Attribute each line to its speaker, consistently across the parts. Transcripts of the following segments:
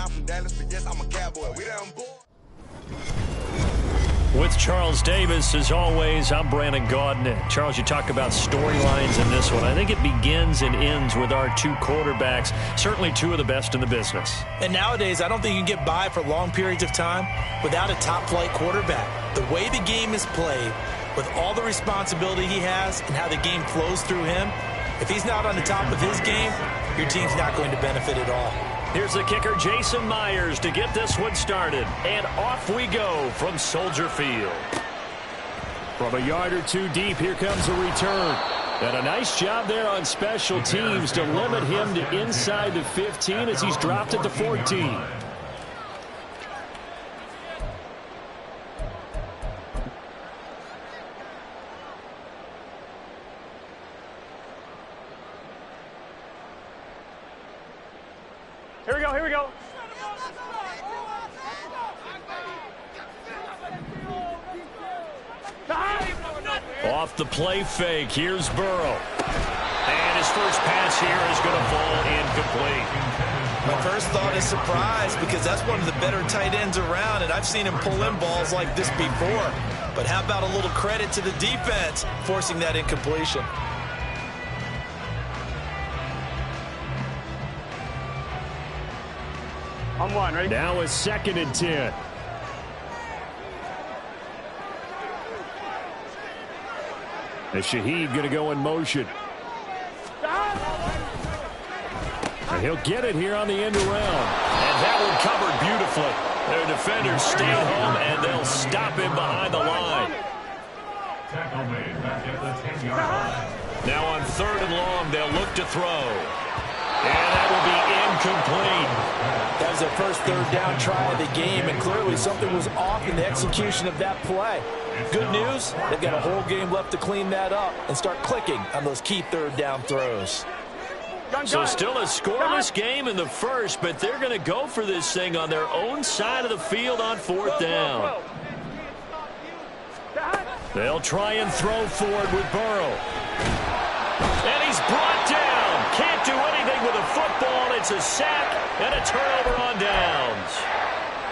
Speaker 1: I'm from Dallas, but yes, I'm a Cowboy. We done boy.
Speaker 2: With Charles Davis, as always, I'm Brandon Gaudin. Charles, you talk about storylines in this one. I think it begins and ends with our two quarterbacks, certainly two of the best in the business.
Speaker 3: And nowadays, I don't think you can get by for long periods of time without a top-flight quarterback. The way the game is played, with all the responsibility he has and how the game flows through him, if he's not on the top of his game, your team's not going to benefit at all.
Speaker 2: Here's the kicker, Jason Myers, to get this one started. And off we go from Soldier Field. From a yard or two deep, here comes a return. And a nice job there on special teams to limit him to inside the 15 as he's dropped at the 14.
Speaker 4: Here we go.
Speaker 2: Off the play fake, here's Burrow. And his first pass here is going to fall incomplete.
Speaker 3: My first thought is surprise because that's one of the better tight ends around, and I've seen him pull in balls like this before. But how about a little credit to the defense forcing that incompletion?
Speaker 4: On one, ready?
Speaker 2: Now a 2nd and 10. And Shaheed going to go in motion. And he'll get it here on the end around. And that one covered beautifully. Their defenders stay home, and they'll stop him behind the line.
Speaker 5: Tackle made back at the 10-yard line.
Speaker 2: Now on 3rd and long, they'll look to throw. And that will be incomplete.
Speaker 3: That was their first 3rd down try of the game, and clearly something was off in the execution of that play. Good news, they've got a whole game left to clean that up and start clicking on those key 3rd down throws.
Speaker 2: So still a scoreless game in the first, but they're going to go for this thing on their own side of the field on 4th down. They'll try and throw forward with Burrow. And he's brought down. Can't do anything with a football. It's a sack and a turnover on downs.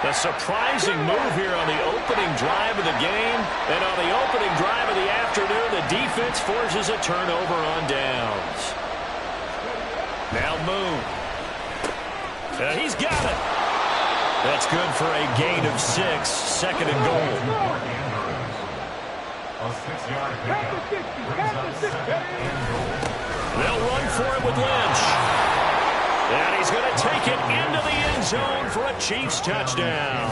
Speaker 2: A surprising move here on the opening drive of the game. And on the opening drive of the afternoon, the defense forces a turnover on downs. Now Moon. He's got it. That's good for a gain of 6. 2nd and goal.
Speaker 5: A 6-yard pickup brings up 2nd and goal.
Speaker 2: They'll run for it with Lynch. And he's going to take it into the end zone for a Chiefs touchdown.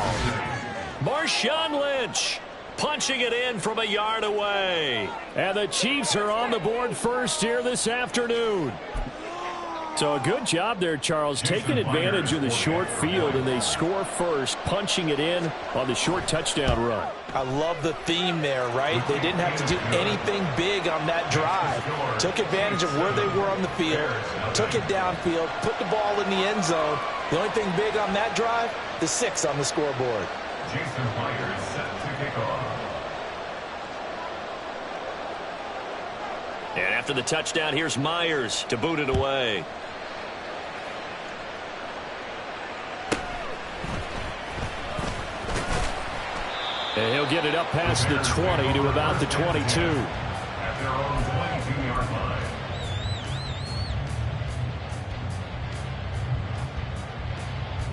Speaker 2: Marshawn Lynch punching it in from a yard away. And the Chiefs are on the board first here this afternoon. So a good job there, Charles, taking advantage of the short field, and they score first, punching it in on the short touchdown run.
Speaker 3: I love the theme there, right? They didn't have to do anything big on that drive. Took advantage of where they were on the field, took it downfield, put the ball in the end zone. The only thing big on that drive, the 6 on the scoreboard.
Speaker 5: Jason Myers set to kick off.
Speaker 2: And after the touchdown, here's Myers to boot it away. And he'll get it up past the 20 to about the 22.
Speaker 5: At their own 22-yard line.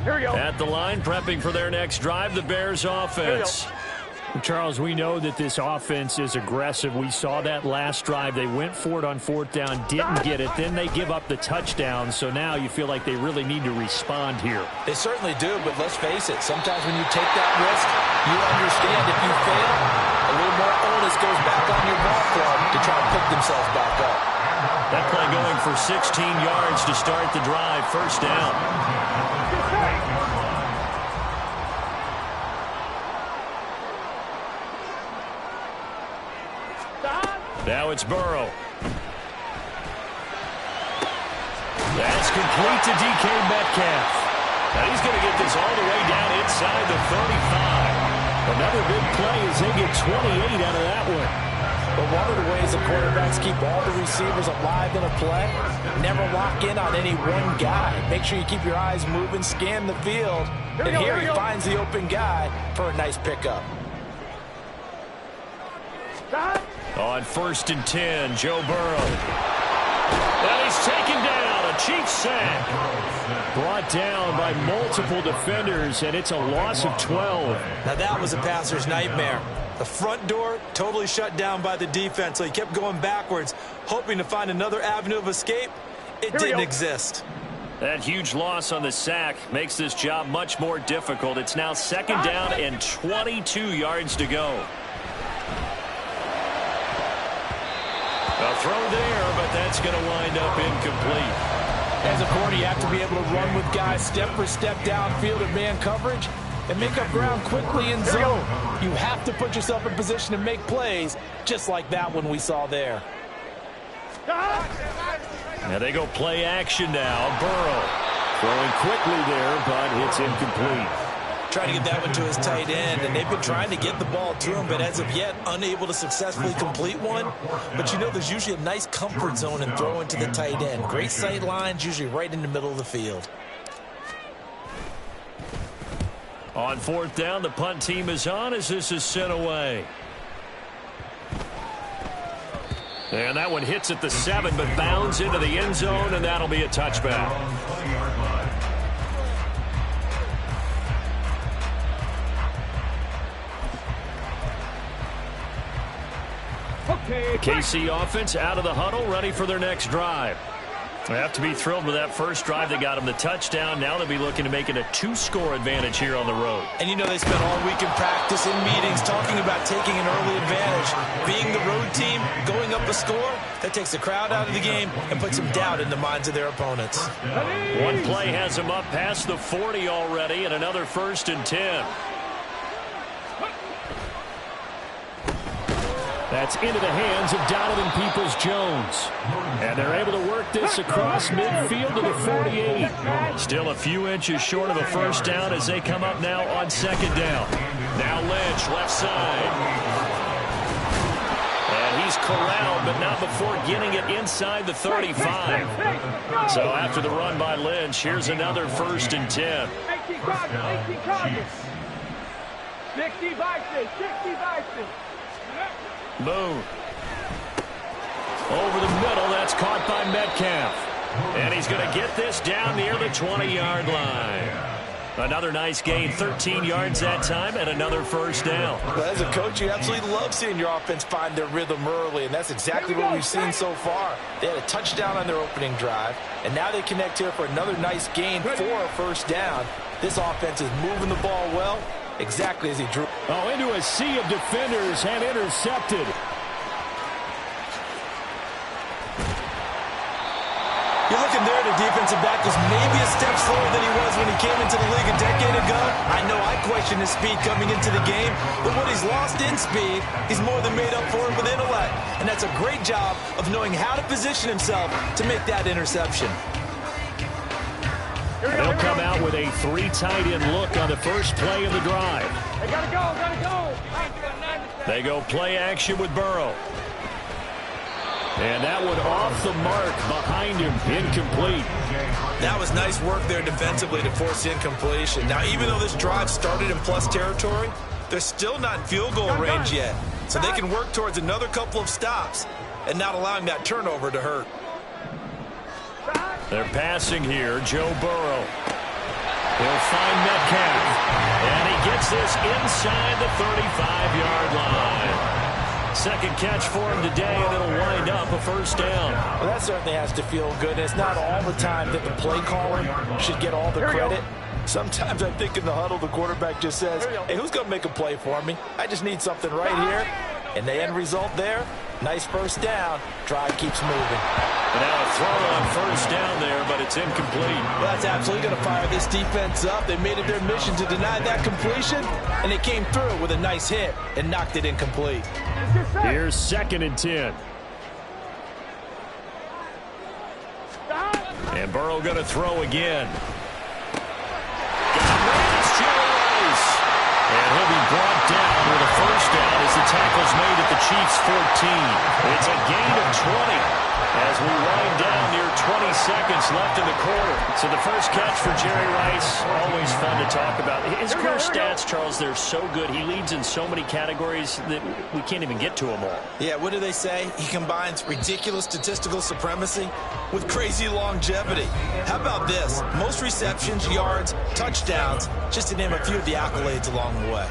Speaker 4: Here we go.
Speaker 2: At the line, prepping for their next drive, the Bears offense.
Speaker 6: Charles, we know that this offense is aggressive. We saw that last drive. They went for it on 4th down, didn't get it. Then they give up the touchdown. So now you feel like they really need to respond here.
Speaker 3: They certainly do, but let's face it. Sometimes when you take that risk, you understand if you fail, a little more onus goes back on your ball club to try to pick themselves back up.
Speaker 2: That play going for 16 yards to start the drive. 1st down. Now it's Burrow. That's complete to DK Metcalf. Now he's going to get this all the way down inside the 35. Another big play as they get 28 out of that one.
Speaker 3: But one of the ways the quarterbacks keep all the receivers alive in a play, never lock in on any one guy. Make sure you keep your eyes moving, scan the field, and here he finds the open guy for a nice pickup.
Speaker 2: On 1st and 10, Joe Burrow. And he's taken down, a Chiefs sack.
Speaker 6: Brought down by multiple defenders, and it's a loss of 12.
Speaker 3: Now that was a passer's nightmare. The front door totally shut down by the defense, so he kept going backwards, hoping to find another avenue of escape. It didn't exist.
Speaker 2: That huge loss on the sack makes this job much more difficult. It's now 2nd down and 22 yards to go. A throw there, but that's going to wind up incomplete.
Speaker 3: As a corner, you have to be able to run with guys step for step downfield in man coverage and make up ground quickly in zone. You have to put yourself in position to make plays, just like that one we saw there.
Speaker 2: Now they go play action now. Burrow throwing quickly there, but it's incomplete.
Speaker 3: Trying to get that one to his tight end, and they've been trying to get the ball to him, but as of yet, unable to successfully complete one. But you know there's usually a nice comfort zone in throwing to the tight end. Great sight lines, usually right in the middle of the field.
Speaker 2: On 4th down, the punt team is on as this is sent away. And that one hits at the 7, but bounds into the end zone, and that'll be a touchback. The KC offense out of the huddle, ready for their next drive. They have to be thrilled with that first drive that got them the touchdown. Now they'll be looking to make it a 2-score advantage here on the road.
Speaker 3: And you know they spent all week in practice, in meetings, talking about taking an early advantage. Being the road team, going up a score, that takes the crowd out of the game and puts some doubt in the minds of their opponents.
Speaker 2: One play has them up past the 40 already, and another 1st and 10.
Speaker 6: That's into the hands of Donovan Peoples-Jones. And they're able to work this across midfield to the 48.
Speaker 2: Still a few inches short of a first down as they come up now on 2nd down. Now Lynch, left side. And he's corralled, but not before getting it inside the 35. So after the run by Lynch, here's another 1st and 10.
Speaker 4: 60
Speaker 2: Boone. Over the middle, that's caught by Metcalf. And he's going to get this down near the 20-yard line. Another nice gain, 13 yards that time, and another 1st down.
Speaker 3: Well, as a coach, you absolutely love seeing your offense find their rhythm early, and that's exactly what we've seen so far. They had a touchdown on their opening drive, and now they connect here for another nice gain for a 1st down. This offense is moving the ball well, exactly as he drew.
Speaker 6: Oh, into a sea of defenders and intercepted.
Speaker 3: You're looking there, the defensive back was maybe a step slower than he was when he came into the league a decade ago. I know I questioned his speed coming into the game, but what he's lost in speed, he's more than made up for it with intellect. And that's a great job of knowing how to position himself to make that interception.
Speaker 6: They'll come out with a 3 tight end look on the first play of the drive.
Speaker 4: They gotta go.
Speaker 2: They go play action with Burrow.
Speaker 6: And that one off the mark behind him, incomplete.
Speaker 3: That was nice work there defensively to force incompletion. Now, even though this drive started in plus territory, they're still not in field goal range yet. So they can work towards another couple of stops and not allowing that turnover to hurt.
Speaker 2: They're passing here, Joe Burrow. He'll find Metcalf. And he gets this inside the 35-yard line. Second catch for him today, and it'll wind up a 1st down.
Speaker 3: Well, that certainly has to feel good. It's not all the time that the play caller should get all the credit. Sometimes I think in the huddle, the quarterback just says, hey, who's going to make a play for me? I just need something right here. And the end result there, nice 1st down. Drive keeps moving.
Speaker 2: And now a throw on 1st down there, but it's incomplete.
Speaker 3: Well, that's absolutely going to fire this defense up. They made it their mission to deny that completion, and they came through with a nice hit and knocked it incomplete.
Speaker 6: Here's 2nd and 10.
Speaker 2: And Burrow going to throw again. It's Jerry Rice. And he'll be brought down with a 1st down as the tackle's made at the Chiefs' 14. It's a gain of 20 as we wind down near 20 seconds left in the quarter. So the first catch for Jerry Rice, always fun to talk about. His career stats, Charles, they're so good. He leads in so many categories that we can't even get to them all.
Speaker 3: Yeah, what do they say? He combines ridiculous statistical supremacy with crazy longevity. How about this? Most receptions, yards, touchdowns, just to name a few of the accolades along the way.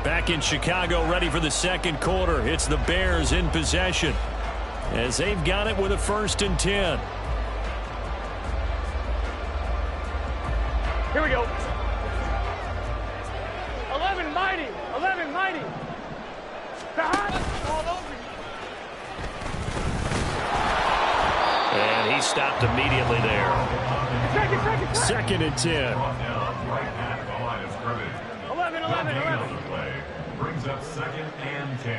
Speaker 6: Back in Chicago, ready for the second quarter. It's the Bears in possession, as they've got it with a 1st and 10.
Speaker 4: Here we go. 11 mighty. 11 mighty. All over you.
Speaker 2: And he stopped immediately there.
Speaker 6: Second and 10.
Speaker 5: 11. Brings up 2nd and 10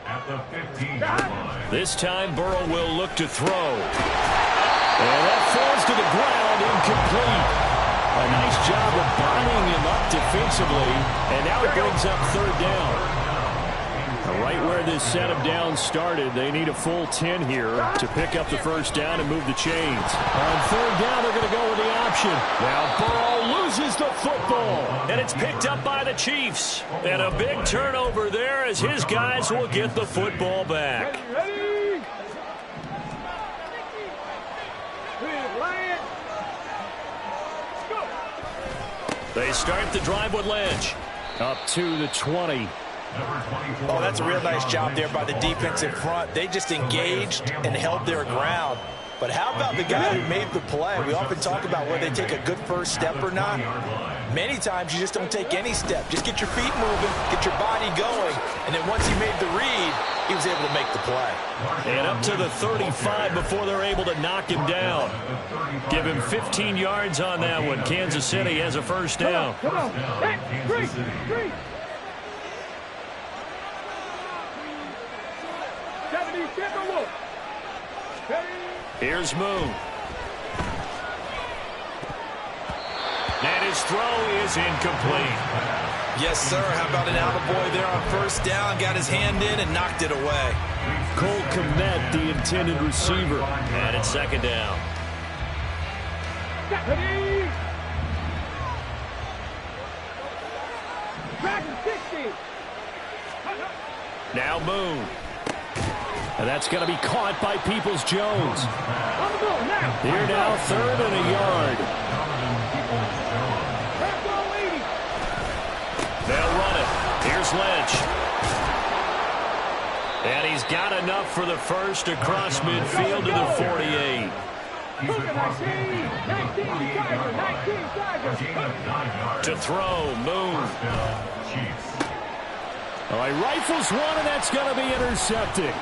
Speaker 5: at the 15-yard line.
Speaker 2: This time Burrow will look to throw. And that falls to the ground, incomplete. A nice job of bombing him up defensively. And now it brings up 3rd down. Right where this set of downs started, they need a full 10 here to pick up the 1st down and move the chains. On 3rd down, they're going to go with the option. Now Burrow loses the football. And it's picked up by the Chiefs. And a big turnover there as his guys will get the football back.
Speaker 4: Ready?
Speaker 2: They start the drive with Lynch.
Speaker 6: Up to the 20.
Speaker 3: Oh, that's a real nice job there by the defensive front. They just engaged and held their ground. But how about the guy who made the play? We often talk about whether they take a good first step or not. Many times you just don't take any step. Just get your feet moving, get your body going, and then once he made the read, he was able to make the play.
Speaker 2: And up to the 35 before they're able to knock him down. Give him 15 yards on that one. Kansas City has a 1st down.
Speaker 4: Come on. Hey, three. 70, step and look.
Speaker 2: Here's Moon. And his throw is incomplete.
Speaker 3: Yes, sir. How about an attaboy there on 1st down? Got his hand in and knocked it away.
Speaker 6: Cole Kmet, the intended receiver.
Speaker 2: And it's 2nd down.
Speaker 4: Ready? Back to 60.
Speaker 2: Now Moon.
Speaker 6: And that's going to be caught by Peoples-Jones.
Speaker 4: On the ball now.
Speaker 6: Here now, 3rd and a yard.
Speaker 4: Back ball 80.
Speaker 2: They'll run it. Here's Lynch. And he's got enough for the 1st across midfield to the 48.
Speaker 4: Look at 19 Tiger.
Speaker 2: To throw, Moon.
Speaker 6: All right, rifles one, and that's going to be intercepted.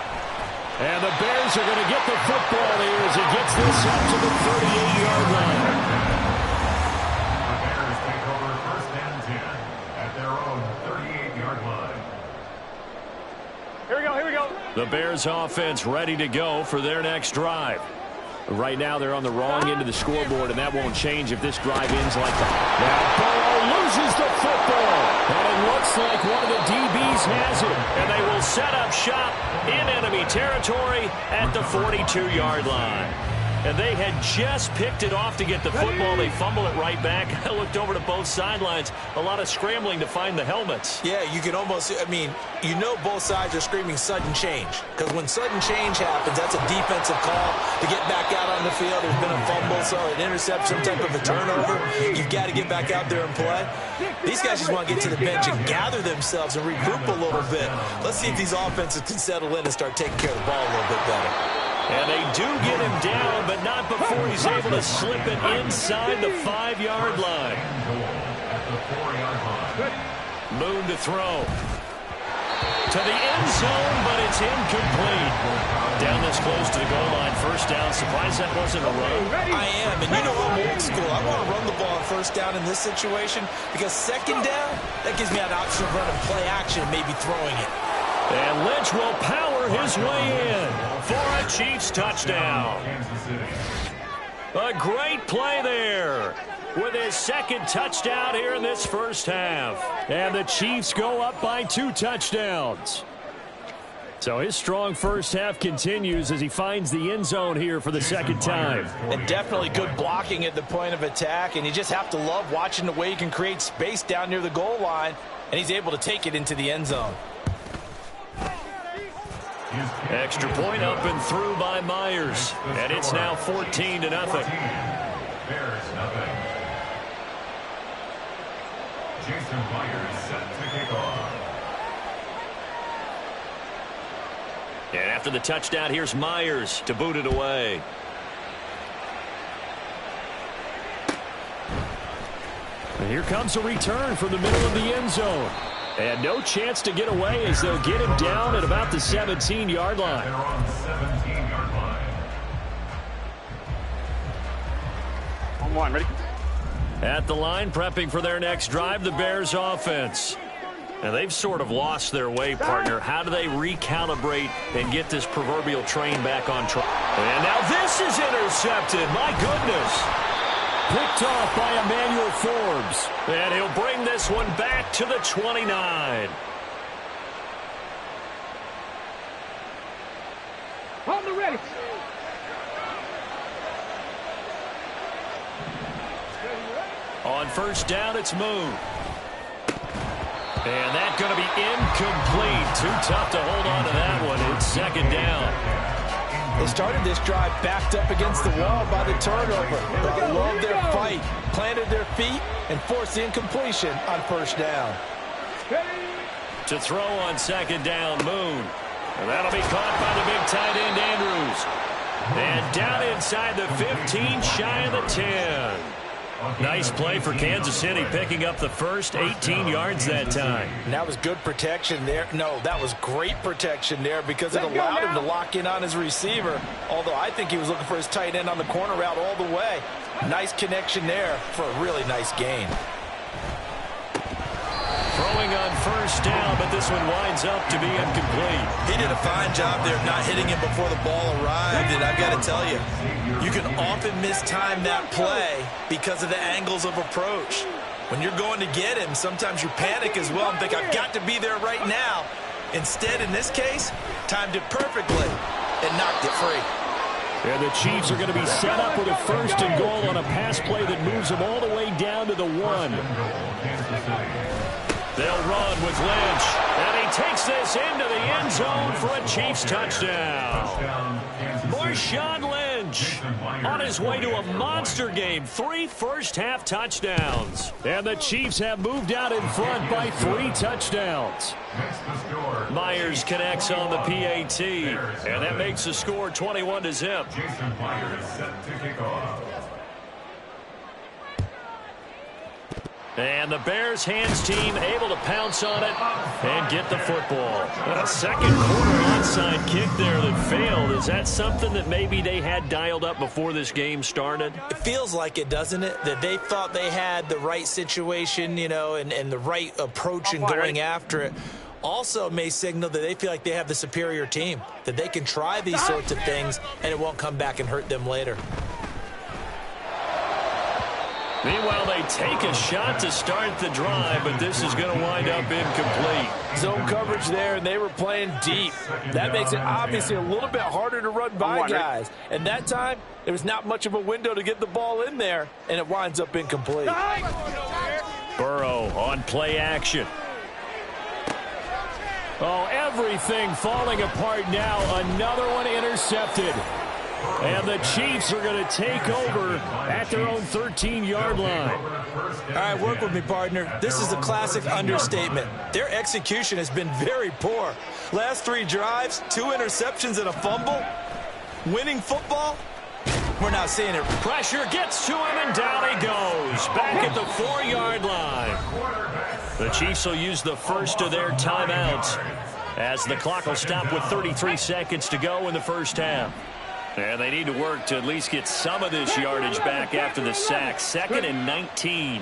Speaker 6: And the Bears are going to get the football here as he gets this up to the 38-yard line.
Speaker 5: The Bears take over 1st and 10 at their own 38-yard line.
Speaker 4: Here we go.
Speaker 2: The Bears offense ready to go for their next drive.
Speaker 6: Right now they're on the wrong end of the scoreboard, and that won't change if this drive ends like that. Now Burrow loses the football, and it looks like one of the DBs has it.
Speaker 2: And they will set up shop in enemy territory at the 42-yard line. And they had just picked it off to get the football. They fumble it right back. I looked over to both sidelines. A lot of scrambling to find the helmets.
Speaker 3: Yeah, you can almost, you know both sides are screaming sudden change. Because when sudden change happens, that's a defensive call to get back out on the field. There's been a fumble, so an interception, some type of a turnover. You've got to get back out there and play. These guys just want to get to the bench and gather themselves and regroup a little bit. Let's see if these offenses can settle in and start taking care of the ball a little bit better.
Speaker 2: And they do get him down, but not before he's able to slip it inside the 5-yard line. Moon to throw. To the end zone, but it's incomplete. Down this close to the goal line, 1st down. Surprised that wasn't a run.
Speaker 3: I am, and you know I'm old school. I want to run the ball on 1st down in this situation because 2nd down, that gives me an option of running play action and maybe throwing it.
Speaker 2: And Lynch will power his way in for a Chiefs touchdown. A great play there. with his second touchdown here in this first half.
Speaker 6: And the Chiefs go up by 2 touchdowns. So his strong first half continues as he finds the end zone here for the second time.
Speaker 3: And definitely good blocking at the point of attack, and you just have to love watching the way he can create space down near the goal line, and he's able to take it into the end zone.
Speaker 2: Extra point up and through by Myers, and it's now 14-0.
Speaker 5: Bears nothing. Jason Myers set to kick off.
Speaker 2: And after the touchdown, here's Myers to boot it away.
Speaker 6: And here comes a return from the middle of the end zone. And no chance to get away as they'll get him down at about the 17-yard line.
Speaker 5: They're on 17-yard line.
Speaker 7: On 1, ready?
Speaker 2: At the line, prepping for their next drive, the Bears offense. And they've sort of lost their way, partner. How do they recalibrate and get this proverbial train back on track? And now this is intercepted. My goodness.
Speaker 6: Picked off by Emmanuel Forbes.
Speaker 2: And he'll bring this one back to the 29.
Speaker 4: On the ready.
Speaker 2: On first down, it's Moon. And that's going to be incomplete. Too tough to hold on to that one. It's second down.
Speaker 3: They started this drive backed up against the wall by the turnover. But loved their fight, planted their feet, and forced the incompletion on first down.
Speaker 2: To throw on second down, Moon. And that'll be caught by the big tight end, Andrews. And down inside the 15, shy of the 10. Nice play for Kansas City, picking up the first 18 yards that time.
Speaker 3: And that was good protection there. No, that was great protection there because it allowed him to lock in on his receiver. Although I think he was looking for his tight end on the corner route all the way. Nice connection there for a really nice gain.
Speaker 2: Throwing on first down, but this one winds up to be incomplete.
Speaker 3: He did a fine job there not hitting him before the ball arrived, and I've got to tell you, you can often mistime that play because of the angles of approach. When you're going to get him, sometimes you panic as well and think, I've got to be there right now. Instead, in this case, timed it perfectly and knocked it free.
Speaker 6: And the Chiefs are going to be set up with a first and goal on a pass play that moves them all the way down to the 1.
Speaker 2: They'll run with Lynch, and he takes this into the end zone for a Chiefs touchdown. Marshawn Lynch on his way to a monster game. 3 first-half touchdowns. And the Chiefs have moved out in front by 3 touchdowns. Myers connects on the PAT, and that makes the score 21-0.
Speaker 5: Jason Myers set to kick off.
Speaker 2: And the Bears hands team able to pounce on it and get the football. A second quarter onside kick there that failed. Is that something that maybe they had dialed up before this game started?
Speaker 3: It feels like it, doesn't it? That they thought they had the right situation, you know, and the right approach in going after it. Also may signal that they feel like they have the superior team, that they can try these sorts of things and it won't come back and hurt them later.
Speaker 2: Meanwhile, they take a shot to start the drive, but this is going to wind up incomplete.
Speaker 3: Zone coverage there, and they were playing deep. That makes it obviously a little bit harder to run by guys. And that time, there was not much of a window to get the ball in there, and it winds up incomplete.
Speaker 2: Burrow on play action.
Speaker 6: Oh, everything falling apart now. Another one intercepted. And the Chiefs are going to take over at their own 13-yard line.
Speaker 3: All right, work with me, partner. This is a classic understatement. Their execution has been very poor. Last 3 drives, 2 interceptions and a fumble. Winning football, we're not seeing it.
Speaker 2: Pressure gets to him, and down he goes. Back at the 4-yard line. The Chiefs will use the first of their timeouts as the clock will stop with 33 seconds to go in the first half. And they need to work to at least get some of this yardage back after the sack. 2nd and 19.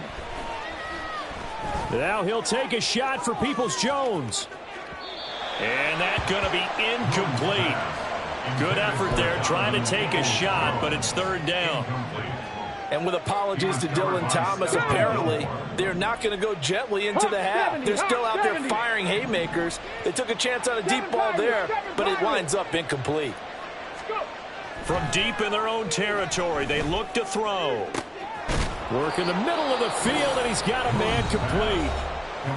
Speaker 6: Now he'll take a shot for Peoples-Jones.
Speaker 2: And that's going to be incomplete. Good effort there trying to take a shot, but it's 3rd down.
Speaker 3: And with apologies to Dylan Thomas, apparently they're not going to go gently into the half. They're still out there firing haymakers. They took a chance on a deep ball there, but it winds up incomplete.
Speaker 2: From deep in their own territory, they look to throw.
Speaker 6: Work in the middle of the field, and he's got a man complete.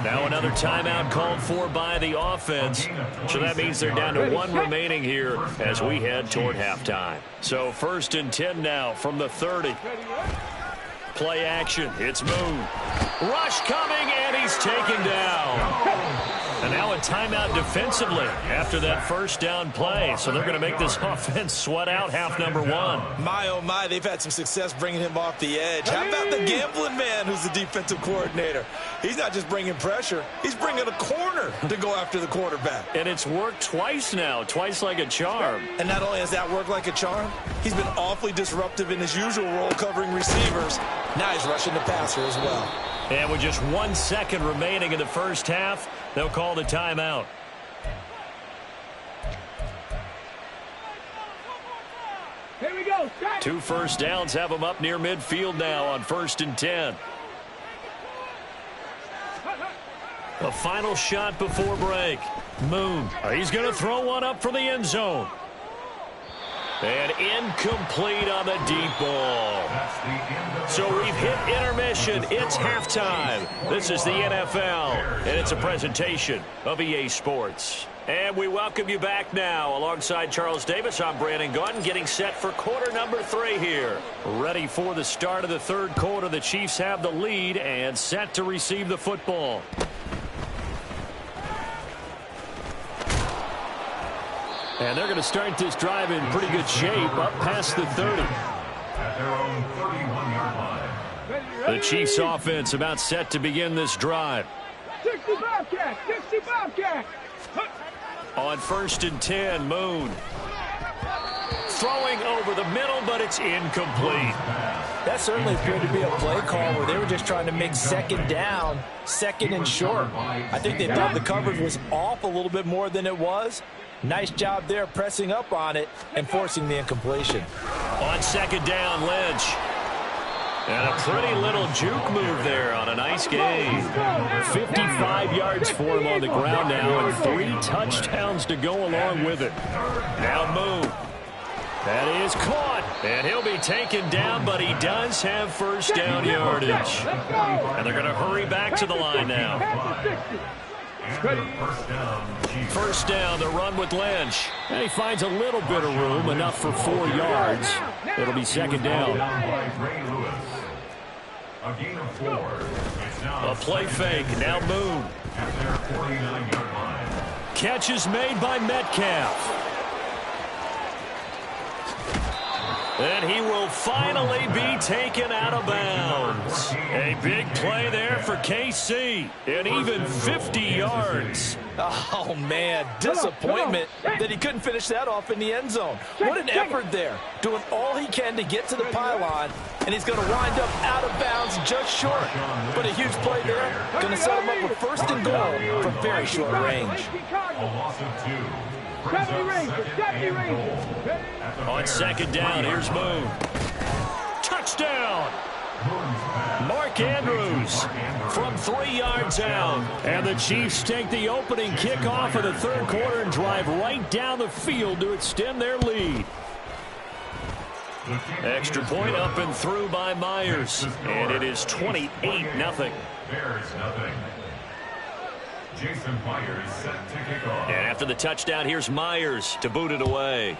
Speaker 2: Now another timeout called for by the offense. So that means they're down to 1 remaining here as we head toward halftime. So 1st and 10 now from the 30. Play action. It's Moon. Rush coming, and he's taken down. And now a timeout defensively after that first down play. So they're going to make this offense sweat out half number 1.
Speaker 3: My, oh my, they've had some success bringing him off the edge. How about the gambling man who's the defensive coordinator? He's not just bringing pressure. He's bringing a corner to go after the quarterback.
Speaker 2: And it's worked twice now, twice like a charm.
Speaker 3: And not only has that worked like a charm, he's been awfully disruptive in his usual role covering receivers. Now he's rushing the passer as well.
Speaker 2: And with just 1 second remaining in the first half, they'll call the timeout.
Speaker 4: Here we go.
Speaker 2: 2 first downs have them up near midfield now on 1st and 10. A final shot before break. Moon. He's going to throw one up from the end zone. And incomplete on the deep ball. So we've hit intermission. It's halftime. This is the NFL, and it's a presentation of EA Sports. And we welcome you back now. Alongside Charles Davis, I'm Brandon Gaudin, getting set for quarter number 3 here. Ready for the start of the 3rd quarter. The Chiefs have the lead and set to receive the football. And they're going to start this drive in pretty good shape, up past the 30.
Speaker 5: At their own 31-yard line.
Speaker 2: The Chiefs offense about set to begin this drive.
Speaker 4: 60 Bobcat, 60 Bobcat.
Speaker 2: On 1st and 10, Moon. Throwing over the middle, but it's incomplete.
Speaker 3: That certainly appeared to be a play call where they were just trying to make 2nd down, 2nd and short. I think they thought the coverage was off a little bit more than it was. Nice job there pressing up on it and forcing the incompletion.
Speaker 2: On 2nd down, Lynch. And a pretty little juke move there on a nice game.
Speaker 6: 55 yards for him on the ground now, and 3 touchdowns to go along with it.
Speaker 2: Now Moon. That is caught. And he'll be taken down, but he does have 1st down yardage. And they're going to hurry back to the line now. 1st down, the run with Lynch.
Speaker 6: And he finds a little bit of room, enough for 4 yards. It'll be 2nd down.
Speaker 5: A gain of 4.
Speaker 2: A play fake, now Moon.
Speaker 5: At their 49-yard line.
Speaker 2: Catch is made by Metcalf. And he will finally be taken out of bounds. A big play there for KC. And even 50 yards.
Speaker 3: Oh, man, disappointment that he couldn't finish that off in the end zone. What an effort there, doing all he can to get to the pylon, and he's going to wind up out of bounds just short. But a huge play there, going to set him up with 1st and goal from very short range.
Speaker 5: A loss of 2.
Speaker 2: On 2nd down, here's Moon. Touchdown! Mark Andrews from 3 yards out.
Speaker 6: And the Chiefs take the opening kickoff of the 3rd quarter and drive right down the field to extend their lead.
Speaker 2: Extra point up and through by Myers. And it is 28-0.
Speaker 5: Bears nothing. Jason Myers set to kick off.
Speaker 2: And after the touchdown, here's Myers to boot it away.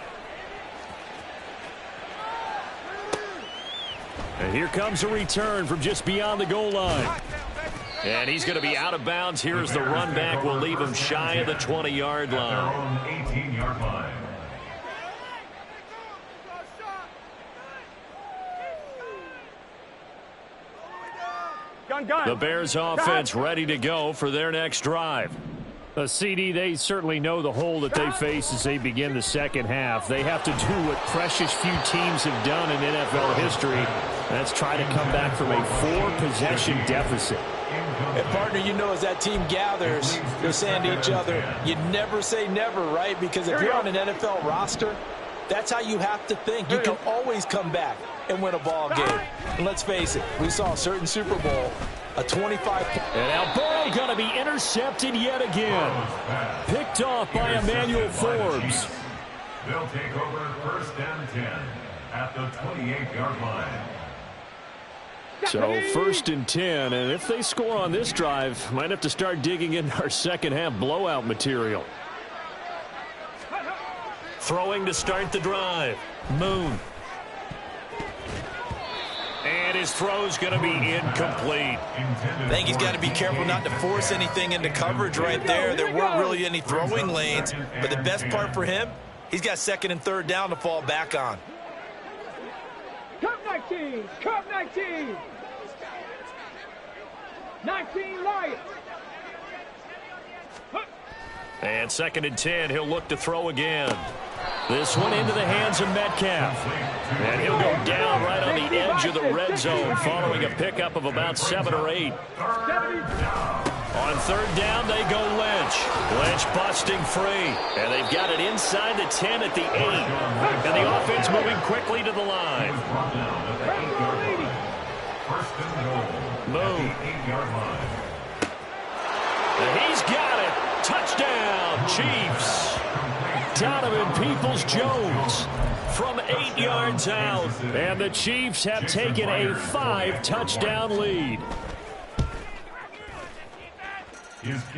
Speaker 6: And here comes a return from just beyond the goal line.
Speaker 2: And he's going to be out of bounds. Here's the run back. Will leave him shy of the 20-yard line.
Speaker 5: Their own 18-yard line.
Speaker 6: The Bears offense ready to go for their next drive. A CD, they certainly know the hole that they face as they begin the 2nd half. They have to do what precious few teams have done in NFL history. That's try to come back from a 4-possession deficit.
Speaker 3: And partner, you know, as that team gathers, they're saying to each other, you never say never, right? Because if you're on an NFL roster, That's how you have to think. You can always come back and win a ball game. And let's face it, we saw a certain Super Bowl, a 25.
Speaker 6: And now Burrow going to be intercepted yet again. Picked off by Emmanuel Forbes.
Speaker 5: They'll take over first and 10 at the 28-yard line.
Speaker 6: So first and 10, and if they score on this drive, might have to start digging in our second half blowout material. Throwing to start the drive. Moon. And his throw's going to be incomplete.
Speaker 3: I think he's got to be careful not to force anything into coverage right there. There weren't really any throwing lanes, but the best part for him, he's got second and third down to fall back on.
Speaker 4: Cup 19, Cup 19. 19 Lions.
Speaker 6: And second and 10, he'll look to throw again. This one into the hands of Metcalf. And he'll go down right on the edge of the red zone following a pickup of about 7 or 8. On third down, they go Lynch. Lynch busting free. And they've got it inside the 10 at the 8. And the offense moving quickly to the line. Moon. And he's got it. Touchdown, Chiefs. Donovan Peoples-Jones from 8 yards out. And the Chiefs have taken a 5-touchdown lead.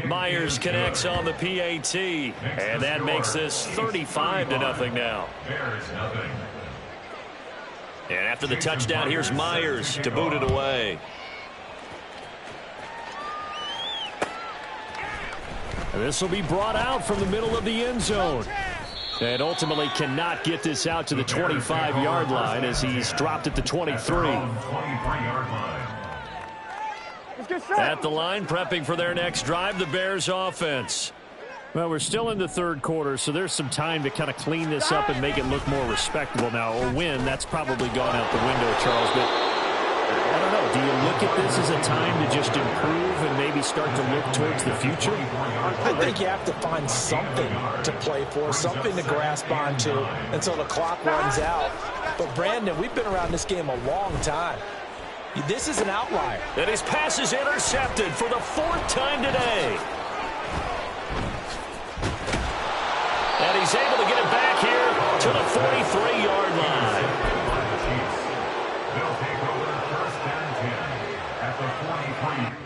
Speaker 6: Myers connects on the PAT. And that makes this 35-0 now. And after the touchdown, here's Myers to boot it away. This will be brought out from the middle of the end zone. And ultimately cannot get this out to the 25-yard line as he's dropped at the 23. At the line, prepping for their next drive, the Bears offense. Well, we're still in the third quarter, so there's some time to kind of clean this up and make it look more respectable now. Or win, that's probably gone out the window, Charles. But I don't know. Do you look at this as a time to just improve and maybe start to look towards the future?
Speaker 3: I think you have to find something to play for, something to grasp onto until the clock runs out. But, Brandon, we've been around this game a long time. This is an outlier.
Speaker 6: And his pass is intercepted for the 4th time today. And he's able to get it back here to the 43-yard line.
Speaker 5: They'll take over first and 10 at the 43.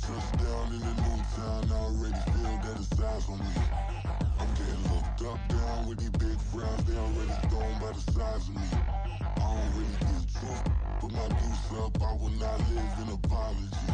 Speaker 7: Touchdown in the new town, I already feel that it's eyes on me. I'm getting looked up, down with these big frowns, they already thrown by the size of me. I don't really get trust, put my deuce up, I will not live in apology.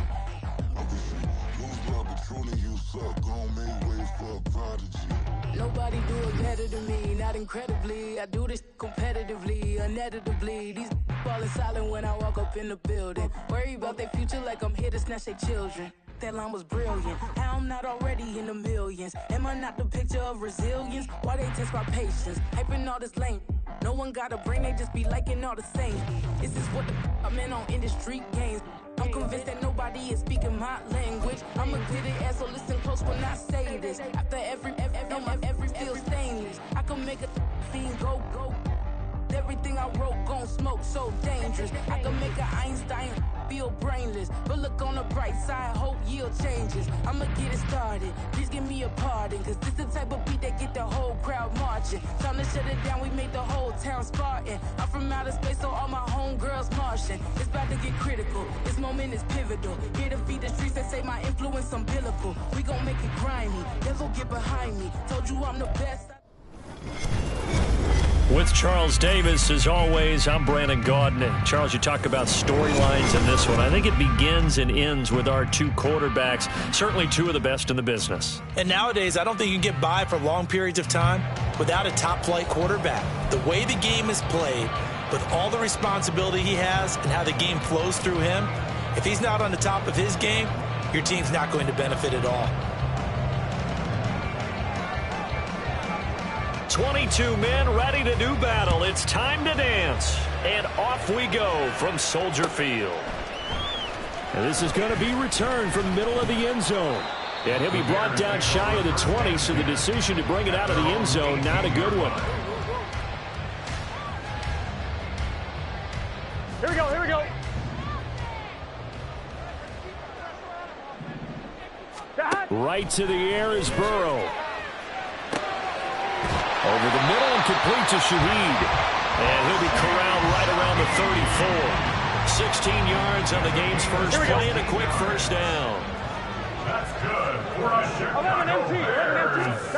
Speaker 7: I wish you lose love, but truly you suck, gon' make way for a prodigy.
Speaker 8: Nobody do it better than me, not incredibly. I do this competitively, uneditably. These falling silent when I walk up in the building. Worry about their future like I'm here to snatch their children. That line was brilliant. How I'm not already in the millions. Am I not the picture of resilience? Why they test my patience? Hyping all this lame. No one got a brain, they just be liking all the same. This is what the I'm in on industry games. I'm convinced that nobody is speaking my language. I'm a good ass, so listen close when I say this. After every feel stainless. I can make a fiend go. Everything I wrote gon' smoke, so dangerous. I can make an Einstein feel brainless. But look on the bright side, hope yield changes. I'ma get it started, please give me a pardon. Cause this the type of beat that get the whole crowd marching. Time to shut it down, we made the whole town Spartan. I'm from outer space, so all my homegirls Martian. It's about to get critical, this moment is pivotal. Here to feed the streets that say my influence umbilical. We gon' make it grimy, never get behind me. Told you I'm the best.
Speaker 6: With Charles Davis, as always, I'm Brandon Gaudin. And Charles, you talk about storylines in this one. I think it begins and ends with our two quarterbacks, certainly two of the best in the business.
Speaker 3: And nowadays, I don't think you can get by for long periods of time without a top-flight quarterback. The way the game is played, with all the responsibility he has and how the game flows through him, if he's not on the top of his game, your team's not going to benefit at all.
Speaker 2: 22 men ready to do battle. It's time to dance. And off we go from Soldier Field.
Speaker 6: And this is going to be returned from the middle of the end zone. And he'll be brought down shy of the 20, so the decision to bring it out of the end zone, not a good one.
Speaker 4: Here we go, here we go.
Speaker 6: Right to the air is Burrow. Over the middle and complete to Shaheed.
Speaker 2: And he'll be corralled right around the 34. 16 yards on the game's first play and a quick first down.
Speaker 5: That's good for a Chicago Bears.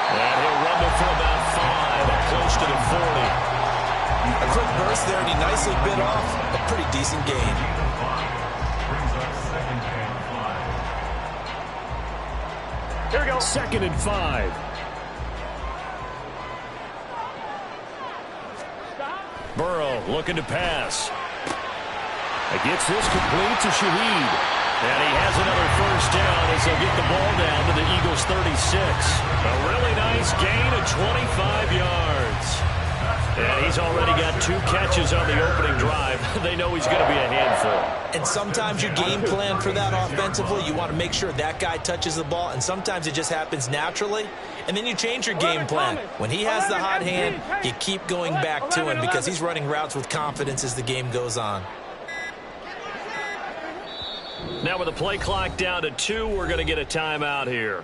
Speaker 2: And he'll rumble for about 5, up close to the 40.
Speaker 3: A quick burst there, and he nicely bit off a pretty decent gain.
Speaker 4: Here we go.
Speaker 6: 2nd and 5.
Speaker 2: Burrow looking to pass.
Speaker 6: It gets this complete to Shaheed.
Speaker 2: And he has another first down as they'll get the ball down to the Eagles' 36. A really nice gain of 25 yards. And he's already got 2 catches on the opening drive. They know he's going to be a handful.
Speaker 3: And sometimes you game plan for that offensively. You want to make sure that guy touches the ball, and sometimes it just happens naturally. And then you change your game plan. When he has the hot hand, you keep going back to him because he's running routes with confidence as the game goes on.
Speaker 2: Now with the play clock down to 2, we're going to get a timeout here.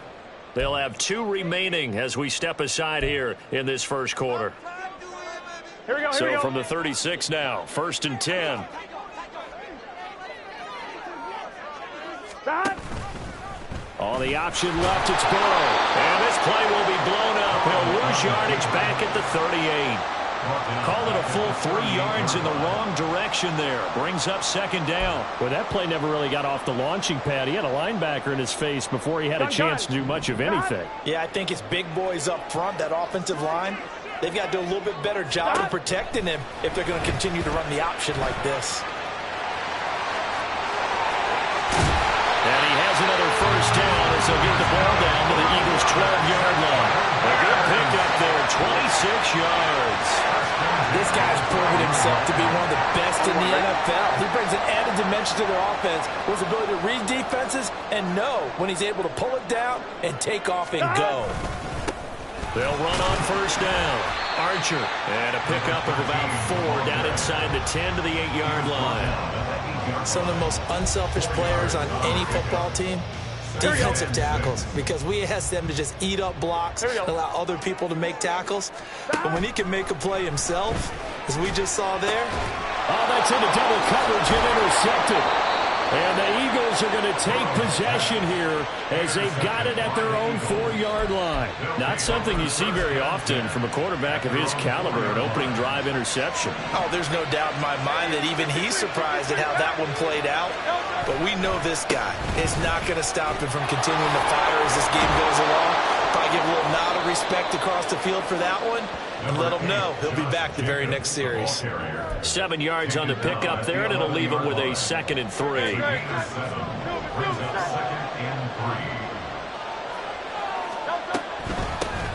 Speaker 2: They'll have 2 remaining as we step aside here in this first quarter.
Speaker 4: Here we go,
Speaker 2: So from the 36 now, 1st and 10.
Speaker 6: On the option left, it's Burrow.
Speaker 2: And this play will be blown up. He'll lose yardage back at the 38. Call it a full 3 yards in the wrong direction there. Brings up 2nd down.
Speaker 6: Well, that play never really got off the launching pad. He had a linebacker in his face before he had a chance to do much of anything.
Speaker 3: Yeah, I think it's big boys up front, that offensive line. They've got to do a little bit better job of protecting him if they're going to continue to run the option like this.
Speaker 2: And he has another first down as they'll get the ball down to the Eagles' 12-yard line. A good pickup there, 26 yards.
Speaker 3: This guy's proven himself to be one of the best in the NFL. He brings an added dimension to their offense with his ability to read defenses and know when he's able to pull it down and take off and go.
Speaker 2: They'll run on first down. Archer. And a pickup of about 4 down inside the 10 to the 8-yard line.
Speaker 3: Some of the most unselfish players on any football team, defensive tackles, because we ask them to just eat up blocks and allow other people to make tackles. But when he can make a play himself, as we just saw there.
Speaker 6: Oh, that's into double coverage and intercepted. And the Eagles are going to take possession here as they've got it at their own 4-yard line. Not something you see very often from a quarterback of his caliber, an opening drive interception.
Speaker 3: Oh, there's no doubt in my mind that even he's surprised at how that one played out. But we know this guy is not going to stop him from continuing to fire as this game goes along. Probably give a little nod of respect across the field for that one and let him know he'll be back the very next series.
Speaker 2: 7 yards on the pickup there, and it'll leave him with a 2nd and 3.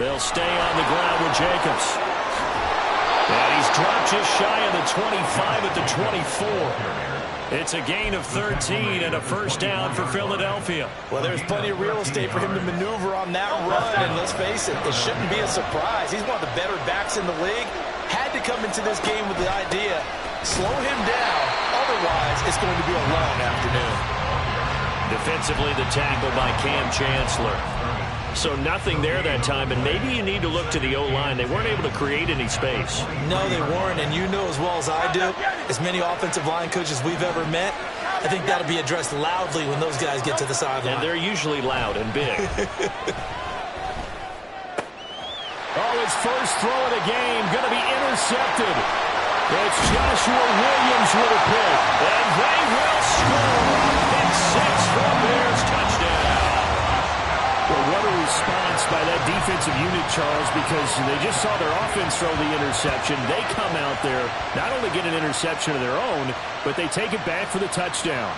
Speaker 2: They'll stay on the ground with Jacobs. And he's dropped just shy of the 25 at the 24. It's a gain of 13 and a first down for Philadelphia.
Speaker 3: Well, there's plenty of real estate for him to maneuver on that run, and let's face it, it shouldn't be a surprise. He's one of the better backs in the league. Had to come into this game with the idea, slow him down, otherwise it's going to be a long afternoon.
Speaker 2: Defensively, the tackle by Cam Chancellor. So nothing there that time, and maybe you need to look to the O-line. They weren't able to create any space.
Speaker 3: No, they weren't, and you know as well as I do, as many offensive line coaches we've ever met, I think that'll be addressed loudly when those guys get to the sideline.
Speaker 2: And they're usually loud and big.
Speaker 6: His first throw of the game going to be intercepted. It's Joshua Williams with a pick.
Speaker 2: And they will score. Pick 6 for a Bears touchdown.
Speaker 6: Well, what a response by that defensive unit, Charles, because they just saw their offense throw the interception. They come out there, not only get an interception of their own, but they take it back for the touchdown.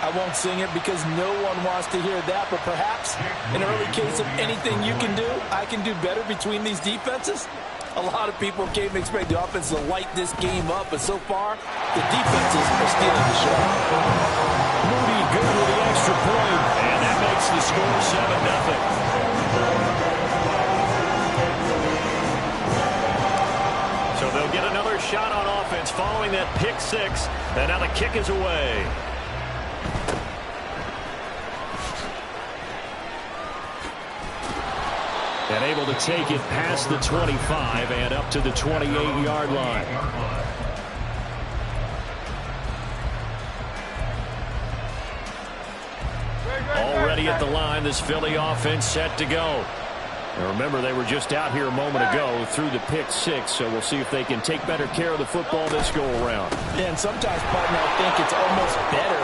Speaker 3: I won't sing it because no one wants to hear that, but perhaps an early case of anything you can do, I can do better between these defenses. A lot of people came to expect the offense to light this game up, but so far, the defenses are stealing the show.
Speaker 6: Moody good with the extra point, and that makes the score 7-0. So they'll get another shot on offense following that pick six, and now the kick is away. And able to take it past the 25 and up to the 28-yard line. Already at the line, this Philly offense set to go. And remember, they were just out here a moment ago through the pick six, so we'll see if they can take better care of the football this go-around.
Speaker 3: Yeah, and sometimes, partner, I think it's almost better.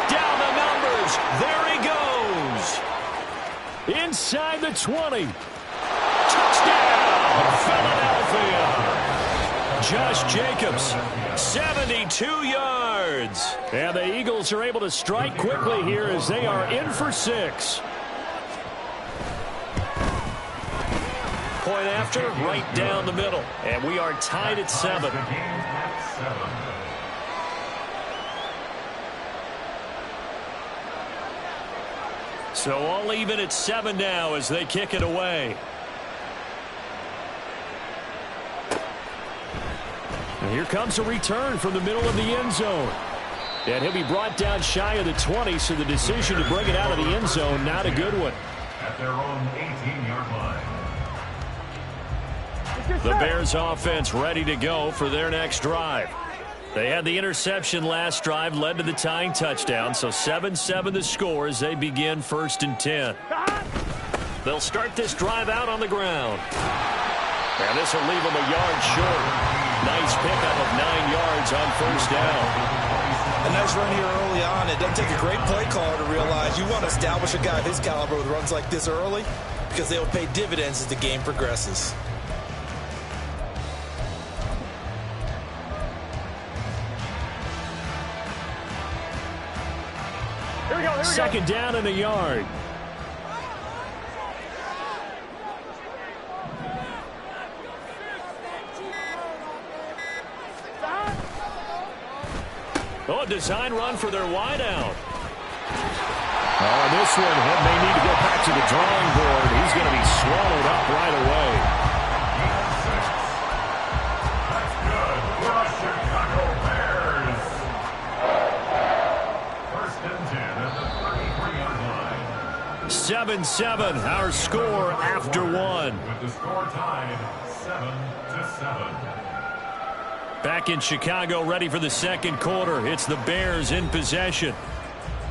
Speaker 6: Down the numbers. There he goes. Inside the 20. Touchdown, Philadelphia. Josh Jacobs, 72 yards. And the Eagles are able to strike quickly here as they are in for 6. Point after, right down the middle. And we are tied at 7. So all even at 7 now as they kick it away. And here comes a return from the middle of the end zone. And he'll be brought down shy of the 20, so the decision to bring it out of the end zone, not a good one.
Speaker 5: At their own 18-yard line.
Speaker 6: The Bears offense ready to go for their next drive. They had the interception last drive, led to the tying touchdown, so 7-7 the score as they begin 1st and 10. They'll start this drive out on the ground. And this will leave them a yard short. Nice pickup of 9 yards on 1st down.
Speaker 3: A nice run here early on. It doesn't take a great play caller to realize you want to establish a guy of his caliber with runs like this early because they will pay dividends as the game progresses.
Speaker 4: Here we go.
Speaker 6: Second down and a yard. Oh, a design run for their wideout. Oh, this one may need to go back to the drawing board. He's going to be swallowed up right away.
Speaker 5: That's good for the Chicago Bears. 1st and 10 at the 33-yard line.
Speaker 6: 7-7, our score after 1.
Speaker 5: With the score tied 7-7.
Speaker 6: Back in Chicago, ready for the second quarter. It's the Bears in possession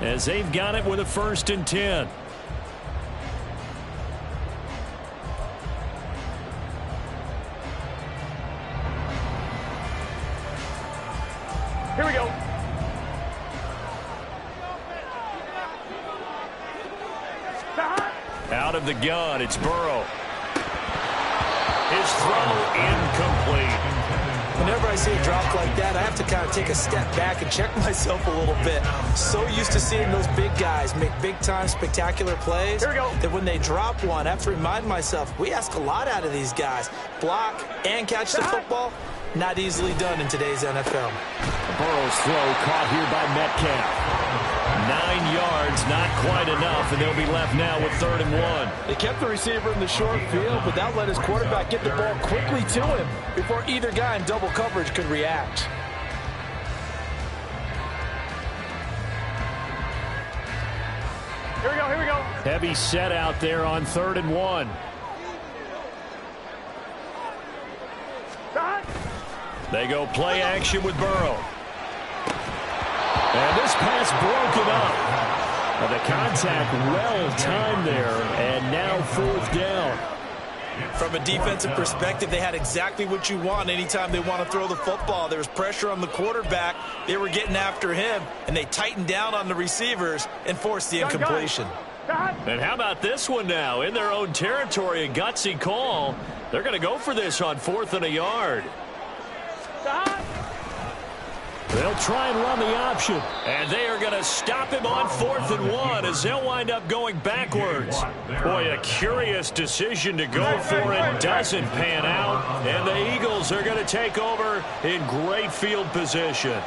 Speaker 6: as they've got it with a 1st and 10.
Speaker 4: Here we go.
Speaker 6: Out of the gun, it's Burrow. His throw incomplete.
Speaker 3: Whenever I see a drop like that, I have to kind of take a step back and check myself a little bit. So used to seeing those big guys make big-time spectacular plays
Speaker 4: Here we go.
Speaker 3: that when they drop one, I have to remind myself, we ask a lot out of these guys. Block and catch the football, not easily done in today's NFL.
Speaker 6: Burrow's throw caught here by Metcalf. 9 yards, not quite enough, and they'll be left now with 3rd and 1.
Speaker 3: They kept the receiver in the short field, but that let his quarterback get the ball quickly to him before either guy in double coverage could react.
Speaker 4: Here we go. Here we go.
Speaker 6: Heavy set out there on 3rd and 1. They go play action with Burrow. And this pass broken up. And the contact well timed there, and now 4th down.
Speaker 3: From a defensive perspective, they had exactly what you want anytime they want to throw the football. There was pressure on the quarterback. They were getting after him, and they tightened down on the receivers and forced the incompletion.
Speaker 6: And how about this one now? In their own territory, a gutsy call. They're going to go for this on 4th and a yard. They'll try and run the option.
Speaker 2: And they are going to stop him on 4th and 1 as they'll wind up going backwards. Boy, a curious decision to go for it. Doesn't pan out. And the Eagles are going to take over in great field position.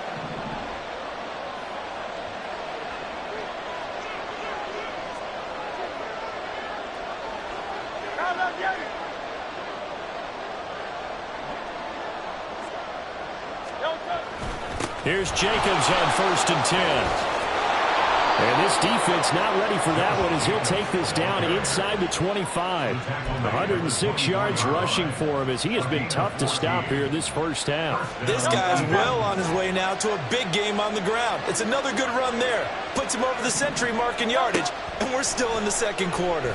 Speaker 6: Here's Jacobs on 1st and 10. And this defense not ready for that one as he'll take this down inside the 25. 106 yards rushing for him as he has been tough to stop here this first half.
Speaker 3: This guy's well on his way now to a big game on the ground. It's another good run there. Puts him over the century mark in yardage, and we're still in the second quarter.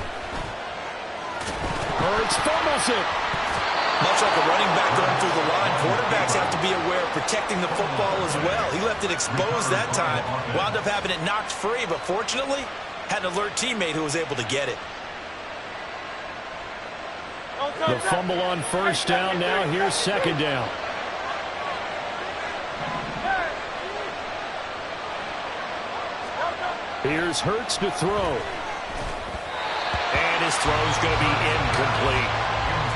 Speaker 6: Hurts fumbles it.
Speaker 3: Much like a running back going through the line, quarterbacks have to be aware of protecting the football as well. He left it exposed that time, wound up having it knocked free, but fortunately, had an alert teammate who was able to get it.
Speaker 6: The fumble on 1st down. Now here's 2nd down. Here's Hurts to throw.
Speaker 2: And his throw's going to be incomplete.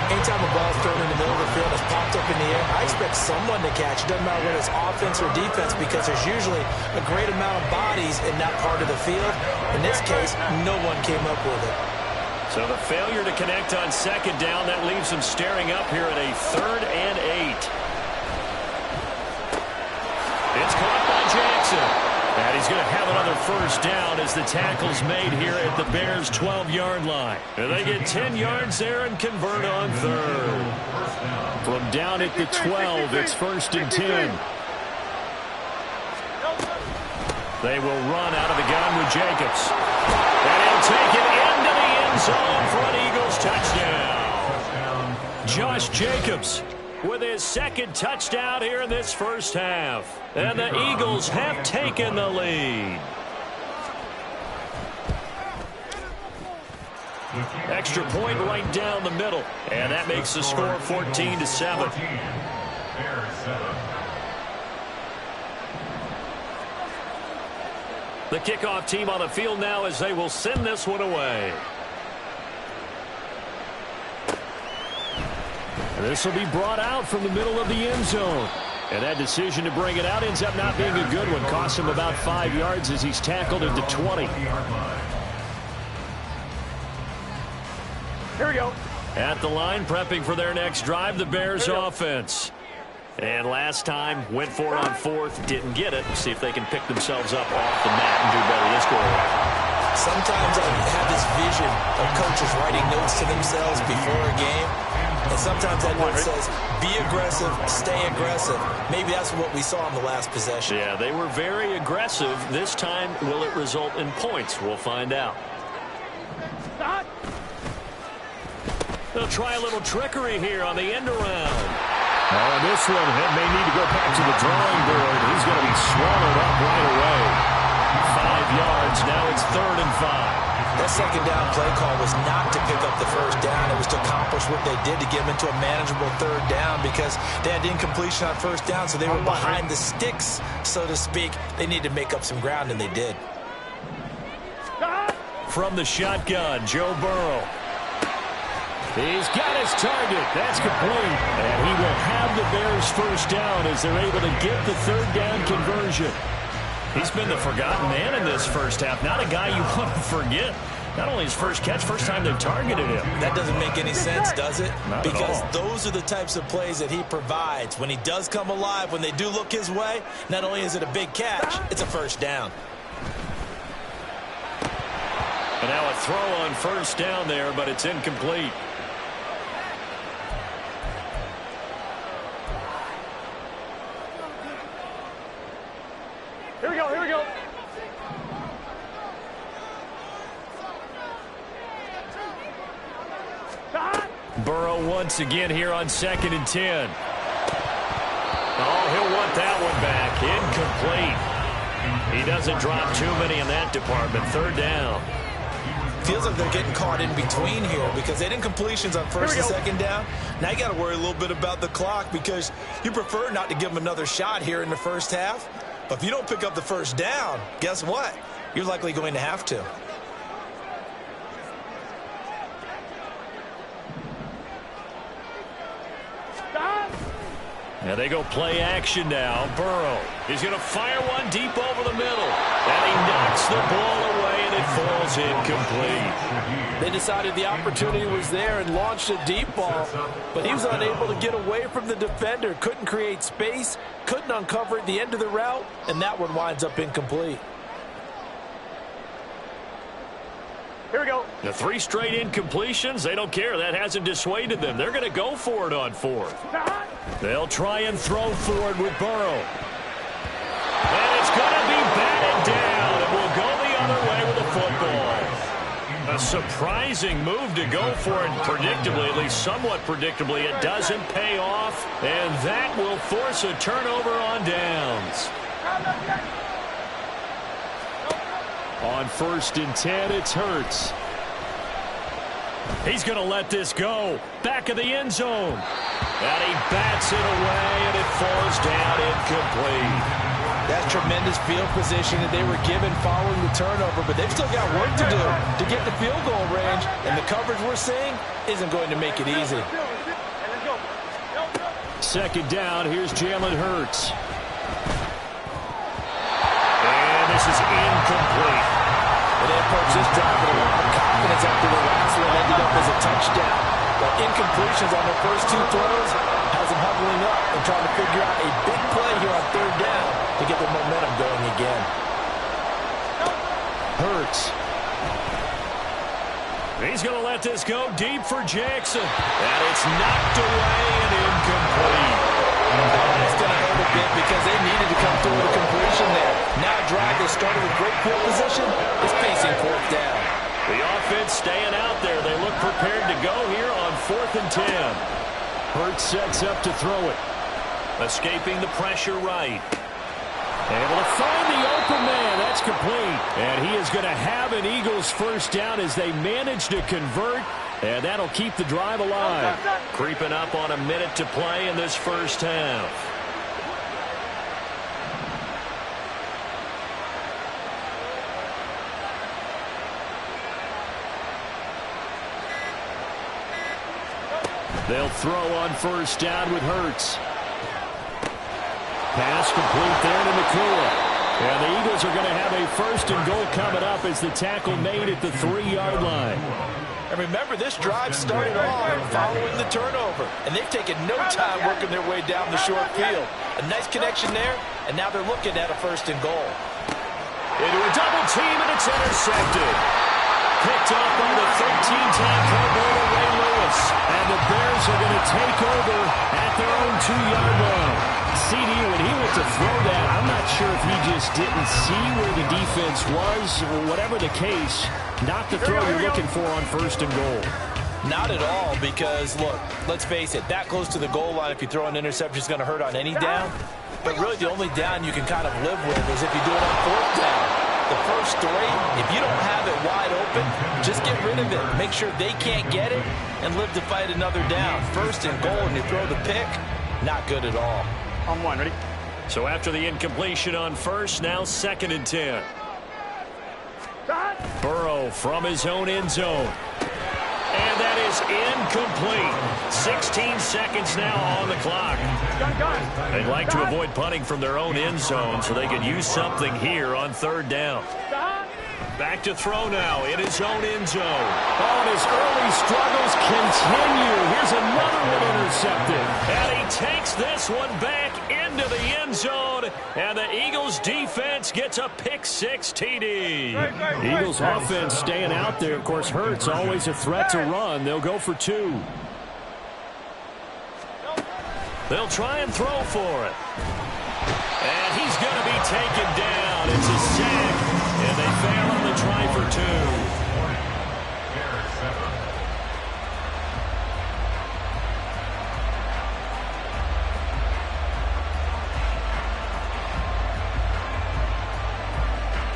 Speaker 3: Anytime a ball's thrown in the middle of the field, it's popped up in the air, I expect someone to catch it. Doesn't matter whether it's offense or defense because there's usually a great amount of bodies in that part of the field. In this case, no one came up with it.
Speaker 2: So the failure to connect on 2nd down, that leaves him staring up here at a 3rd and 8. It's caught by Jackson. And he's going to have another 1st down as the tackle's made here at the Bears' 12-yard line. And they get 10 yards there and convert on 3rd. From down at the 12, it's 1st and 10. They will run out of the gun with Jacobs. And he'll take it into the end zone for an Eagles touchdown. Josh Jacobs with his 2nd touchdown here in this first half. And the Eagles have taken the lead. Extra point right down the middle. And that makes the score 14-7. The kickoff team on the field now as they will send this one away.
Speaker 6: And this will be brought out from the middle of the end zone. And that decision to bring it out ends up not being a good one. Costs him about 5 yards as he's tackled at the 20.
Speaker 4: Here we go.
Speaker 2: At the line, prepping for their next drive, the Bears offense. And last time, went for it on 4th, didn't get it. See if they can pick themselves up off the mat and do better this go around.
Speaker 3: Sometimes I have this vision of coaches writing notes to themselves before a game. And sometimes that note says, be aggressive, stay aggressive. Maybe that's what we saw in the last possession.
Speaker 2: Yeah, they were very aggressive. This time, will it result in points? We'll find out. They'll try a little trickery here on the end around.
Speaker 6: Oh, this one may need to go back to the drawing board. He's going to be swallowed up right away. 5 yards. Now it's 3rd and 5.
Speaker 3: That 2nd down play call was not to pick up the 1st down. It was to accomplish what they did to get them into a manageable 3rd down because they had incompletion on 1st down, so they were behind the sticks, so to speak. They needed to make up some ground, and they did.
Speaker 2: From the shotgun, Joe Burrow.
Speaker 6: He's got his target. That's complete. And he will have the Bears' 1st down as they're able to get the 3rd down conversion.
Speaker 2: He's been the forgotten man in this first half. Not a guy you want to forget. Not only his first catch, first time they've targeted him.
Speaker 3: That doesn't make any sense, does it?
Speaker 2: Not
Speaker 3: because
Speaker 2: at all.
Speaker 3: Those are the types of plays that he provides. When he does come alive, when they do look his way, not only is it a big catch, it's a 1st down.
Speaker 2: And now a throw on 1st down there, but it's incomplete.
Speaker 4: Here we go, here we go.
Speaker 2: Burrow once again here on 2nd and 10. Oh, he'll want that one back. Incomplete. He doesn't drop too many in that department. 3rd down.
Speaker 3: feels like they're getting caught in between here because they didn't completions on first and second down. Now you got to worry a little bit about the clock because you prefer not to give them another shot here in the first half. But if you don't pick up the first down, guess what? You're likely going to have to.
Speaker 6: Now they go play action now. Burrow is going to fire one deep over the middle. And he knocks the ball away, and it falls incomplete.
Speaker 3: They decided the opportunity was there and launched a deep ball, but he was unable to get away from the defender. Couldn't create space, couldn't uncover at the end of the route, and that one winds up incomplete.
Speaker 4: Here we go.
Speaker 6: The 3 straight incompletions, they don't care. That hasn't dissuaded them. They're going to go for it on 4th. They'll try and throw forward with Burrow. And it's going to be batted down. It will go the other way with the football. A surprising move to go for it predictably, at least somewhat predictably. It doesn't pay off, and that will force a turnover on downs. On 1st and 10, it's Hurts. He's going to let this go. Back of the end zone. And he bats it away, and it falls down incomplete.
Speaker 3: That's tremendous field position that they were given following the turnover, but they've still got work to do to get the field goal range, and the coverage we're seeing isn't going to make it easy.
Speaker 6: 2nd down, here's Jalen Hurts. And this is incomplete.
Speaker 3: And they approach this drive with a lot of confidence after the last one ended up as a touchdown. But incompletions on their first 2 throws has them huddling up and trying to figure out a big play here on 3rd down to get their momentum going again.
Speaker 6: Hurts. He's going to let this go deep for Jackson. And it's knocked away and incomplete.
Speaker 3: That's going to hurt a bit because they needed to come through with a completion there. Now a drive that started with great field position is facing 4th down.
Speaker 6: The offense staying out there. They look prepared to go here on 4th and 10. Hurts sets up to throw it. Escaping the pressure right. Able to find the open man. That's complete. And he is going to have an Eagles first down as they manage to convert. And that'll keep the drive alive. Creeping up on a minute to play in this first half. They'll throw on 1st down with Hurts. Pass complete there to McClure. And the Eagles are going to have a 1st and goal coming up as the tackle made at the 3-yard line.
Speaker 3: And remember, this drive started off following the turnover. And they've taken no time working their way down the short field. A nice connection there, and now they're looking at a 1st and goal.
Speaker 6: Into a double team, and it's intercepted. Picked up by the 13-time Pro Bowler Ray Lewis. And the Bears are going to take over at their own 2-yard line. CD, when he went to throw that, I'm not sure if he just didn't see where the defense was. Whatever the case, not the throw you're looking for on 1st and goal.
Speaker 3: Not at all, because, look, let's face it, that close to the goal line, if you throw an interception, is going to hurt on any down. But really, the only down you can kind of live with is if you do it on 4th down. The first 3, if you don't have it wide open, just get rid of it. Make sure they can't get it and live to fight another down. 1st and goal, and you throw the pick, not good at all.
Speaker 4: On 1, ready?
Speaker 6: So after the incompletion on 1st, now 2nd and 10. Burrow from his own end zone. And that is incomplete. 16 seconds now on the clock. They'd like to avoid punting from their own end zone so they could use something here on 3rd down. Back to throw now in his own end zone. Oh, and his early struggles continue. Here's another one intercepted. And he takes this one back into the end zone. And the Eagles defense gets a pick-6 TD. Eagles offense staying out there. Of course, Hurts always a threat to run. They'll go for 2. They'll try and throw for it. And he's going to be taken down. It's a sack. And they fail on the try for 2.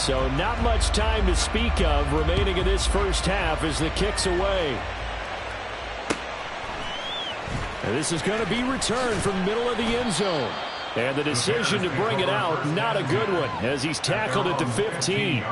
Speaker 6: So not much time to speak of remaining in this first half as the kick's away. And this is going to be returned from the middle of the end zone. And the decision to bring it out, not a good one, as he's tackled it to 15.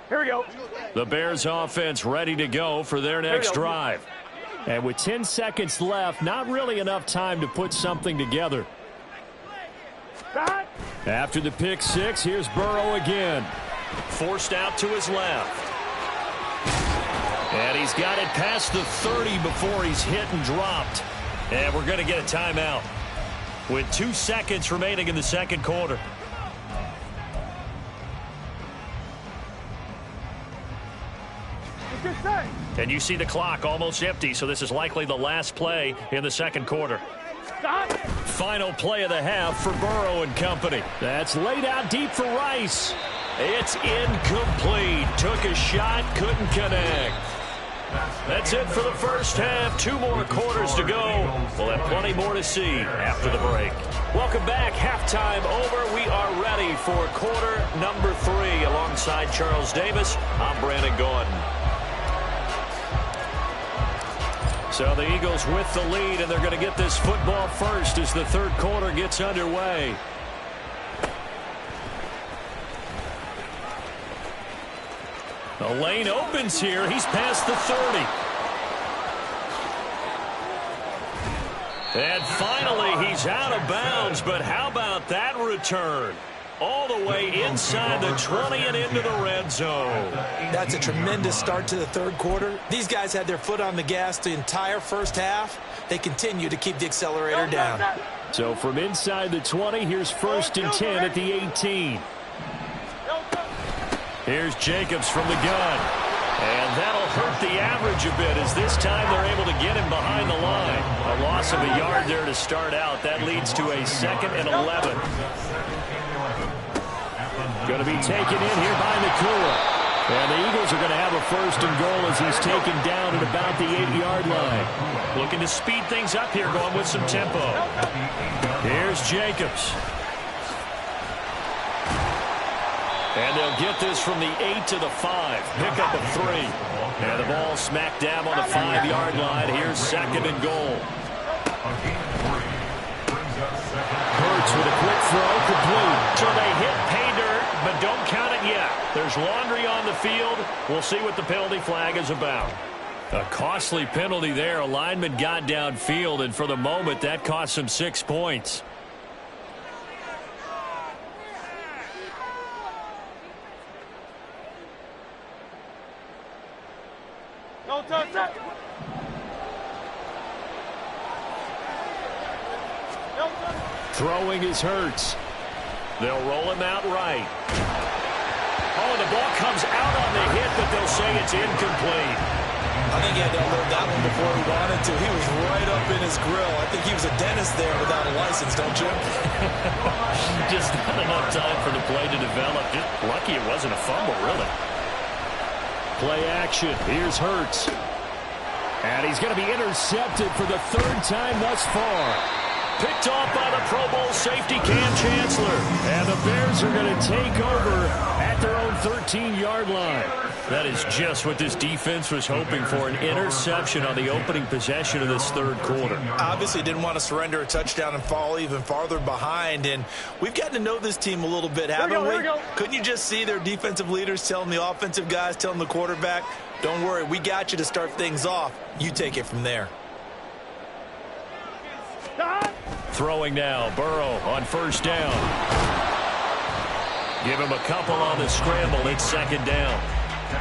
Speaker 4: Here we go.
Speaker 6: The Bears offense ready to go for their next drive. And with 10 seconds left, not really enough time to put something together. After the pick six, here's Burrow again. Forced out to his left. And he's got it past the 30 before he's hit and dropped. And we're going to get a timeout with 2 seconds remaining in the second quarter. And you see the clock almost empty, so this is likely the last play in the second quarter. Final play of the half for Burrow and company. That's laid out deep for Rice. It's incomplete. Took a shot, couldn't connect. That's it for the first half. 2 more quarters to go. We'll have plenty more to see after the break. Welcome back. Halftime over. We are ready for quarter number 3. Alongside Charles Davis, I'm Brandon Gordon. So the Eagles with the lead, and they're going to get this football first as the third quarter gets underway. The lane opens here. He's past the 30. And finally, he's out of bounds, but how about that return? All the way inside the 20 and into the red zone.
Speaker 3: That's a tremendous start to the third quarter. These guys had their foot on the gas the entire first half. They continue to keep the accelerator down.
Speaker 6: So from inside the 20, here's 1st and 10 at the 18. Here's Jacobs from the gun. And that'll hurt the average a bit as this time they're able to get him behind the line. A loss of a yard there to start out. That leads to a 2nd and 11. Going to be taken in here by Nakua. And the Eagles are going to have a 1st and goal as he's taken down at about the 8-yard line. Looking to speed things up here, going with some tempo. Here's Jacobs. And they'll get this from the 8 to the 5. Pick up a 3. And the ball smack dab on the 5-yard line. Here's 2nd and goal. Hurts with a quick throw, complete. So they hit pay dirt, but don't count it yet. There's laundry on the field. We'll see what the penalty flag is about. A costly penalty there. A lineman got downfield, and for the moment, that cost him 6 points. Throwing is Hurts. They'll roll him out right. Oh, the ball comes out on the hit, but they'll say it's incomplete.
Speaker 3: I think he had to unload that one before he wanted to. He was right up in his grill. I think he was a dentist there without a license, don't you?
Speaker 6: Just not enough time for the play to develop. Just lucky it wasn't a fumble, really. Play action. Here's Hurts. And he's going to be intercepted for the 3rd time thus far. Picked off by the Pro Bowl safety Cam Chancellor. And the Bears are going to take over at their own 13-yard line. That is just what this defense was hoping for, an interception on the opening possession of this third quarter.
Speaker 3: Obviously didn't want to surrender a touchdown and fall even farther behind. And we've gotten to know this team a little bit, haven't we? Couldn't you just see their defensive leaders telling the offensive guys, telling the quarterback, don't worry, we got you to start things off. You take it from there.
Speaker 6: Throwing now, Burrow on 1st down. Give him a couple on the scramble. It's 2nd down.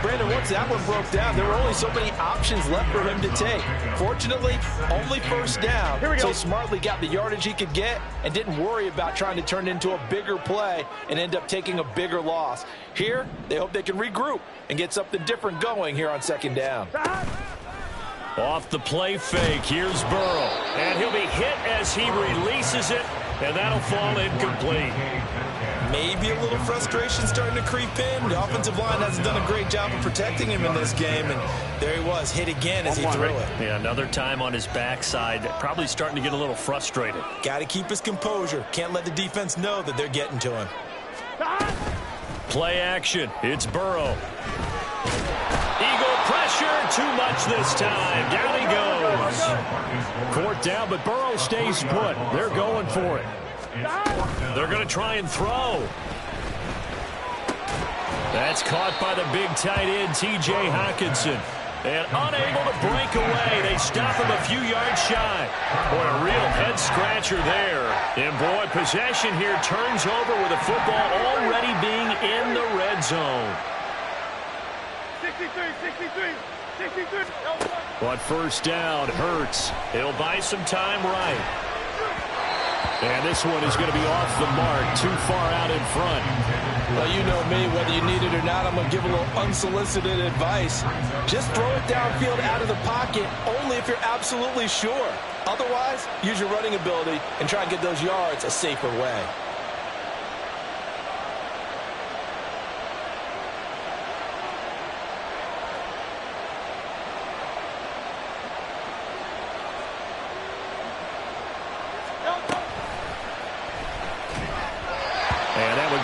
Speaker 3: Brandon, once that one broke down, there were only so many options left for him to take. Fortunately, only 1st down. So he smartly got the yardage he could get and didn't worry about trying to turn it into a bigger play and end up taking a bigger loss. Here, they hope they can regroup and get something different going here on 2nd down.
Speaker 6: Off the play fake, here's Burrow. And he'll be hit as he releases it.
Speaker 2: And that'll fall incomplete.
Speaker 3: Maybe a little frustration starting to creep in. The offensive line hasn't done a great job of protecting him in this game, and there he was, hit again as he threw it.
Speaker 2: Yeah, another time on his backside, probably starting to get a little frustrated.
Speaker 3: Got to keep his composure. Can't let the defense know that they're getting to him.
Speaker 2: Play action. It's Burrow. Eagle pressure. Too much this time. Down he goes.
Speaker 6: Fourth down, but Burrow stays put. They're going for it.
Speaker 2: They're going to try and throw. That's caught by the big tight end, T.J. Hockenson. And unable to break away. They stop him a few yards shy. Boy, a real head-scratcher there. And, boy, possession here turns over with the football already being in the red zone.
Speaker 4: 63.
Speaker 6: But first down, Hurts.
Speaker 2: He'll buy some time right.
Speaker 6: And this one is going to be off the mark, too far out in front.
Speaker 3: Well, you know me, whether you need it or not, I'm going to give a little unsolicited advice. Just throw it downfield out of the pocket only if you're absolutely sure. Otherwise, use your running ability and try and get those yards a safer way.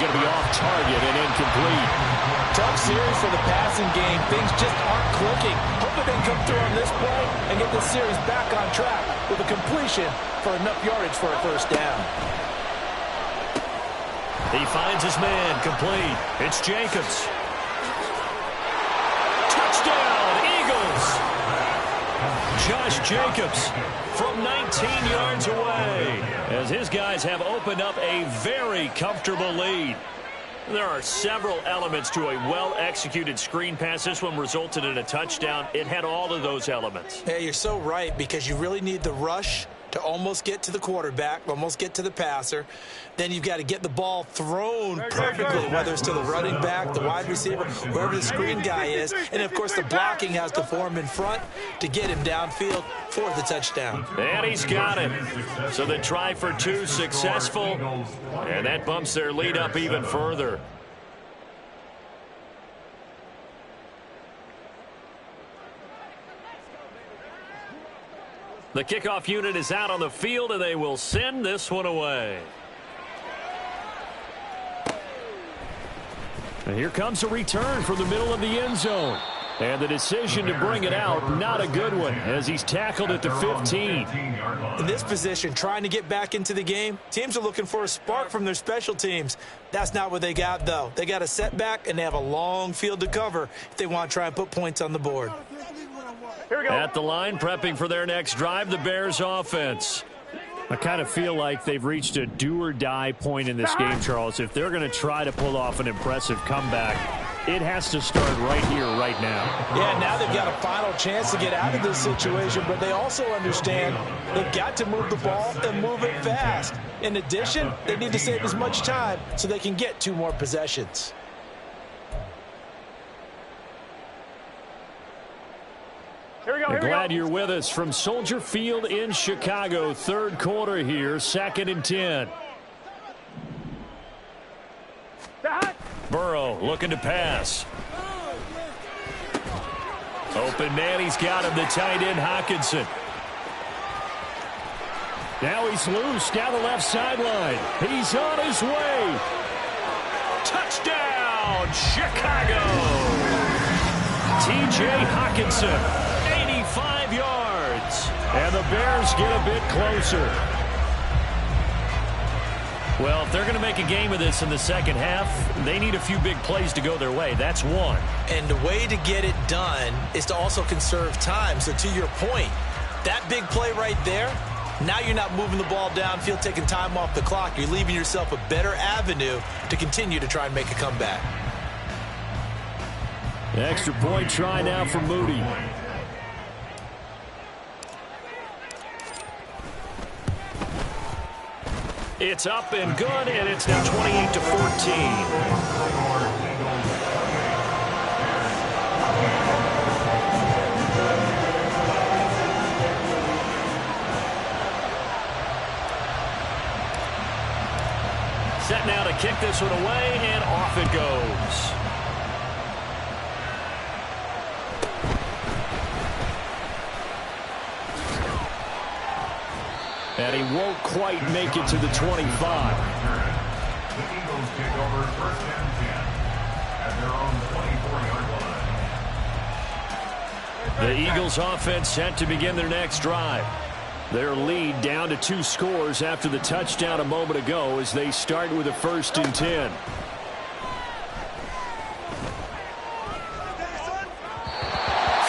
Speaker 6: Going to be off target and incomplete.
Speaker 3: Tough series for the passing game. Things just aren't clicking. Hoping they come through on this play and get this series back on track with a completion for enough yardage for a first down.
Speaker 2: He finds his man, complete. It's Jacobs. Touchdown, Eagles! Josh Jacobs from 19 yards away, as his guys have opened up a very comfortable lead. There are several elements to a well-executed screen pass. This one resulted in a touchdown. It had all of those elements.
Speaker 3: Hey, you're so right, because you really need the rush to almost get to the quarterback, almost get to the passer. Then you've got to get the ball thrown perfectly, whether it's to the running back, the wide receiver, wherever the screen guy is. And, of course, the blocking has to form in front to get him downfield for the touchdown.
Speaker 2: And he's got it. So the try for two successful, and that bumps their lead up even further. The kickoff unit is out on the field, and they will send this one away.
Speaker 6: And here comes a return from the middle of the end zone. And the decision to bring it out, not a good one, as he's tackled at the 15.
Speaker 3: In this position, trying to get back into the game, teams are looking for a spark from their special teams. That's not what they got, though. They got a setback, and they have a long field to cover if they want to try and put points on the board.
Speaker 2: At the line, prepping for their next drive, the Bears offense.
Speaker 6: I kind of feel like they've reached a do-or-die point in this game, Charles. If they're going to try to pull off an impressive comeback, it has to start right here, right now.
Speaker 3: Yeah, now they've got a final chance to get out of this situation, but they also understand they've got to move the ball and move it fast. In addition, they need to save as much time so they can get 2 more possessions.
Speaker 6: Glad you're with us from Soldier Field in Chicago. Third quarter here, 2nd and 10.
Speaker 2: Burrow looking to pass. Open man, he's got him, the tight end Hockenson.
Speaker 6: Now he's loose down the left sideline. He's on his way.
Speaker 2: Touchdown, Chicago! T.J. Hockenson. 85 yards.
Speaker 6: And the Bears get a bit closer.
Speaker 2: Well, if they're going to make a game of this in the second half, they need a few big plays to go their way. That's one.
Speaker 3: And the way to get it done is to also conserve time. So to your point, that big play right there, now you're not moving the ball downfield, taking time off the clock. You're leaving yourself a better avenue to continue to try and make a comeback.
Speaker 6: Extra point try now for Moody.
Speaker 2: It's up and good, and it's now 28-14. set now to kick this one away, and off it goes. And he won't quite make it to the 25.
Speaker 5: The Eagles kick over first and 10 at their own 24-yard line.
Speaker 2: The Eagles offense set to begin their next drive. Their lead down to 2 scores after the touchdown a moment ago as they start with a 1st and 10.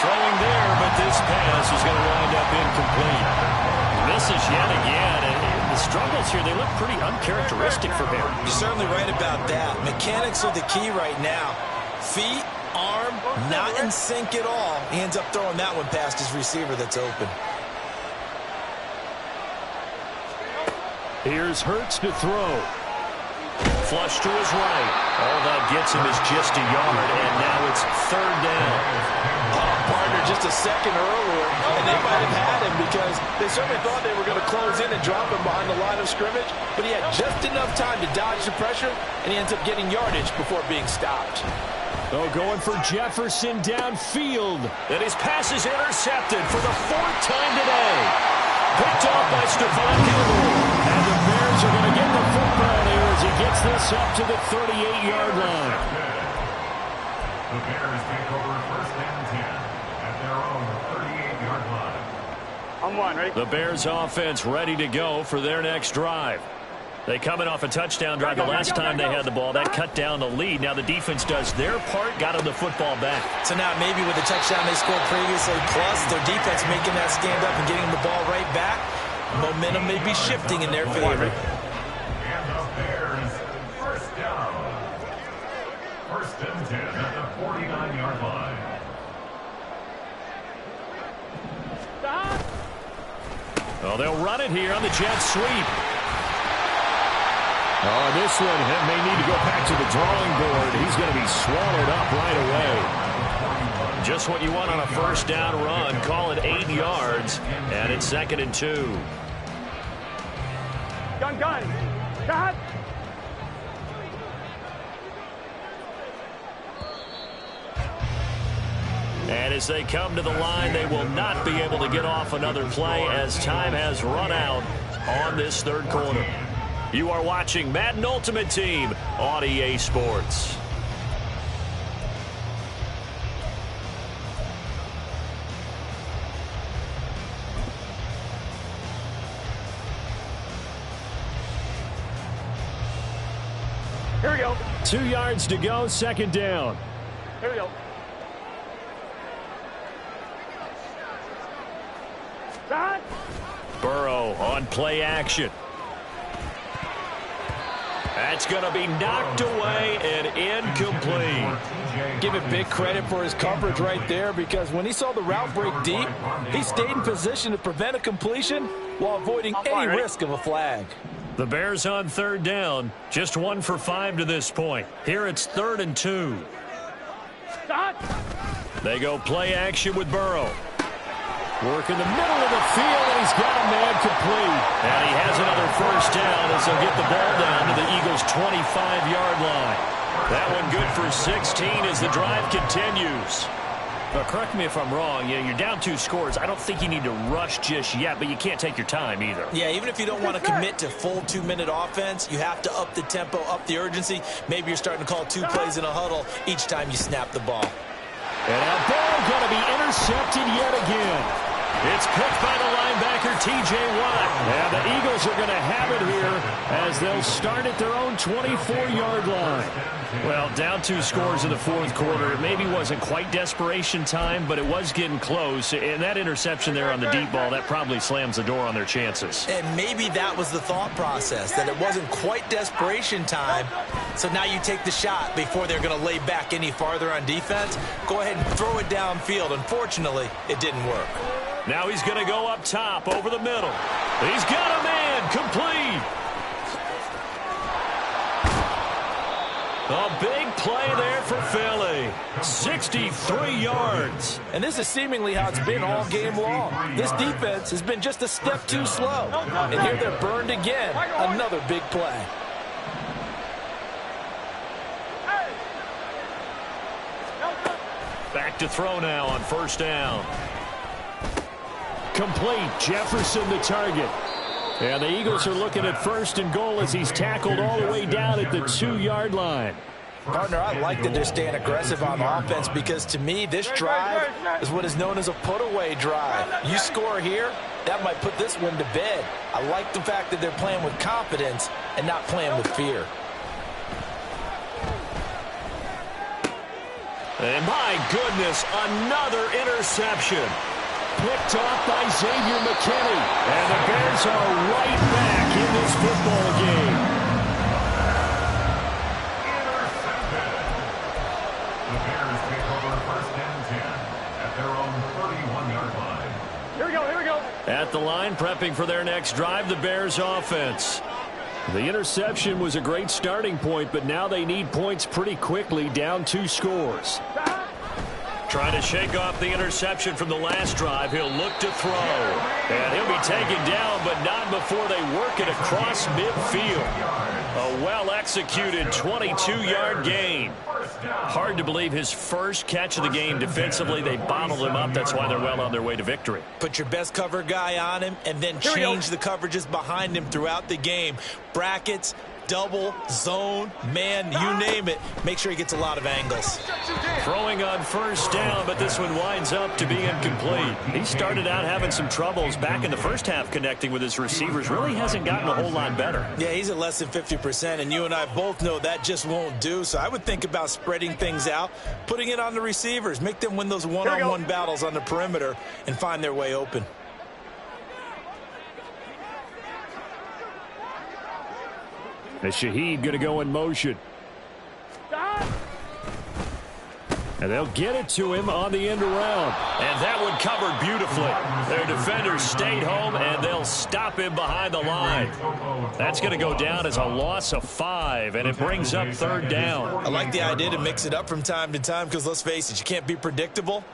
Speaker 2: Throwing there, but this pass is going to wind up incomplete. Misses yet again, and the struggles here, they look pretty uncharacteristic for him.
Speaker 3: You're certainly right about that. Mechanics are the key right now. Feet, arm, not in sync at all. He ends up throwing that one past his receiver that's open.
Speaker 2: Here's Hurts to throw. Flush to his right. All that gets him is just a yard, and now it's 3rd down.
Speaker 3: Partner just a second earlier, and they might have had him because they certainly thought they were going to close in and drop him behind the line of scrimmage, but he had just enough time to dodge the pressure, and he ends up getting yardage before being stopped.
Speaker 2: Oh, going for Jefferson downfield. And his pass is intercepted for the 4th time today. Picked off by Stephon Gilmore. And the Bears are going to get the football here as he gets this up to the 38-yard line.
Speaker 5: The Bears take over first and 10 at their own 38-yard line.
Speaker 4: On one, ready?
Speaker 2: The Bears offense ready to go for their next drive. They coming off a touchdown drive the last time they had the ball. That cut down the lead. Now the defense does their part, got them the football back.
Speaker 3: So now maybe with the touchdown they scored previously, plus their defense making that stand up and getting the ball right back, momentum may be shifting in their favor.
Speaker 5: And the Bears first down. First and 10 at the 49-yard line.
Speaker 2: Oh, they'll run it here on the jet sweep. Oh, this one may need to go back to the drawing board. He's going to be swallowed up right away. Just what you want on a first down run. Call it 8 yards, and it's 2nd and 2.
Speaker 4: Gun. Cut.
Speaker 2: And as they come to the line, they will not be able to get off another play as time has run out on this 3rd quarter. You are watching Madden Ultimate Team on EA Sports.
Speaker 4: Here we go.
Speaker 2: 2 yards to go, 2nd down.
Speaker 4: Here we go. Cut.
Speaker 2: Burrow on play action. That's going to be knocked away and incomplete.
Speaker 3: Give it big credit for his coverage right there because when he saw the route break deep, he stayed in position to prevent a completion while avoiding any risk of a flag.
Speaker 2: The Bears on 3rd down, just 1 for 5 to this point. Here it's 3rd and 2. They go play action with Burrow. Work in the middle of the field, and he's got a man complete. And he has another first down as they'll get the ball down to the Eagles' 25-yard line. That one good for 16 as the drive continues. Now, correct me if I'm wrong. You're down 2 scores. I don't think you need to rush just yet, but you can't take your time either.
Speaker 3: Yeah, even if you don't want to commit to full 2-minute offense, you have to up the tempo, up the urgency. Maybe you're starting to call 2 plays in a huddle each time you snap the ball.
Speaker 2: And that ball going to be intercepted yet again. It's picked by the linebacker, T.J. Watt. And the Eagles are going to have it here as they'll start at their own 24-yard line. Well, down 2 scores in the 4th quarter. It maybe wasn't quite desperation time, but it was getting close. And that interception there on the deep ball, that probably slams the door on their chances.
Speaker 3: And maybe that was the thought process, that it wasn't quite desperation time. So now you take the shot before they're going to lay back any farther on defense. Go ahead and throw it downfield. Unfortunately, it didn't work.
Speaker 2: Now he's going to go up top over the middle. He's got a man complete. A big play there for Philly. 63 yards.
Speaker 3: And this is seemingly how it's been all game long. This defense has been just a step too slow. And here they're burned again. Another big play.
Speaker 2: back to throw now on first down.
Speaker 6: Complete. Jefferson the target. And the Eagles are looking at first and goal as he's tackled all the way down at the 2-yard line.
Speaker 3: Partner, I like that they're staying aggressive on offense because, to me, this drive is what is known as a put-away drive. You score here, that might put this one to bed. I like the fact that they're playing with confidence and not playing with fear.
Speaker 2: And my goodness, another interception.
Speaker 6: Picked off by Xavier McKinney. And the Bears are right back in this football game.
Speaker 5: Intercepted. The Bears take over first and 10 at their own 31-yard line.
Speaker 4: Here we go, here we go.
Speaker 6: At the line, prepping for their next drive, the Bears offense. The interception was a great starting point, but now they need points pretty quickly, down 2 scores.
Speaker 2: Trying to shake off the interception from the last drive. He'll look to throw. And he'll be taken down, but not before they work it across midfield. A well-executed 22-yard gain. Hard to believe his first catch of the game defensively. They bottled him up. That's why they're well on their way to victory.
Speaker 3: Put your best cover guy on him and then change the coverages behind him throughout the game. Brackets, double, zone, man, you name it. Make sure he gets a lot of angles.
Speaker 2: Throwing on first down, but this one winds up to be incomplete. He started out having some troubles back in the first half connecting with his receivers. Really hasn't gotten a whole lot better.
Speaker 3: Yeah, he's at less than 50%, and you and I both know that just won't do. So I would think about spreading things out, putting it on the receivers, make them win those one-on-one battles on the perimeter and find their way open.
Speaker 6: As Shaheed going to go in motion. And they'll get it to him on the end around.
Speaker 2: And that one covered beautifully. Their defenders stayed home, and they'll stop him behind the line. That's going to go down as a loss of 5, and it brings up third down.
Speaker 3: I like the idea to mix it up from time to time because, let's face it, you can't be predictable.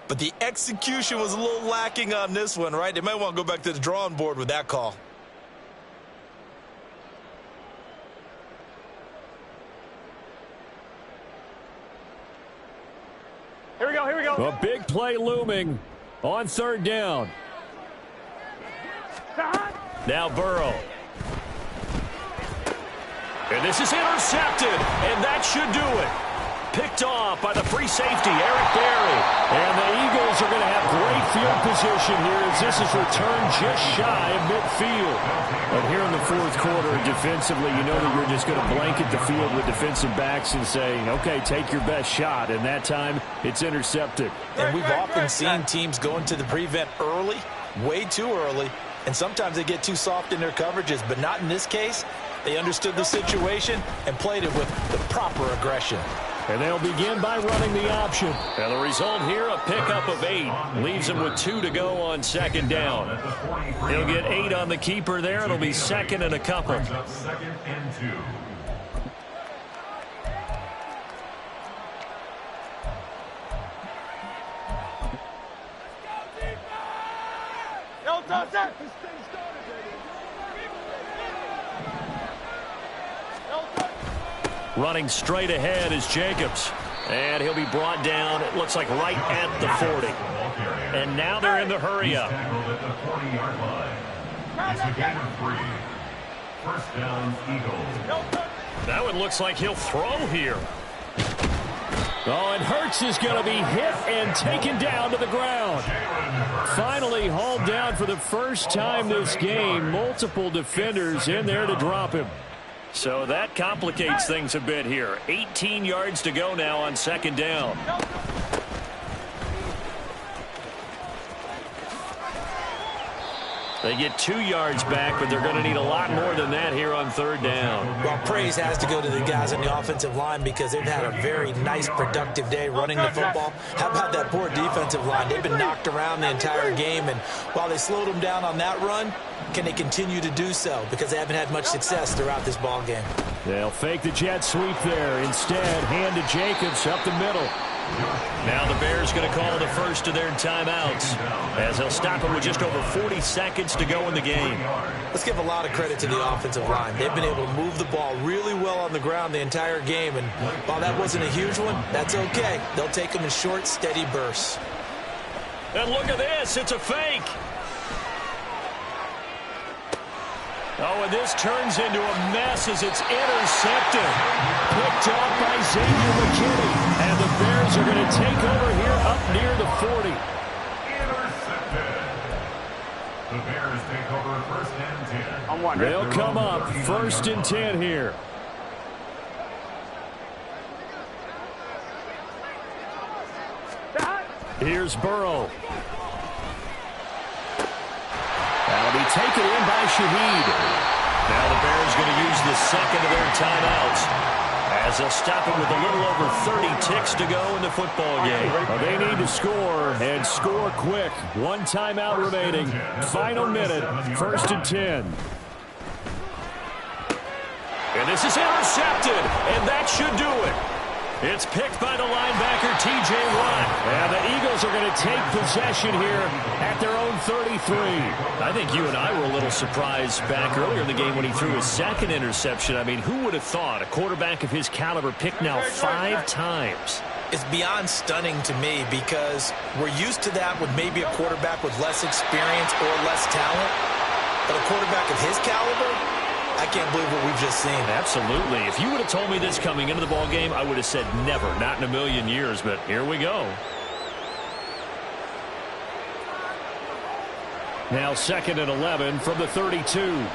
Speaker 3: But the execution was a little lacking on this one, right? They might want to go back to the drawing board with that call.
Speaker 4: Here we go, here we go.
Speaker 6: A big play looming on third down.
Speaker 2: Now Burrow. And this is intercepted, and that should do it. Picked off by the free safety, Eric Berry.
Speaker 6: And the Eagles are going to have great field position here as this is returned just shy of midfield. But here in the fourth quarter, defensively, you know that you're just going to blanket the field with defensive backs and say, okay, take your best shot. And that time, it's intercepted.
Speaker 3: And we've often seen teams go into the prevent early, way too early, and sometimes they get too soft in their coverages, but not in this case. They understood the situation and played it with the proper aggression.
Speaker 6: And they'll begin by running the option.
Speaker 2: And the result here, a pickup of 8. Leaves him with 2 to go on second down. He'll get 8 on the keeper there. It'll be second and a couple.
Speaker 5: Second and 2.
Speaker 4: No, touch it.
Speaker 2: Running straight ahead is Jacobs. And he'll be brought down, it looks like right at the 40. And now they're in the hurry up.
Speaker 5: Tackled at the 40-yard line. It's a gain of 3. First down, Eagles.
Speaker 2: That one looks like he'll throw here.
Speaker 6: Oh, and Hurts is going to be hit and taken down to the ground. Finally hauled down for the first time this game. Multiple defenders in there to drop him.
Speaker 2: So that complicates things a bit here. 18 yards to go now on second down. They get 2 yards back, but they're going to need a lot more than that here on third down.
Speaker 3: Well, praise has to go to the guys on the offensive line because they've had a very nice, productive day running the football. How about that poor defensive line? They've been knocked around the entire game, and while they slowed them down on that run, can they continue to do so? Because they haven't had much success throughout this ball game.
Speaker 6: They'll fake the jet sweep there. Instead, hand to Jacobs up the middle.
Speaker 2: Now the Bears going to call the first of their timeouts as they'll stop it with just over 40 seconds to go in the game.
Speaker 3: Let's give a lot of credit to the offensive line. They've been able to move the ball really well on the ground the entire game, and while that wasn't a huge one, that's okay. They'll take them in short, steady bursts.
Speaker 2: And look at this. It's a fake. Oh, and this turns into a mess as it's intercepted. Picked off by Xavier McKinney. And the Bears are going to take over here up near the 40.
Speaker 5: Intercepted. The Bears take over first and 10.
Speaker 6: They'll come up first and 10 here. Here's Burrow. That'll be taken in by Shaheed.
Speaker 2: Now the Bears going to use the second of their timeouts as they'll stop it with a little over 30 ticks to go in the football game.
Speaker 6: Well, they need to score and score quick. One timeout remaining. Final minute. First and 10.
Speaker 2: And this is intercepted, and that should do it. It's picked by the linebacker, T.J. Watt.
Speaker 6: And the Eagles are going to take possession here at their own 33.
Speaker 2: I think you and I were a little surprised back earlier in the game when he threw his second interception. I mean, who would have thought a quarterback of his caliber picked now 5 times?
Speaker 3: It's beyond stunning to me because we're used to that with maybe a quarterback with less experience or less talent. But a quarterback of his caliber, I can't believe what we've just seen.
Speaker 2: Absolutely. If you would have told me this coming into the ball game, I would have said never, not in a million years. But here we go.
Speaker 6: Now 2nd and 11 from the 32.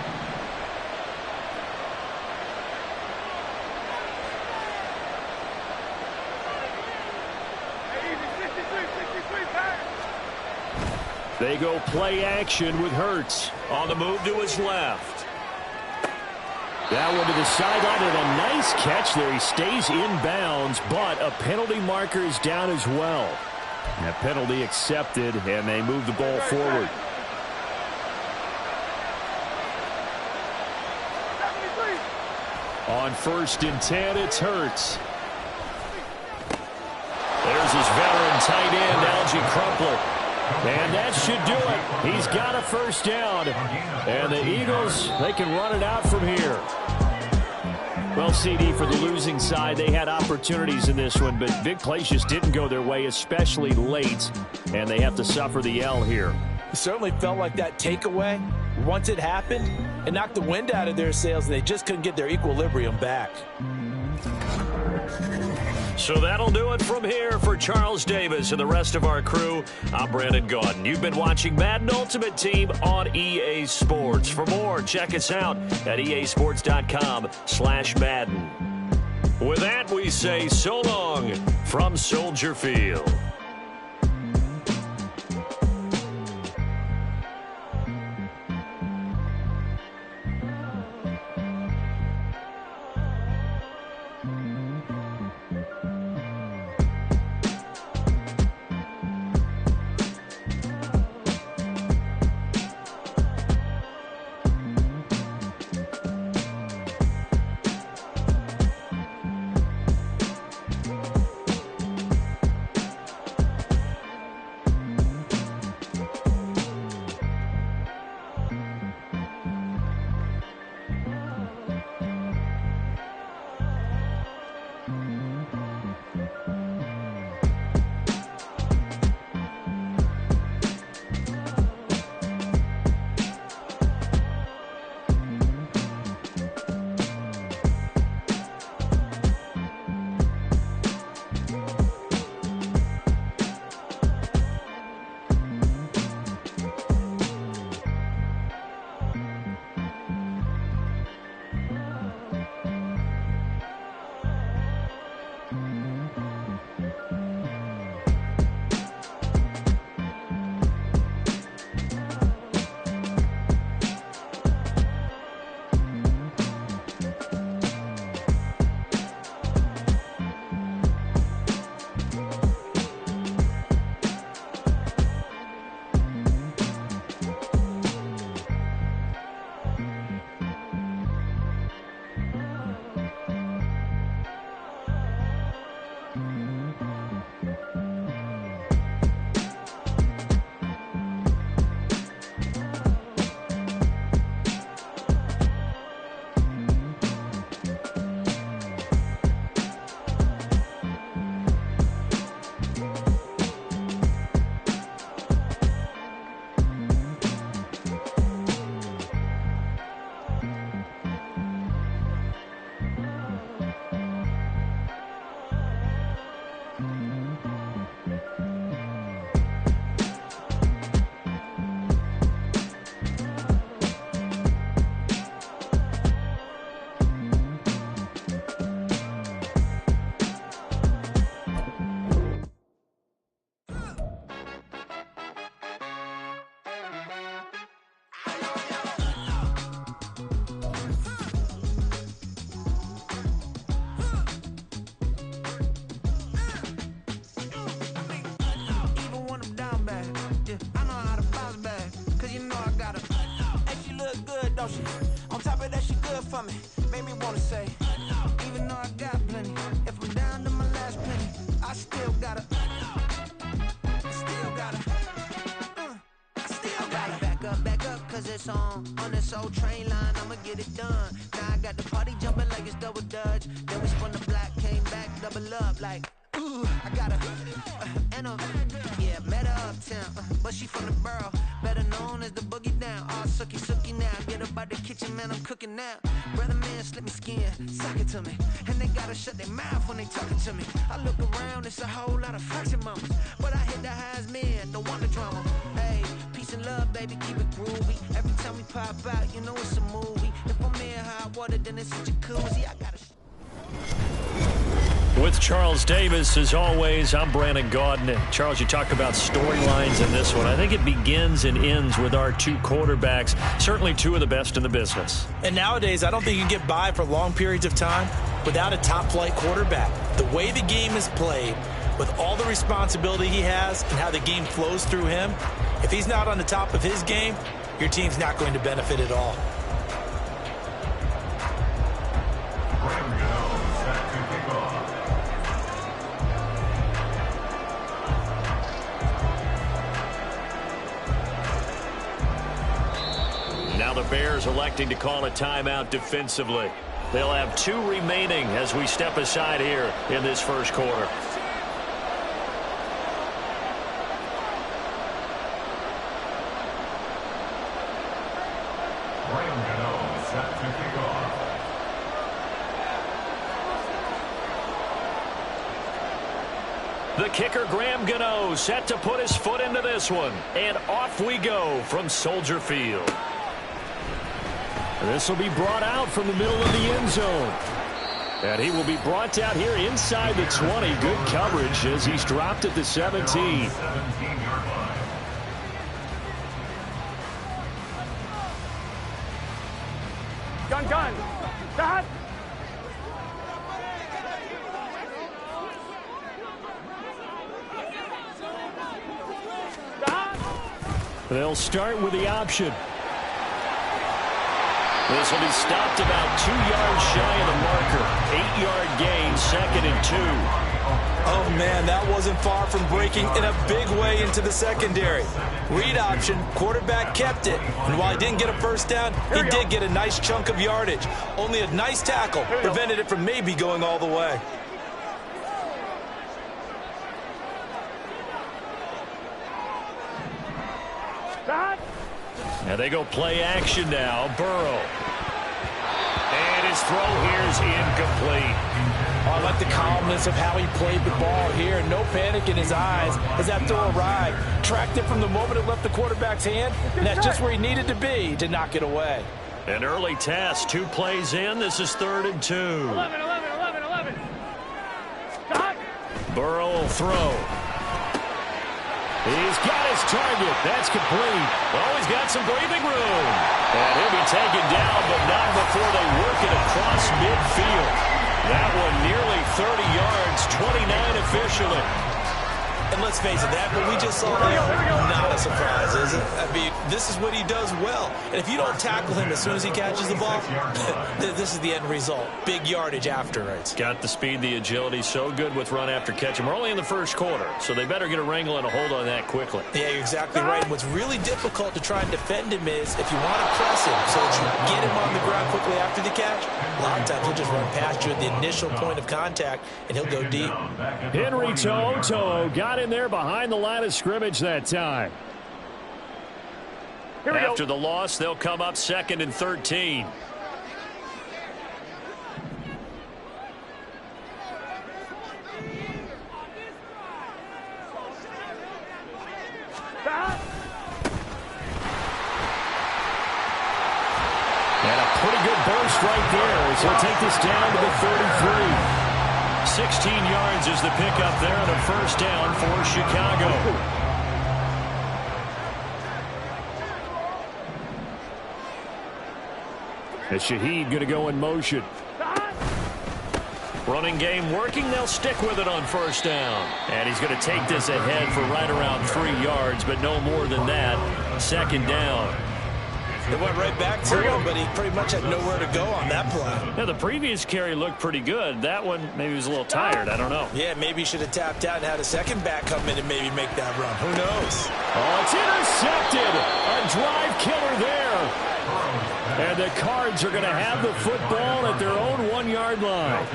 Speaker 6: They go play action with Hurts.
Speaker 2: On the move to his left.
Speaker 6: That one to the sideline and a nice catch there. He stays in bounds, but a penalty marker is down as well. That penalty accepted, and they move the ball forward. On 1st and 10, it's Hurts.
Speaker 2: There's his veteran tight end, Algie Crumpler.
Speaker 6: And that should do it. He's got a first down. And the Eagles, they can run it out from here. Well, CD, for the losing side, they had opportunities in this one, but big plays just didn't go their way, especially late. And they have to suffer the L here.
Speaker 3: It certainly felt like that takeaway, once it happened, it knocked the wind out of their sails, and they just couldn't get their equilibrium back.
Speaker 2: So that'll do it from here for Charles Davis and the rest of our crew. I'm Brandon Gaudin. You've been watching Madden Ultimate Team on EA Sports. For more, check us out at easports.com/Madden. With that, we say so long from Soldier Field.
Speaker 9: emotions. On top of that, she good for me. Made me wanna say, even though I got plenty, if I'm down to my last penny, I still gotta. Back up, cause it's on this old train line, I'ma get it done. Now I got the party jumping like it's double dutch. Then we spun the block, came back, double up like, ooh, I got met her uptown, but she from the borough, better known as the boogie down. All sookie now, get up out the kitchen, man, I'm cooking now. Brother man, slip me skin, suck it to me, and they gotta shut their mouth when they talking to me. I look around, it's a whole lot of fraction moments, but I hit the highs, man, don't want the drama. Hey, peace and love, baby, keep it groovy. Every time we pop out, you know it's a movie. If I'm in hot water, then it's a jacuzzi. I gotta.
Speaker 6: With Charles Davis, as always, I'm Brandon Gaudin. And Charles, you talk about storylines in this one. I think it begins and ends with our two quarterbacks, certainly two of the best in the business.
Speaker 3: And nowadays, I don't think you can get by for long periods of time without a top-flight quarterback. The way the game is played, with all the responsibility he has and how the game flows through him, if he's not on the top of his game, your team's not going to benefit at all.
Speaker 6: Now the Bears electing to call a timeout defensively. They'll have 2 remaining as we step aside here in this first quarter. The kicker, Graham Gano, set to put his foot into this one. And off we go from Soldier Field. This will be brought out from the middle of the end zone. And he will be brought down here inside the 20. Good coverage as he's dropped at the 17.
Speaker 4: Gun. Dot.
Speaker 6: They'll start with the option. This will be stopped about 2 yards shy of the marker. 8-yard gain, 2nd and 2.
Speaker 3: Oh, man, that wasn't far from breaking in a big way into the secondary. Read option, quarterback kept it. And while he didn't get a first down, he did get a nice chunk of yardage. Only a nice tackle prevented it from maybe going all the way.
Speaker 6: And they go play action now. Burrow. And his throw here is incomplete.
Speaker 3: Oh, I like the calmness of how he played the ball here. No panic in his eyes as that throw arrived. Tracked it from the moment it left the quarterback's hand, and that's just where he needed to be to knock it away.
Speaker 6: An early test. 2 plays in. This is 3rd and 2.
Speaker 4: 11. Stop.
Speaker 6: Burrow will throw. He's got his target. That's complete. Oh, he's got some breathing room. And he'll be taken down, but not before they work it across midfield. That one nearly 30 yards, 29 officially.
Speaker 3: And let's face it, that what we just saw there, not a surprise, is it? I mean, this is what he does well. And if you don't tackle him as soon as he catches the ball, this is the end result. Big yardage afterwards.
Speaker 6: Got the speed, the agility, so good with run after catch. And we're only in the first quarter, so they better get a wrangle and a hold on that quickly.
Speaker 3: Yeah, you're exactly right. And what's really difficult to try and defend him is if you want to press him so that you get him on the ground quickly after the catch, a lot of times he'll just run past you at the initial point of contact, and he'll go deep.
Speaker 6: Henry To'o got in there behind the line of scrimmage that time. After the loss, they'll come up 2nd and 13. And a pretty good burst right there as he'll take this down to the 33. 16 yards is the pickup there on a first down for Chicago. And Shaheed going to go in motion. Running game working. They'll stick with it on first down. And he's going to take this ahead for right around 3 yards, but no more than that. 2nd down.
Speaker 3: It went right back to him, but he pretty much had nowhere to go on that play.
Speaker 6: Yeah, the previous carry looked pretty good. That one, maybe he was a little tired. I don't know.
Speaker 3: Yeah, maybe he should have tapped out and had a second back come in and maybe make that run. Who knows?
Speaker 6: Oh, it's intercepted. A drive killer there. And the Cards are going to have the football at their own 1-yard line.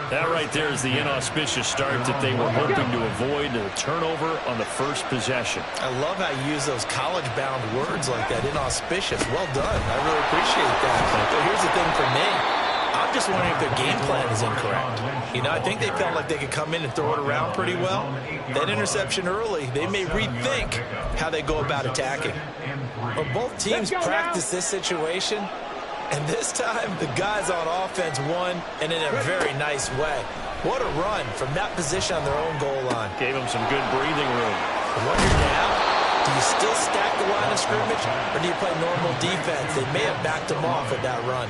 Speaker 6: That right there is the inauspicious start that they were hoping to avoid, the turnover on the first possession.
Speaker 3: I love how you use those college-bound words like that, inauspicious. Well done. I really appreciate that. But here's the thing for me. I'm just wondering if their game plan is incorrect. You know, I think they felt like they could come in and throw it around pretty well. That interception early, they may rethink how they go about attacking. But both teams practice this situation, and this time the guys on offense won, and in a very nice way. What a run from that position on their own goal line.
Speaker 6: Gave them some good breathing room.
Speaker 3: I wonder now, do you still stack the line of scrimmage, or do you play normal defense? They may have backed them off with that run.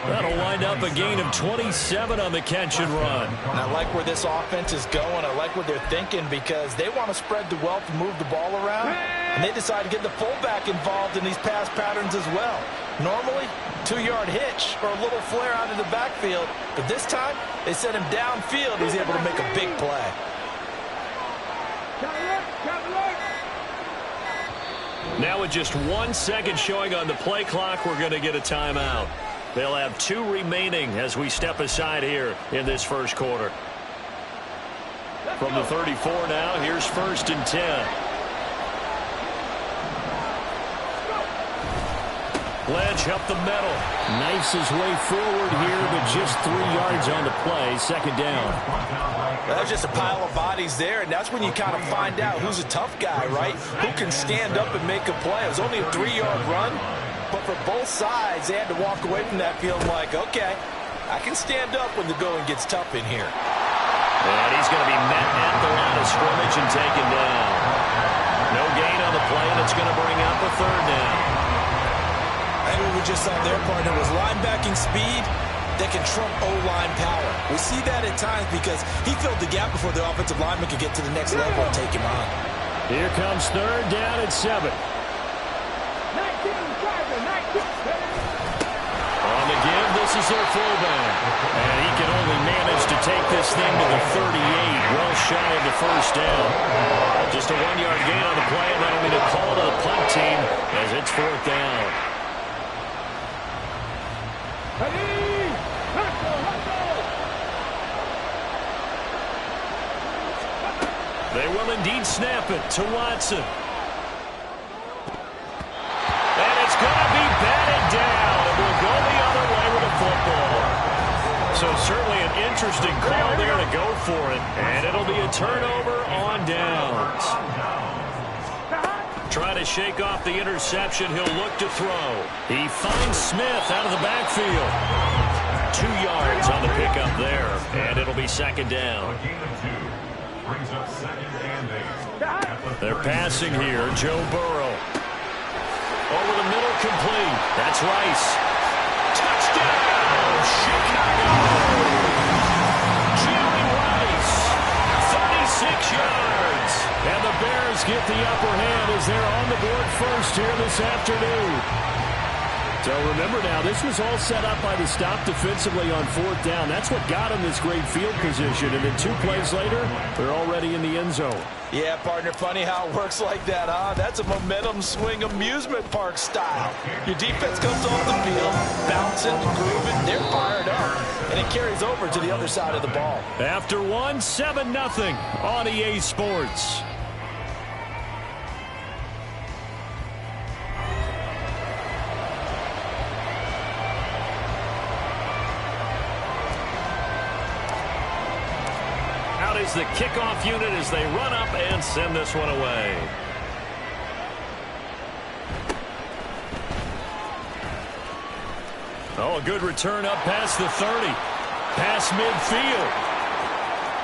Speaker 6: That'll wind up a gain of 27 on the catch and run.
Speaker 3: And I like where this offense is going. I like what they're thinking because they want to spread the wealth and move the ball around. And they decide to get the fullback involved in these pass patterns as well. Normally, 2-yard hitch or a little flare out of the backfield. But this time, they sent him downfield. He's able to make a big play.
Speaker 6: Now with just 1 second showing on the play clock, we're going to get a timeout. They'll have 2 remaining as we step aside here in this first quarter. From the 34 now, here's 1st and 10. Ledge up the middle. Knifes his way forward here, but just 3 yards on the play. 2nd down.
Speaker 3: That's just a pile of bodies there, and that's when you kind of find out who's a tough guy, right? Who can stand up and make a play. It was only a 3-yard run, but for both sides, they had to walk away from that feeling like, okay, I can stand up when the going gets tough in here.
Speaker 6: And he's going to be met at the line of scrimmage and taken down. No gain on the play, and it's going to bring up a 3rd down.
Speaker 3: I think what we just saw their partner was linebacking speed that can trump O-line power. We see that at times because he filled the gap before the offensive lineman could get to the next level and take him on.
Speaker 6: Here comes 3rd down at 7. On the give, this is their fullback. And he can only manage to take this thing to the 38, well shy of the 1st down. Just a 1-yard gain on the play, and that'll be the call to the punt team as it's 4th down. They will indeed snap it to Watson. And it's going to be batted down. It will go the other way with the football. So certainly an interesting call there to go for it. And it'll be a turnover on downs. Trying to shake off the interception. He'll look to throw. He finds Smith out of the backfield. 2 yards on the pickup there. And it'll be 2nd down. They're passing here. Joe Burrow. Over the middle, complete. That's Rice. Touchdown, Chicago! Jerry Rice, 36 yards. And the Bears get the upper hand as they're on the board first here this afternoon. So remember now, this was all set up by the stop defensively on 4th down. That's what got them this great field position. And then 2 plays later, they're already in the end zone.
Speaker 3: Yeah, partner, funny how it works like that, huh? That's a momentum swing amusement park style. Your defense comes off the field, bouncing, grooving, they're fired up, and it carries over to the other side of the ball.
Speaker 6: After 1, 7-0 on EA Sports. Is the kickoff unit as they run up and send this one away. Oh, a good return up past the 30. Past midfield.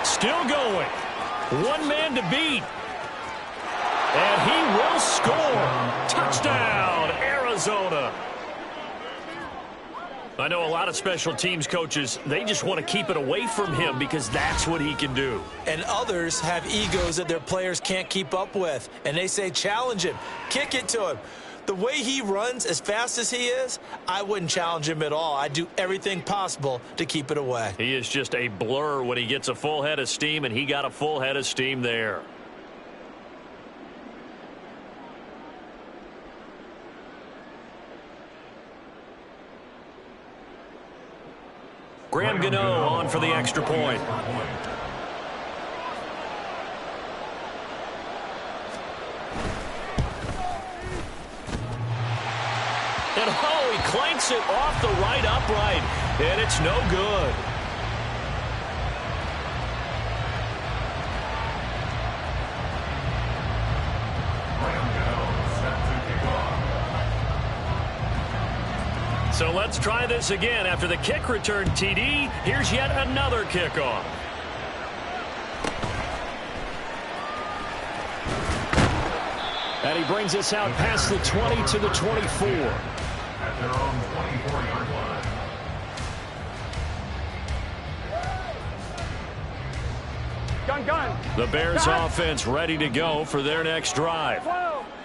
Speaker 6: Still going. 1 man to beat. And he will score. Touchdown, Arizona. I know a lot of special teams coaches, they just want to keep it away from him because that's what he can do.
Speaker 3: And others have egos that their players can't keep up with. And they say, challenge him. Kick it to him. The way he runs as fast as he is, I wouldn't challenge him at all. I'd do everything possible to keep it away.
Speaker 2: He is just a blur when he gets a full head of steam, and he got a full head of steam there. Graham Gano on for the extra point. And oh, he clanks it off the right upright, and it's no good. So let's try this again. After the kick return TD, here's yet another kickoff.
Speaker 6: And he brings us out past the 20 to the 24.
Speaker 5: At their own 24-yard line.
Speaker 4: Gun.
Speaker 6: The Bears offense ready to go for their next drive.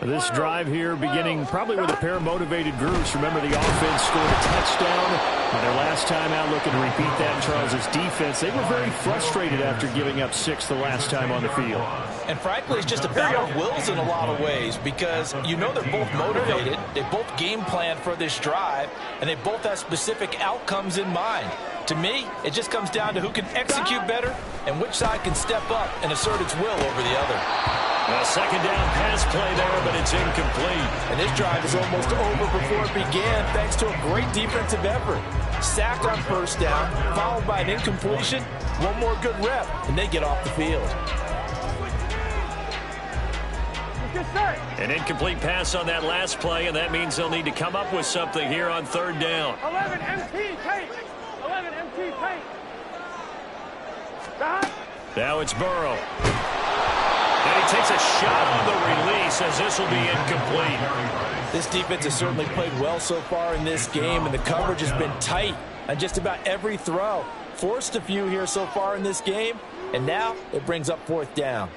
Speaker 6: This drive here beginning probably with a pair of motivated groups. Remember, the offense scored a touchdown on their last time out. Looking to repeat that. Charles's defense, they were very frustrated after giving up 6 the last time on the field.
Speaker 3: And frankly, it's just a battle of wills in a lot of ways because you know they're both motivated. They both game planned for this drive, and they both have specific outcomes in mind. To me, it just comes down to who can execute better and which side can step up and assert its will over the other.
Speaker 2: A second down pass play there, but it's incomplete.
Speaker 3: And this drive is almost over before it began thanks to a great defensive effort. Sack on first down, followed by an incompletion, one more good rep, and they get off the field.
Speaker 2: An incomplete pass on that last play, and that means they'll need to come up with something here on third down.
Speaker 4: 11 MT paint. 11 MT paint.
Speaker 2: Now it's Burrow. And he takes a shot on the release as this will be incomplete.
Speaker 3: This defense has certainly played well so far in this game, and the coverage has been tight on just about every throw. Forced a few here so far in this game, and now it brings up fourth down.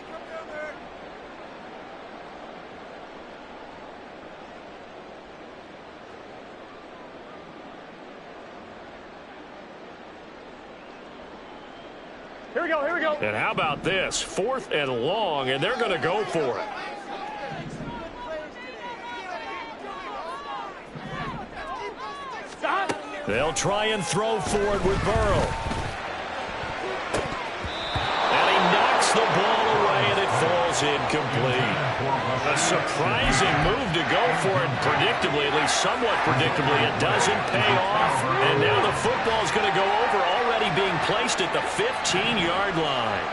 Speaker 4: Here we go.
Speaker 2: And how about this? 4th and long, and they're going to go for it.
Speaker 4: Stop.
Speaker 2: They'll try and throw for it with Burrow. And he knocks the ball away, and it falls incomplete. A surprising move to go for it, predictably, at least somewhat predictably. It doesn't pay off, and now the football's going to go over, already being placed at the 15-yard line.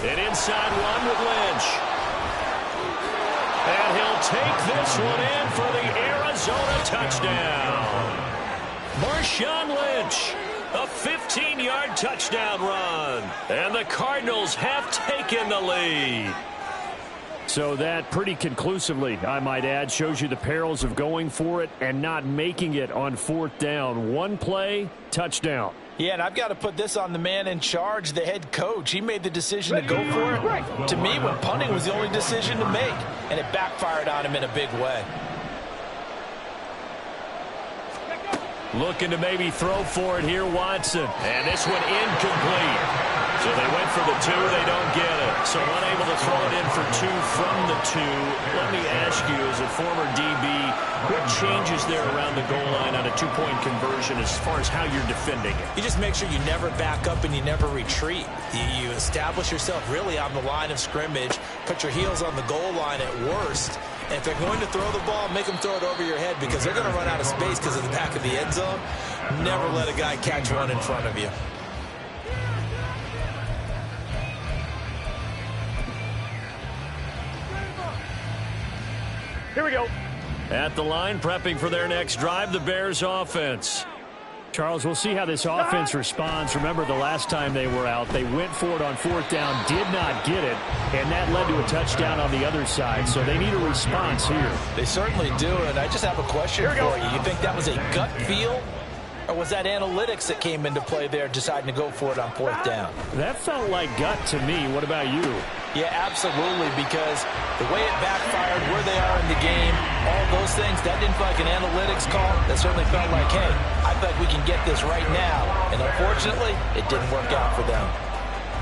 Speaker 2: An inside one with Lynch. And he'll take this one in for the Arizona touchdown. Marshawn Lynch, a 15-yard touchdown run. And the Cardinals have taken the lead.
Speaker 6: So that pretty conclusively, I might add, shows you the perils of going for it and not making it on fourth down. One play, touchdown.
Speaker 3: Yeah, and I've got to put this on the man in charge, the head coach. He made the decision to go for it. To me, when punting was the only decision to make, and it backfired on him in a big way.
Speaker 2: Looking to maybe throw for it here, Watson. And this one incomplete. So they went for the 2, they don't get it. So unable to throw it in for 2 from the 2. Let me ask you, as a former DB, what changes there around the goal line on a 2-point conversion as far as how you're defending it?
Speaker 3: You just make sure you never back up and you never retreat. You establish yourself really on the line of scrimmage, put your heels on the goal line at worst, and if they're going to throw the ball, make them throw it over your head because they're going to run out of space because of the back of the end zone. Never let a guy catch one in front of you.
Speaker 4: Here we go.
Speaker 2: At the line, prepping for their next drive, the Bears offense.
Speaker 6: Charles, we'll see how this offense responds. Remember, the last time they were out, they went for it on fourth down, did not get it, and that led to a touchdown on the other side. So they need a response here.
Speaker 3: They certainly do, and I just have a question for you. You think that was a gut feel or was that analytics that came into play there deciding to go for it on 4th down?
Speaker 6: That felt like gut to me. What about you?
Speaker 3: Yeah, absolutely, because the way it backfired, where they are in the game, all those things, that didn't feel like an analytics call. That certainly felt like, hey, I feel like we can get this right now. And unfortunately, it didn't work out for them.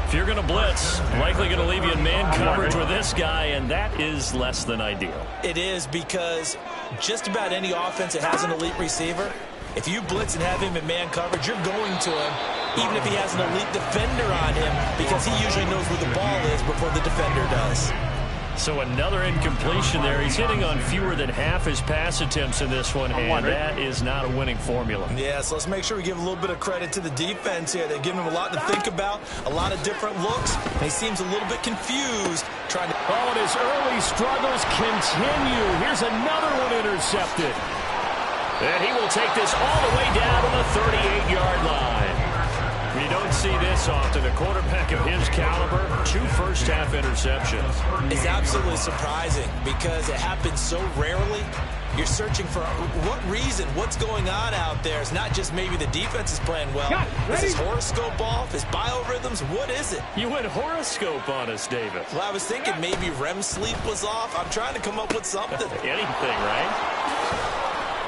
Speaker 6: If you're going to blitz, likely going to leave you in man coverage with this guy, and that is less than ideal.
Speaker 3: It is, because just about any offense that has an elite receiver, if you blitz and have him in man coverage, you're going to him, even if he has an elite defender on him, because he usually knows where the ball is before the defender does.
Speaker 6: So another incompletion there. He's hitting on fewer than half his pass attempts in this one, and that is not a winning formula.
Speaker 3: Yeah, so let's make sure we give a little bit of credit to the defense here. They've given him a lot to think about, a lot of different looks, and he seems a little bit confused trying to...
Speaker 6: Oh, and his early struggles continue. Here's another one intercepted. And he will take this all the way down to the 38-yard line. We don't see this often. A quarterback of his caliber, 2 first-half interceptions.
Speaker 3: It's absolutely surprising because it happens so rarely. You're searching for what reason, what's going on out there. It's not just maybe the defense is playing well. Is his horoscope off? His biorhythms? What is it?
Speaker 6: You went horoscope on us, David.
Speaker 3: Well, I was thinking maybe REM sleep was off. I'm trying to come up with something.
Speaker 6: Anything, right?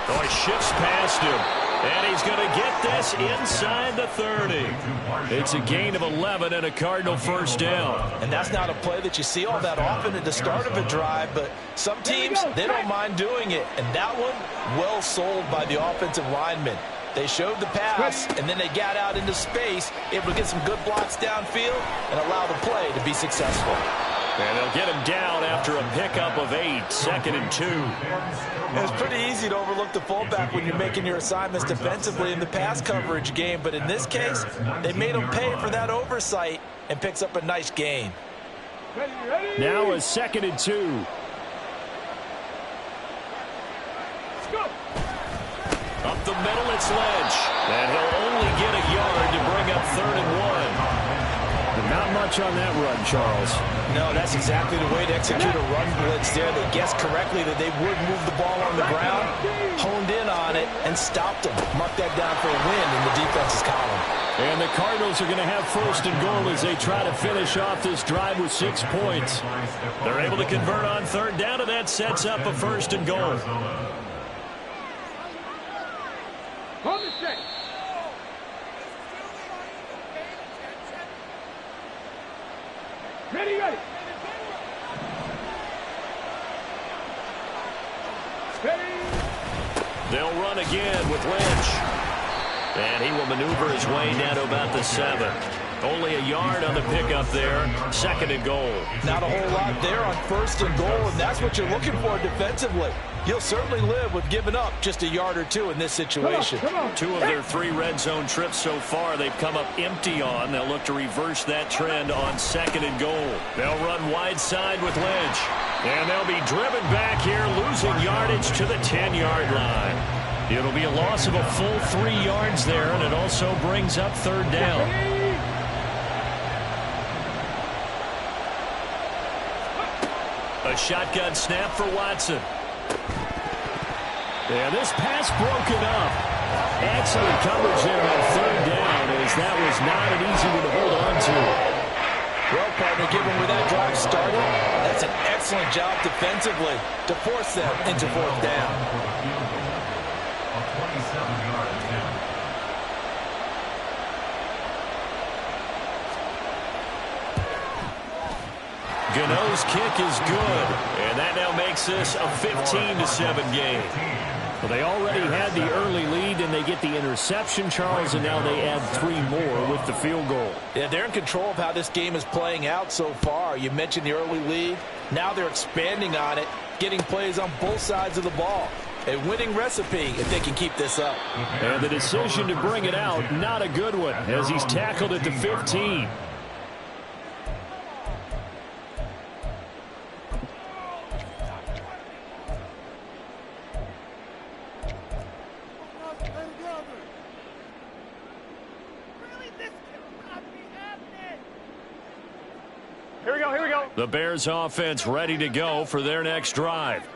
Speaker 6: Oh, he shifts past him. And he's going to get this inside the 30. It's a gain of 11 and a Cardinal first down.
Speaker 3: And that's not a play that you see all that often at the start of a drive, but some teams, they don't mind doing it. And that one, well sold by the offensive lineman. They showed the pass, and then they got out into space, able to get some good blocks downfield and allow the play to be successful.
Speaker 6: And they'll get him down after a pickup of 8, 2nd and 2.
Speaker 3: It's pretty easy to overlook the fullback when you're making your assignments defensively in the pass coverage game, but in this case, they made him pay for that oversight and picks up a nice gain.
Speaker 6: Now a 2nd and 2.
Speaker 4: Let's go.
Speaker 6: Up the middle, it's Lynch. And he'll only get a yard to bring up 3rd and 1. Not much on that run, Charles.
Speaker 3: No, that's exactly the way to execute a run blitz there. They guessed correctly that they would move the ball on the ground, honed in on it, and stopped them. Mark that down for a win in the defense's column.
Speaker 6: And the Cardinals are going to have 1st and goal as they try to finish off this drive with 6 points. They're able to convert on 3rd down, and that sets up a 1st and goal.
Speaker 4: Hold the straight. Ready, ready.
Speaker 6: They'll run again with Lynch. And he will maneuver his way down to about the 7. Only a yard on the pickup there. 2nd and goal.
Speaker 3: Not a whole lot there on 1st and goal, and that's what you're looking for defensively. You'll certainly live with giving up just a yard or 2 in this situation.
Speaker 6: 2 of their 3 red zone trips so far they've come up empty on. They'll look to reverse that trend on 2nd and goal. They'll run wide side with Lynch. And they'll be driven back here, losing yardage to the 10-yard line. It'll be a loss of a full 3 yards there, and it also brings up 3rd down. A shotgun snap for Watson. And this pass broken up. Excellent coverage there on 3rd down, as that was not an easy one to hold on to.
Speaker 3: Well, partner, given where that drive started, that's an excellent job defensively to force them into 4th down.
Speaker 6: Gano's kick is good, and that now makes this a 15-7 game. Well, they already had the early lead, and they get the interception, Charles, and now they add 3 more with the field goal.
Speaker 3: Yeah, they're in control of how this game is playing out so far. You mentioned the early lead. Now they're expanding on it, getting plays on both sides of the ball. A winning recipe if they can keep this up.
Speaker 6: And the decision to bring it out, not a good one, as he's tackled at the 15.
Speaker 4: Here we go, here we go.
Speaker 6: The Bears offense ready to go for their next drive.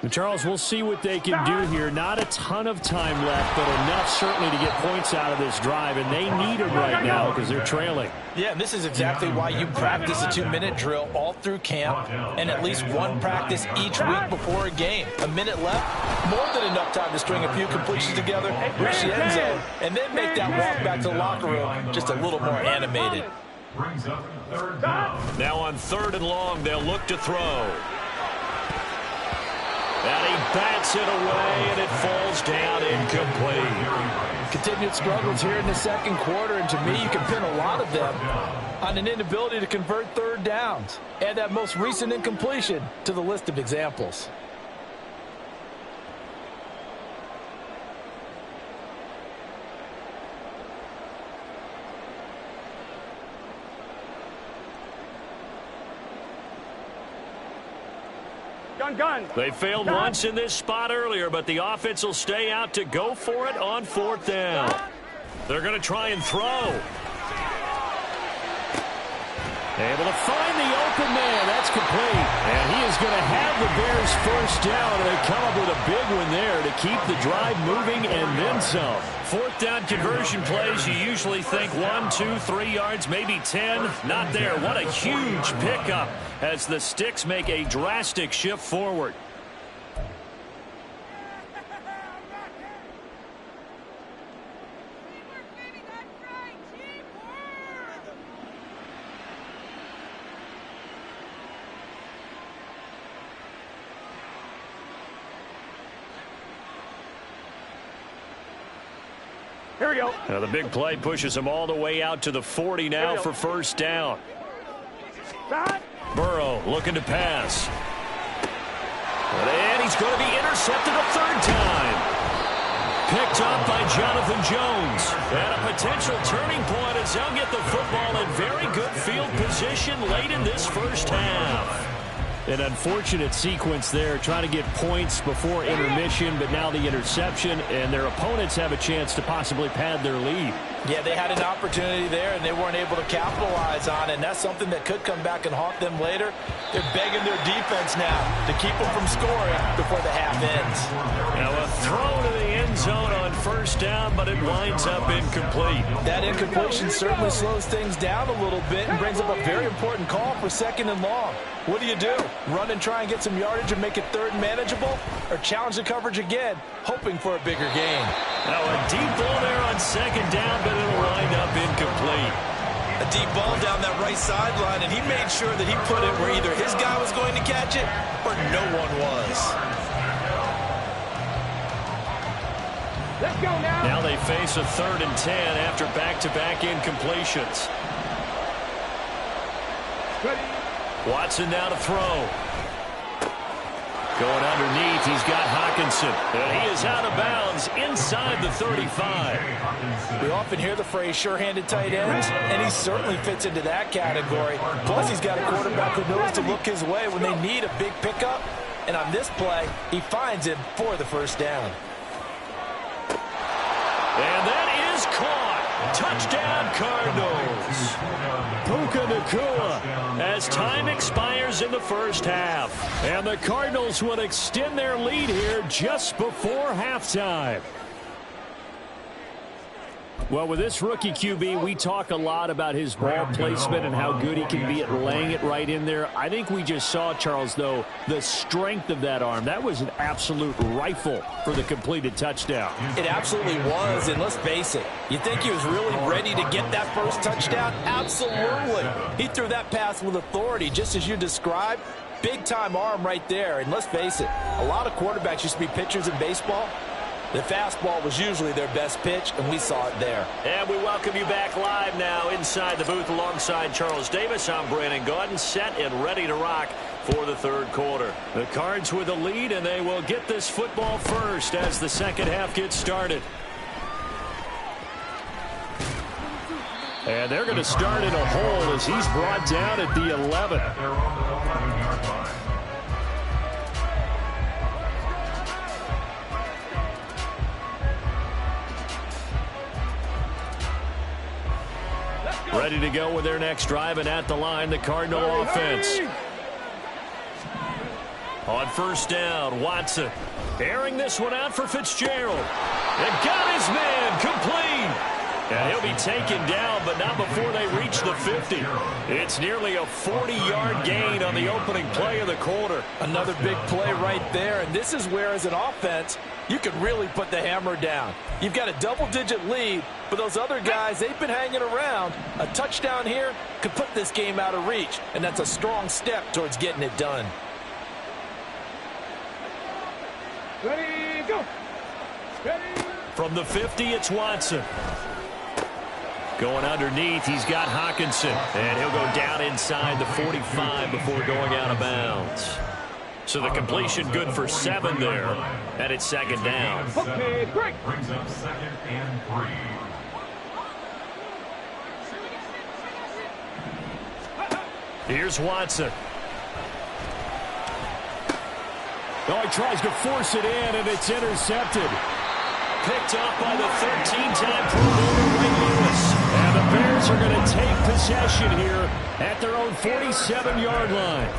Speaker 6: Charles, we'll see what they can do here. Not a ton of time left, but enough certainly to get points out of this drive, and they need them right now because they're trailing.
Speaker 3: Yeah, and this is exactly why you practice a 2-minute drill all through camp and at least one practice each week before a game. A minute left, more than enough time to string a few completions together, reach the end zone, and then make that walk back to the locker room just a little more animated.
Speaker 5: Brings up third down.
Speaker 2: Now on 3rd and long, they'll look to throw. And he bats it away, and it falls down incomplete.
Speaker 3: Continued struggles here in the second quarter, and to me, you can pin a lot of them on an inability to convert third downs. Add that most recent incompletion to the list of examples.
Speaker 4: Gun.
Speaker 6: They failed once in this spot earlier, but the offense will stay out to go for it on 4th down. They're going to try and throw. Able to find the open man. That's complete. And he is going to have the Bears first down, and they come up with a big one there to keep the drive moving and then some. 4th down conversion plays, you usually think 1, 2, 3 yards, maybe 10. Not there. What a huge pickup as the Sticks make a drastic shift forward.
Speaker 4: Here we go.
Speaker 6: Now the big play pushes him all the way out to the 40 now for first down. Burrow looking to pass. And he's going to be intercepted a 3rd time. Picked up by Jonathan Jones. And a potential turning point as they'll get the football in very good field position late in this first half. An unfortunate sequence there, trying to get points before intermission, but now the interception, and their opponents have a chance to possibly pad their lead.
Speaker 3: Yeah, they had an opportunity there, and they weren't able to capitalize on it, and that's something that could come back and haunt them later. They're begging their defense now to keep them from scoring before the half ends.
Speaker 6: Now a throw to the end zone on first down, but it winds up incomplete.
Speaker 3: That incompletion certainly slows things down a little bit and brings up a very important call for 2nd and long. What do you do? Run and try and get some yardage and make it 3rd and manageable? Or challenge the coverage again, hoping for a bigger gain?
Speaker 6: Now a deep ball there on 2nd down, but it'll wind up incomplete.
Speaker 3: A deep ball down that right sideline, and he made sure that he put it where either his guy was going to catch it or no one was.
Speaker 4: Let's go now.
Speaker 6: Now they face a 3rd and 10 after back-to-back incompletions.
Speaker 4: Ready.
Speaker 6: Watson now to throw. Going underneath, he's got Hockenson. And he is out of bounds inside the 35.
Speaker 3: We often hear the phrase sure-handed tight ends, and he certainly fits into that category. Plus, he's got a quarterback who knows to look his way when they need a big pickup. And on this play, he finds him for the first down.
Speaker 6: And that is caught. Touchdown, Cardinals. Puka Nacua as time expires in the first half. And the Cardinals will extend their lead here just before halftime. Well, with this rookie QB, we talk a lot about his ball placement and how good he can be at laying it right in there. I think we just saw, Charles, though, the strength of that arm. That was an absolute rifle for the completed touchdown.
Speaker 3: It absolutely was, and let's face it, you think he was really ready to get that first touchdown? Absolutely. He threw that pass with authority, just as you described. Big-time arm right there, and let's face it, a lot of quarterbacks used to be pitchers in baseball. The fastball was usually their best pitch, and we saw it there.
Speaker 6: And we welcome you back live now inside the booth alongside Charles Davis. I'm Brandon Gaudin, set and ready to rock for the 3rd quarter. The Cards with a lead, and they will get this football first as the second half gets started. And they're going to start in a hole as he's brought down at the 11.
Speaker 5: They're on the 11-yard line.
Speaker 6: Ready to go with their next drive, and at the line, the Cardinal offense.
Speaker 2: On first down, Watson airing this one out for Fitzgerald. And got his man complete. And he'll be taken down, but not before they reach the 50. It's nearly a 40-yard gain on the opening play of the quarter.
Speaker 3: Another big play right there, and this is where, as an offense, you can really put the hammer down. You've got a double-digit lead, but those other guys, they've been hanging around. A touchdown here could put this game out of reach, and that's a strong step towards getting it done.
Speaker 4: Ready, go. Ready.
Speaker 2: From the 50, it's Watson. Going underneath, he's got Hockenson, and he'll go down inside the 45 before going out of bounds. So the completion good for 7 there, and it's second down.
Speaker 4: Okay, break.
Speaker 5: Brings up 2nd and 3.
Speaker 2: Here's Watson.
Speaker 6: Oh, he tries to force it in, and it's intercepted.
Speaker 2: Picked up by the 13-time Pro Bowler Ray Lewis. And the Bears are going to take possession here at their own 47-yard line.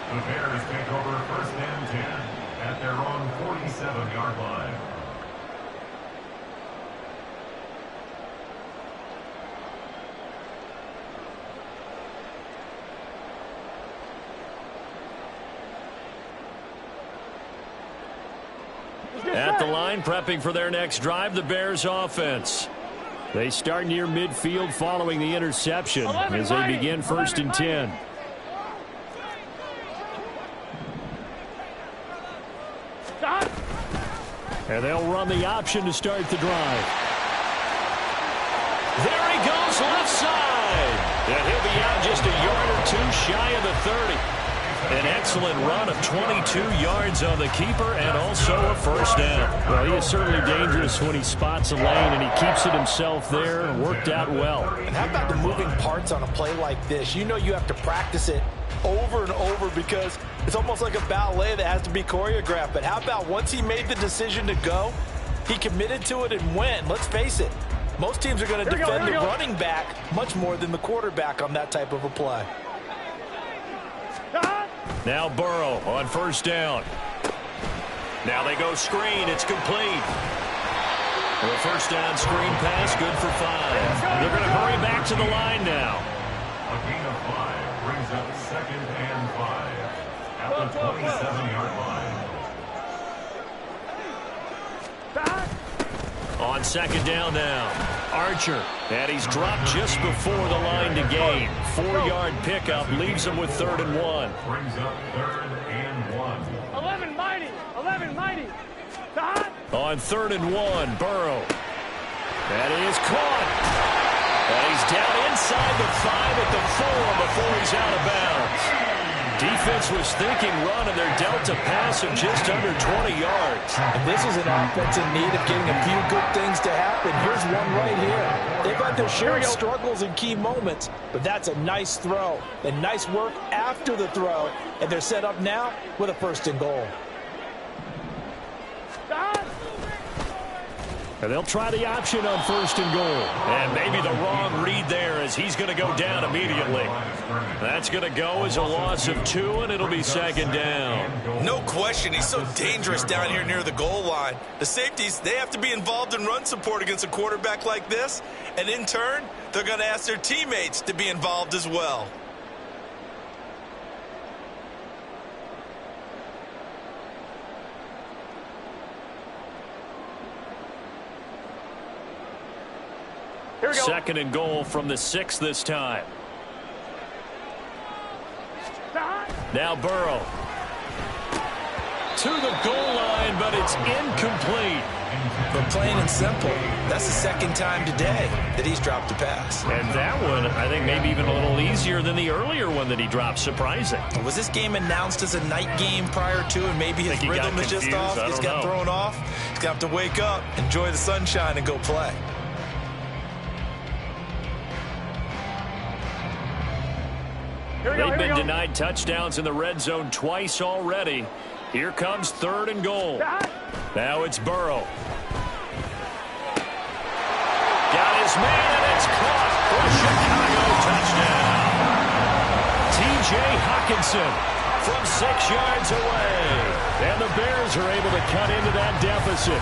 Speaker 5: The Bears take over 1st and 10 at their own 47-yard line.
Speaker 2: At the line, prepping for their next drive, the Bears offense. They start near midfield following the interception as they begin 1st and 10. And they'll run the option to start the drive. There he goes left side. And he'll be out just a yard or 2 shy of the 30. An excellent run of 22 yards on the keeper and also a 1st down.
Speaker 6: Well, he is certainly dangerous when he spots a lane, and he keeps it himself there and worked out well.
Speaker 3: And how about the moving parts on a play like this? You know you have to practice it over and over because it's almost like a ballet that has to be choreographed. But how about once he made the decision to go, he committed to it and went. Let's face it, most teams are going to defend the running back much more than the quarterback on that type of a play.
Speaker 2: Now Burrow on 1st down. Now they go screen. It's complete. The 1st down screen pass, good for 5. They're going to hurry back to the line now.
Speaker 5: A gain of 5 brings up 2nd and 5 at the 27-yard line.
Speaker 2: On 2nd down now, Archer. And he's dropped just before the line to gain. 4-yard pickup leaves him with 3rd and 1.
Speaker 5: Brings up 3rd and 1.
Speaker 4: 11 mighty. 11 mighty.
Speaker 2: On 3rd and 1, Burrow. And he is caught. And he's down inside the 5 at the 4 before he's out of bounds. Defense was thinking run, and they're dealt a pass of just under 20 yards.
Speaker 3: And this is an offense in need of getting a few good things to happen. Here's one right here. They've had their share of struggles in key moments, but that's a nice throw. And nice work after the throw. And they're set up now with a 1st and goal.
Speaker 6: And they'll try the option on 1st and goal.
Speaker 2: And maybe the wrong read there as he's going to go down immediately. That's going to go as a loss of 2, and it'll be 2nd down.
Speaker 10: No question, he's so dangerous down here near the goal line. The safeties, they have to be involved in run support against a quarterback like this. And in turn, they're going to ask their teammates to be involved as well.
Speaker 4: Here we go.
Speaker 2: 2nd and goal from the 6 this time. Now Burrow. To the goal line, but it's incomplete.
Speaker 3: But plain and simple, that's the 2nd time today that he's dropped a pass.
Speaker 2: And that one, I think, maybe even a little easier than the earlier one that he dropped. Surprising.
Speaker 3: Was this game announced as a night game prior to, and maybe his rhythm is just off? He's got thrown off. He's got to wake up, enjoy the sunshine, and go play.
Speaker 2: They've been denied touchdowns in the red zone twice already. Here comes 3rd and goal. Now it's Burrow. Got his man, and it's caught for a Chicago touchdown. T.J. Hockenson from 6 yards away. And the Bears are able to cut into that deficit.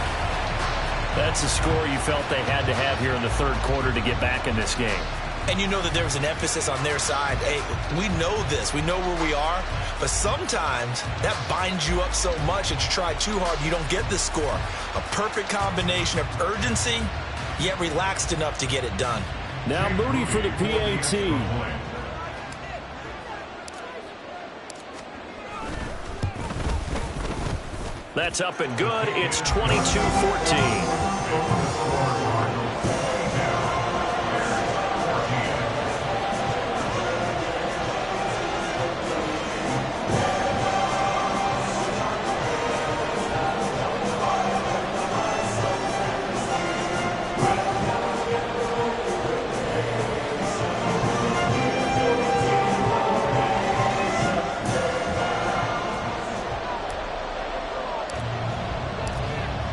Speaker 2: That's a score you felt they had to have here in the third quarter to get back in this game.
Speaker 3: And you know that there was an emphasis on their side. Hey, we know this. We know where we are. But sometimes that binds you up so much that you try too hard, you don't get the score. A perfect combination of urgency, yet relaxed enough to get it done.
Speaker 6: Now Moody for the PAT.
Speaker 2: That's up and good. It's 22-14.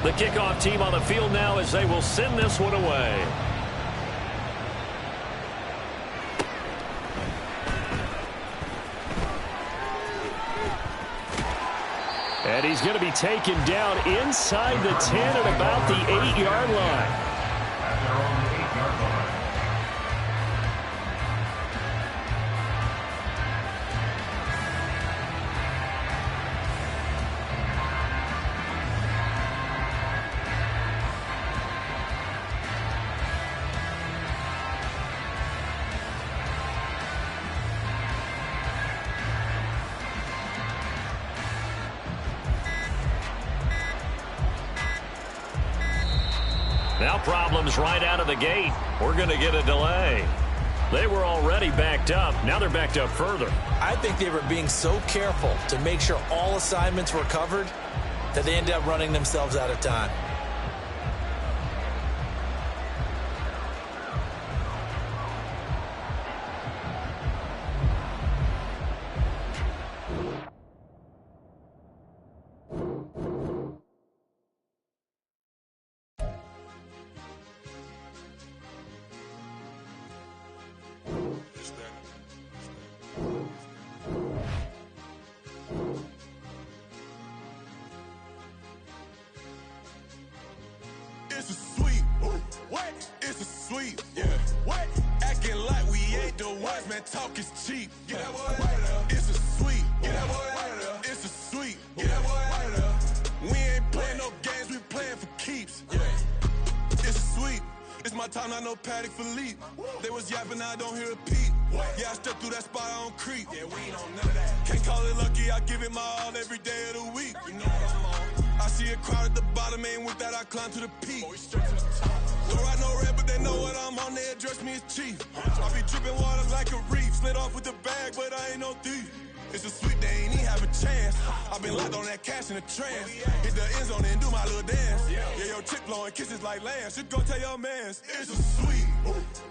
Speaker 2: The kickoff team on the field now as they will send this one away. And he's going to be taken down inside the 10 at about the 8-yard line.
Speaker 5: At their own 8-yard line.
Speaker 2: Now problems right out of the gate. We're going to get a delay. They were already backed up. Now they're backed up further.
Speaker 3: I think they were being so careful to make sure all assignments were covered that they ended up running themselves out of time.
Speaker 1: It's a sweep. What? It's a sweep. Yeah. What? Acting like we ain't the ones, man. Talk is cheap. Get that boy out of there. It's a sweep. Get that boy out of there. It's a sweep. Get that boy out of there. We ain't playing no games. We playing for keeps. Yeah. It's a sweep. It's my time, not no Paddock Philippe. They was yapping, I don't hear a peep. Yeah, I stepped through that spot, I don't creep. Yeah, we ain't on none of that. Can't call it lucky, I give it my all every day of the week. You know what I'm on. I see a crowd at the bottom, and with that I climb to the peak. Don't ride no red, but they know what I'm on, they address me as chief. I be dripping water like a reef, slid off with the bag, but I ain't no thief. It's a sweep, they ain't even have a chance. I've been locked on that cash in a trance. Hit the end zone and do my little dance. Yeah, your chick blowing kisses like Lance. Just go tell your mans. It's a sweep.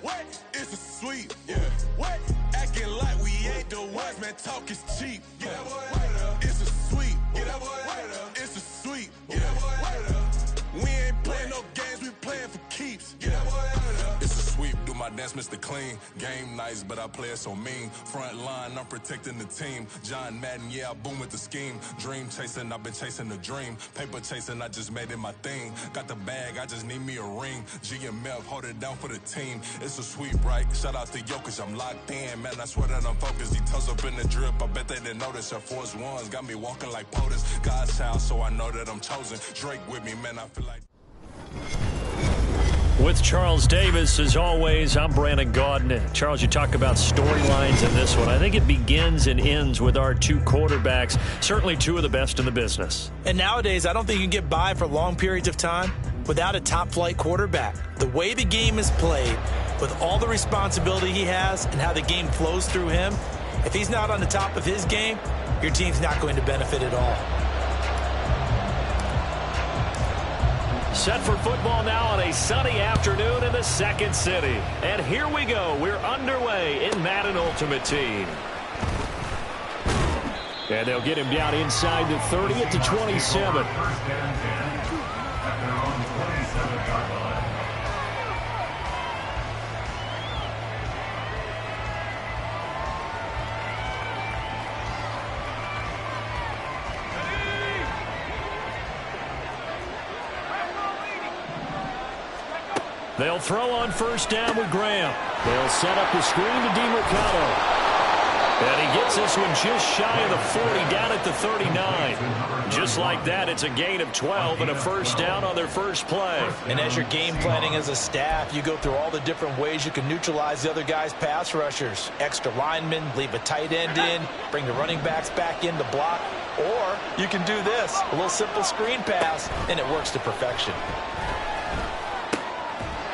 Speaker 1: What? It's a sweep. Yeah. What? Acting like we ain't the ones, man. Talk is cheap. Get that boy out of there. It's a sweep. Get that boy out of there. It's a sweep. Get that boy out of there. We ain't playing no games, we playing for keeps. Get that boy out of there.
Speaker 7: It's a sweep, do my dance, Mr. Clean. Game nice, but I play it so mean. Front line, I'm protecting the team. John Madden, yeah, I boom with the scheme. Dream chasing, I've been chasing the dream. Paper chasing, I just made it my thing. Got the bag, I just need me a ring. GMF, hold it down for the team. It's a sweep, right? Shout out to Jokic, I'm locked in. Man, I swear that I'm focused. He toes up in the drip, I bet they didn't notice. Air Force Ones got me walking like POTUS. God's child, so I know that I'm chosen. Drake with me, man, I feel like...
Speaker 6: With Charles Davis, as always, I'm Brandon Gaudin. Charles, you talk about storylines in this one. I think it begins and ends with our two quarterbacks, certainly two of the best in the business.
Speaker 3: And nowadays, I don't think you can get by for long periods of time without a top-flight quarterback. The way the game is played, with all the responsibility he has and how the game flows through him, if he's not on the top of his game, your team's not going to benefit at all.
Speaker 2: Set for football now on a sunny afternoon in the second city. And here we go. We're underway in Madden Ultimate Team. And they'll get him down inside the 30 at the 27.
Speaker 5: First and 10 at their own 27-yard line.
Speaker 6: They'll throw on first down with Graham. They'll set up the screen to DiMercato. And he gets this one just shy of the 40, down at the 39. Just like that, it's a gain of 12 and a first down on their first play.
Speaker 3: And as you're game planning as a staff, you go through all the different ways you can neutralize the other guy's pass rushers. Extra linemen, leave a tight end in, bring the running backs back in to block. Or you can do this, a little simple screen pass, and it works to perfection.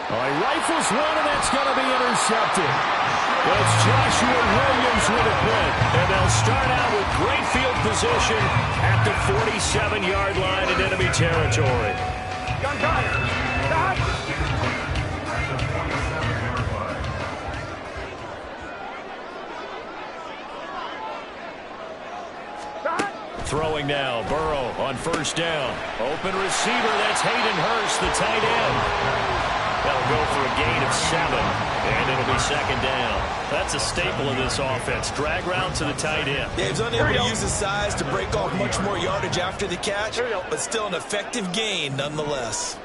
Speaker 6: He rifles one, and that's going to be intercepted. It's Joshua Williams with a pick. And they'll start out with great field position at the 47-yard line in enemy territory.
Speaker 4: Gun fire. Stop.
Speaker 6: Throwing now, Burrow on first down. Open receiver, that's Hayden Hurst, the tight end. That'll go for a gain of 7, and it'll be second down. That's a staple of this offense. Drag route to the tight end.
Speaker 3: Yeah, he's unable to use his size to break off much more yardage after the catch, but still an effective gain nonetheless.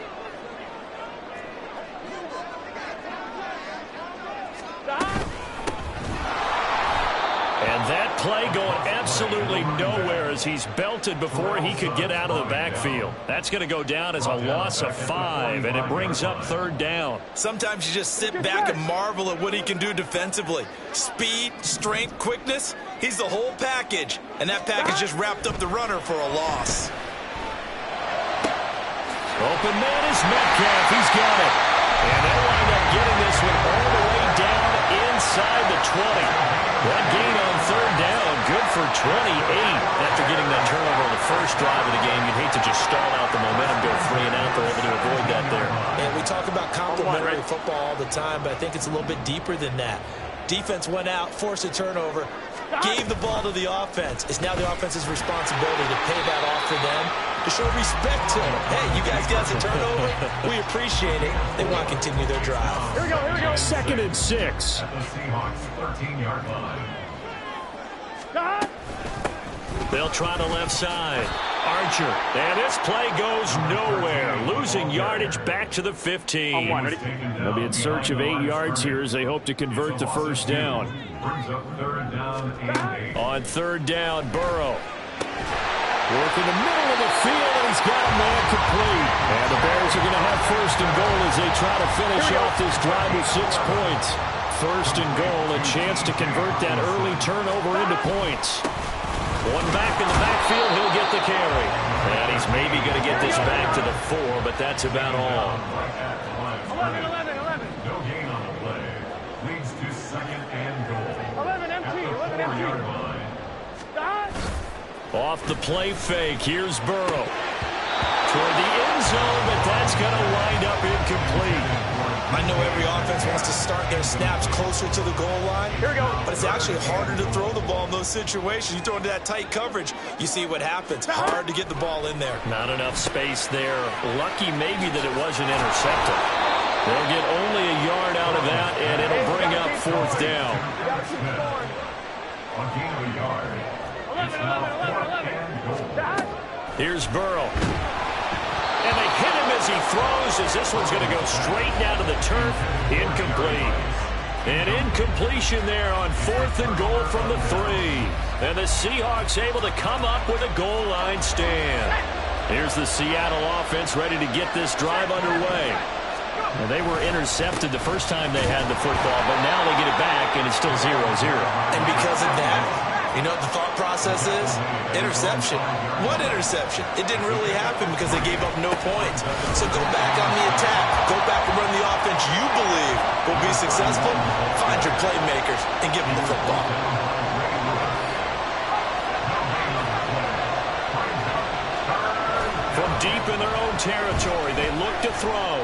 Speaker 6: And that play going absolutely nowhere as he's belted before he could get out of the backfield. That's going to go down as a loss of 5, and it brings up third down.
Speaker 3: Sometimes you just sit back and marvel at what he can do defensively. Speed, strength, quickness, he's the whole package. And that package just wrapped up the runner for a loss.
Speaker 6: Open man is Metcalf. He's got it. And they'll wind up getting this one all the way down inside the 20. That gain on third down, good for 28. After getting that turnover on the first drive of the game, you'd hate to just stall out the momentum, go 3 and out. They're able to avoid that there.
Speaker 3: And we talk about complementary football all the time, but I think it's a little bit deeper than that. Defense went out, forced a turnover, gave the ball to the offense. It's now the offense's responsibility to pay that off for them, to show respect to them. Hey, you guys got a turnover. We appreciate it. They want to continue their drive.
Speaker 4: Here we go, here we go.
Speaker 6: Second and 6.
Speaker 5: At the Seahawks 13-yard line.
Speaker 4: Stop.
Speaker 6: They'll try the left side. Archer. And this play goes nowhere. Losing yardage back to the 15. They'll be in search of 8 yards here as they hope to convert the first down.
Speaker 5: Brings up third down and 8.
Speaker 6: On third down, Burrow. Working the middle of the field, and he's got a man complete. And the Bears are going to have first and goal as they try to finish off this drive with 6 points. First and goal, a chance to convert that early turnover into points. One back in the backfield, he'll get the carry. And he's maybe going to get this back to the 4, but that's about all.
Speaker 4: 11.
Speaker 5: No gain on the play. Leads to second and goal.
Speaker 4: 11 empty. 11 empty.
Speaker 5: 4-yard line.
Speaker 4: Stop.
Speaker 6: Off the play fake, here's Burrow. Toward the end zone, but that's going to wind up incomplete.
Speaker 3: I know every offense wants to start their snaps closer to the goal line.
Speaker 4: Here we go.
Speaker 3: But it's actually harder to throw the ball in those situations. You throw into that tight coverage, you see what happens. Hard to get the ball in there.
Speaker 6: Not enough space there. Lucky maybe that it wasn't intercepted. They'll get only a yard out of that, and it'll bring up fourth down.
Speaker 5: On gain of a yard.
Speaker 4: 11.
Speaker 6: Here's Burrow. And they hit him as he throws, as this one's going to go straight down to the turf. Incomplete. An incompletion there on fourth and goal from the 3. And the Seahawks able to come up with a goal line stand. Here's the Seattle offense ready to get this drive underway. And they were intercepted the first time they had the football, but now they get it back, and it's still 0-0.
Speaker 3: And because of that, you know what the thought process is? Interception. What interception? It didn't really happen because they gave up no points. So go back on the attack. Go back and run the offense you believe will be successful. Find your playmakers and give them the football.
Speaker 6: From deep in their own territory, they look to throw.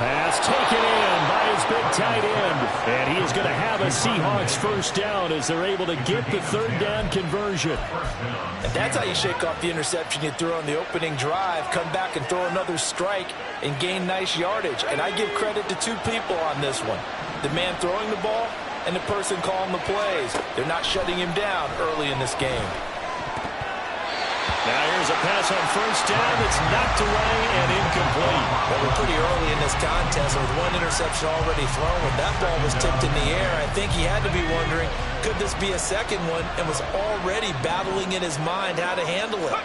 Speaker 6: Pass taken in by his big tight end. And he is going to have a Seahawks first down as they're able to get the third down conversion.
Speaker 3: And that's how you shake off the interception you threw on the opening drive, come back and throw another strike and gain nice yardage. And I give credit to 2 people on this one. The man throwing the ball and the person calling the plays. They're not shutting him down early in this game.
Speaker 6: Now here's a pass on first down that's knocked away and incomplete.
Speaker 3: Well, we're pretty early in this contest, and with one interception already thrown, when that ball was tipped in the air, I think he had to be wondering, could this be a second one, and was already battling in his mind how to handle it.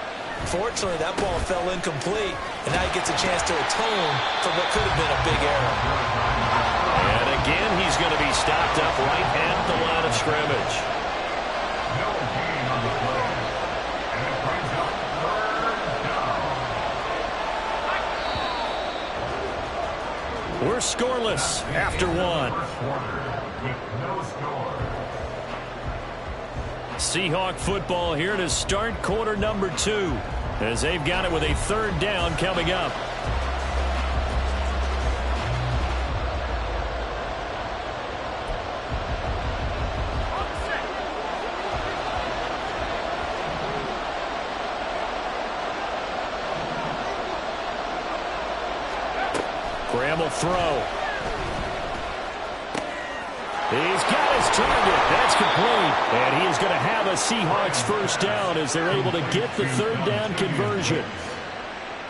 Speaker 3: Fortunately, that ball fell incomplete, and now he gets a chance to atone for what could have been a big error.
Speaker 2: And again, he's going to be stopped up right at the line of scrimmage.
Speaker 5: No gain on the play. And it brings up third down.
Speaker 6: We're scoreless after one.
Speaker 5: First quarter with no score.
Speaker 6: Seahawk football here to start quarter number 2 as they've got it with a third down coming up. Graham will throw. He's got his target. That's complete. And he is going to have a Seahawks first down as they're able to get the third down conversion.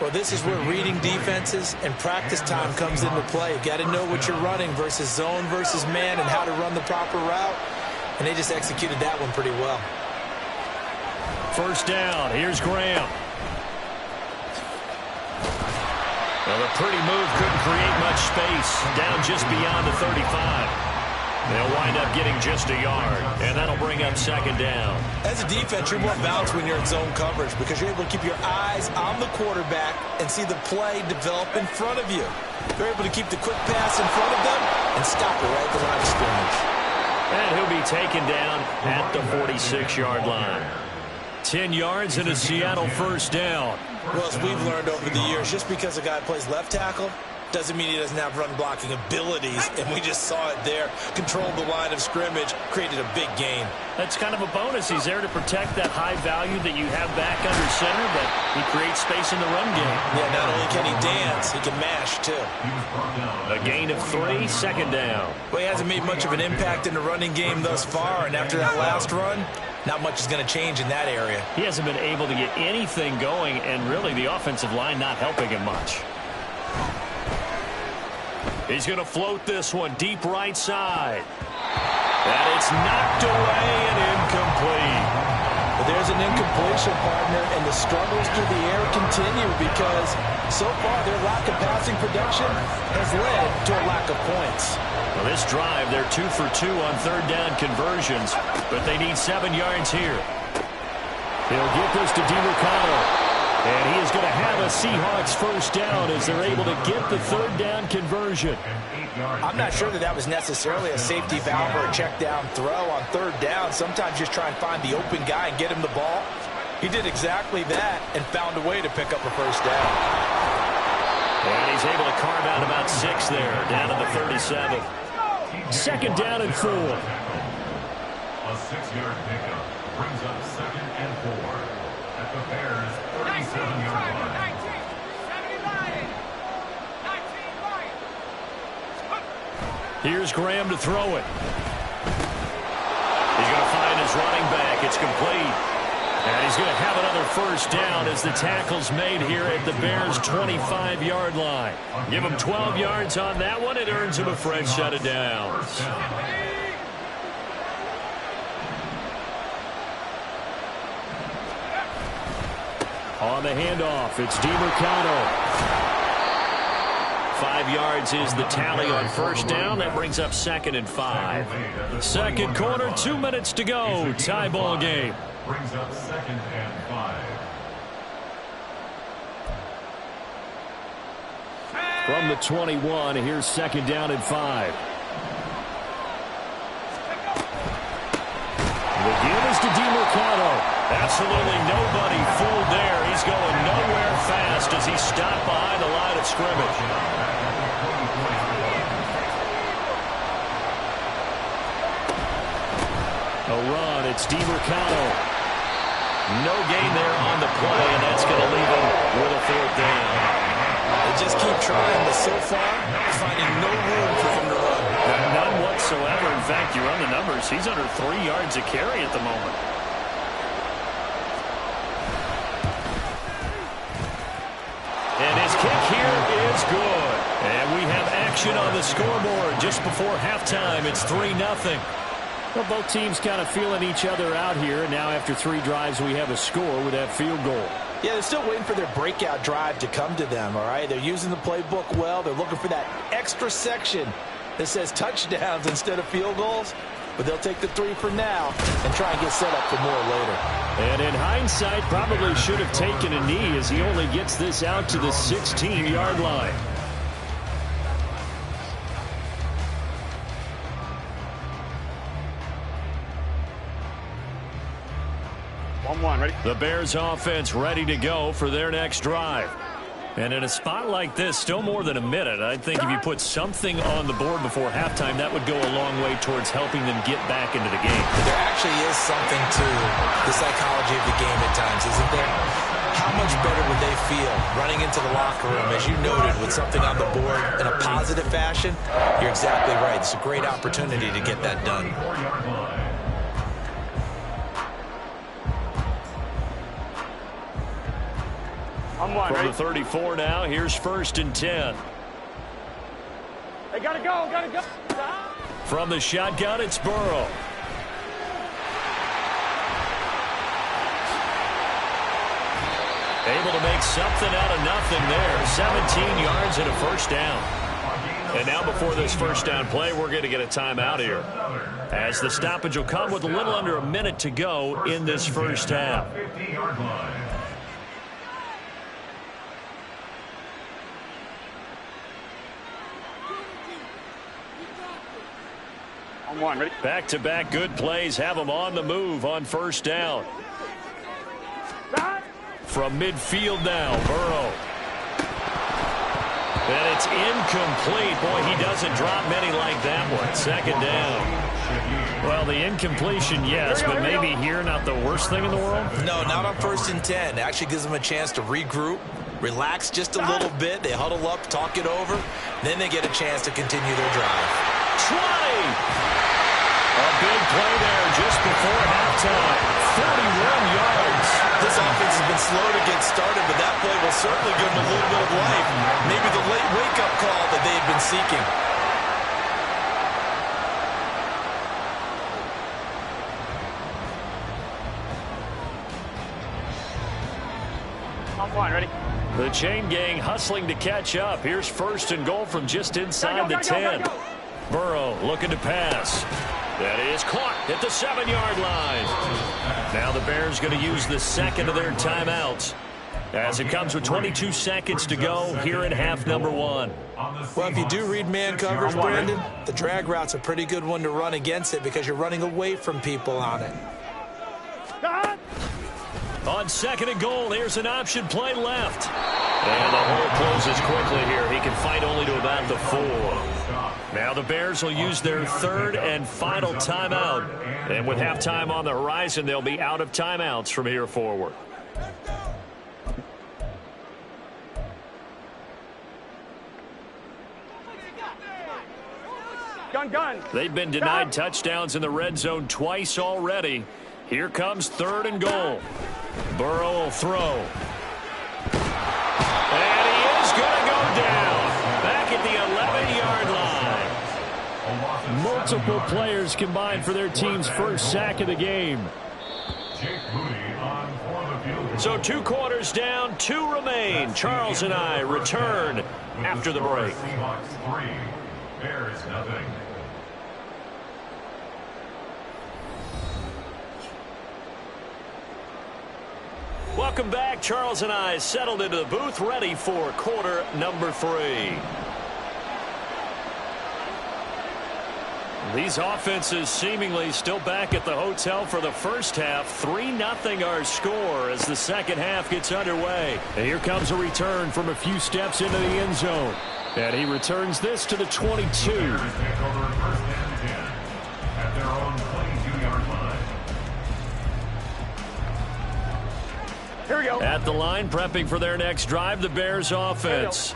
Speaker 3: Well, this is where reading defenses and practice time comes into play. You got to know what you're running versus zone versus man and how to run the proper route. And they just executed that one pretty well.
Speaker 6: First down. Here's Graham. Well, a pretty move couldn't create much space. Down just beyond the 35. They'll wind up getting just a yard, and that'll bring up second down.
Speaker 3: As a defense, you're more balanced when you're in zone coverage because you're able to keep your eyes on the quarterback and see the play develop in front of you. You're able to keep the quick pass in front of them and stop it right at the line of scrimmage.
Speaker 6: And he'll be taken down at the 46-yard line. 10 yards and a Seattle first down.
Speaker 3: Well, as we've learned over the years, just because a guy plays left tackle doesn't mean he doesn't have run-blocking abilities, and we just saw it there. Controlled the line of scrimmage, created a big gain.
Speaker 6: That's kind of a bonus. He's there to protect that high value that you have back under center, but he creates space in the run game.
Speaker 3: Yeah, not only can he dance, he can mash, too.
Speaker 6: A gain of 3, second down.
Speaker 3: Well, he hasn't made much of an impact in the running game thus far, and after that last run, not much is going to change in that area.
Speaker 6: He hasn't been able to get anything going, and really the offensive line not helping him much. He's going to float this one deep right side. And it's knocked away and incomplete.
Speaker 3: But there's an incompletion, partner, and the struggles through the air continue because so far their lack of passing production has led to a lack of points.
Speaker 6: Well, this drive, they're 2 for 2 on third down conversions, but they need 7 yards here. He'll get this to DeMarcano. And he is going to have a Seahawks first down as they're able to get the third down conversion.
Speaker 3: I'm not sure that was necessarily a safety valve or a check down throw on third down. Sometimes just try and find the open guy and get him the ball. He did exactly that and found a way to pick up a first down.
Speaker 6: And he's able to carve out about 6 there, down to the 37. Second down and 4.
Speaker 5: A 6-yard pickup brings up second and 4 at the Bears' 37-yard line.
Speaker 6: Here's Graham to throw it. He's going to find his running back. It's complete. And he's going to have another first down as the tackle's made here at the Bears' 25-yard line. Give him 12 yards on that one. It earns him a fresh set of downs. On the handoff, it's DeMarcano. 5 yards is the tally on first down. That brings up second and 5. Second quarter, 2 minutes to go. Tie ball game.
Speaker 5: Brings up second and 5.
Speaker 6: From the 21, here's second down and 5. The give is to DeMarcano. Absolutely nobody fooled there. He's going nowhere fast as he's stopped behind the line of scrimmage. A run, it's DeMarcano. No gain there on the play, and that's going to leave him with a fourth down.
Speaker 3: They just keep trying, but so far, finding no room for him to run.
Speaker 6: None whatsoever. In fact, you run the numbers. He's under 3 yards a carry at the moment. And his kick here is good. And we have action on the scoreboard just before halftime. It's 3-0. Well, both teams kind of feeling each other out here. And now after 3 drives, we have a score with that field goal.
Speaker 3: Yeah, they're still waiting for their breakout drive to come to them, all right? They're using the playbook well. They're looking for that extra section that says touchdowns instead of field goals. But they'll take the 3 for now and try and get set up for more later.
Speaker 6: And in hindsight, probably should have taken a knee as he only gets this out to the 16-yard line.
Speaker 4: Ready?
Speaker 6: The Bears offense ready to go for their next drive. And in a spot like this, still more than a minute, I think if you put something on the board before halftime, that would go a long way towards helping them get back into the game.
Speaker 3: There actually is something to the psychology of the game at times, isn't there? How much better would they feel running into the locker room, as you noted, with something on the board in a positive fashion? You're exactly right. It's a great opportunity to get that done.
Speaker 6: From the 34 now, here's 1st and 10.
Speaker 4: They gotta go.
Speaker 6: From the shotgun, it's Burrow. Able to make something out of nothing there. 17 yards and a first down. And now before this first down play, we're going to get a timeout here, as the stoppage will come with a little under a minute to go in this first half.
Speaker 4: Ready?
Speaker 6: Back-to-back good plays have them on the move on first down. From midfield now, Burrow. And it's incomplete. Boy, he doesn't drop many like that one. 2nd down. Well, the incompletion, yes, but maybe here not the worst thing in the world?
Speaker 3: No, not on 1st and 10. It actually gives them a chance to regroup, relax just a little bit. They huddle up, talk it over. Then they get a chance to continue their drive.
Speaker 6: 20! A big play there just before halftime. 41 yards.
Speaker 3: This offense has been slow to get started, but that play will certainly give them a little bit of life. Maybe the late wake-up call that they had been seeking.
Speaker 4: Ready?
Speaker 6: The chain gang hustling to catch up. Here's 1st and goal from just inside the 10. Burrow looking to pass. That is caught at the 7-yard line. Now the Bears going to use the second of their timeouts, as it comes with 22 seconds to go here in half number 1.
Speaker 3: Well, if you do read man coverage, Brandon, the drag route's a pretty good one to run against it because you're running away from people on it.
Speaker 6: On 2nd and goal, here's an option play left. And the hole closes quickly here. He can fight only to about the 4. Now the Bears will use their 3rd and final timeout. And with halftime on the horizon, they'll be out of timeouts from here forward.
Speaker 4: Gun.
Speaker 6: They've been denied touchdowns in the red zone twice already. Here comes 3rd and goal. Burrow will throw. And he is going to go down. Back at the 11-yard line. Multiple players combined for their team's first sack of the game. So 2 quarters down, 2 remain. Charles and I return after the break.
Speaker 5: Bears nothing.
Speaker 6: Welcome back. Charles and I settled into the booth, ready for quarter number 3. These offenses seemingly still back at the hotel for the first half. 3-0 our score as the second half gets underway. And here comes a return from a few steps into the end zone. And he returns this to the 22.
Speaker 4: Here we go.
Speaker 6: At the line, prepping for their next drive, the Bears offense.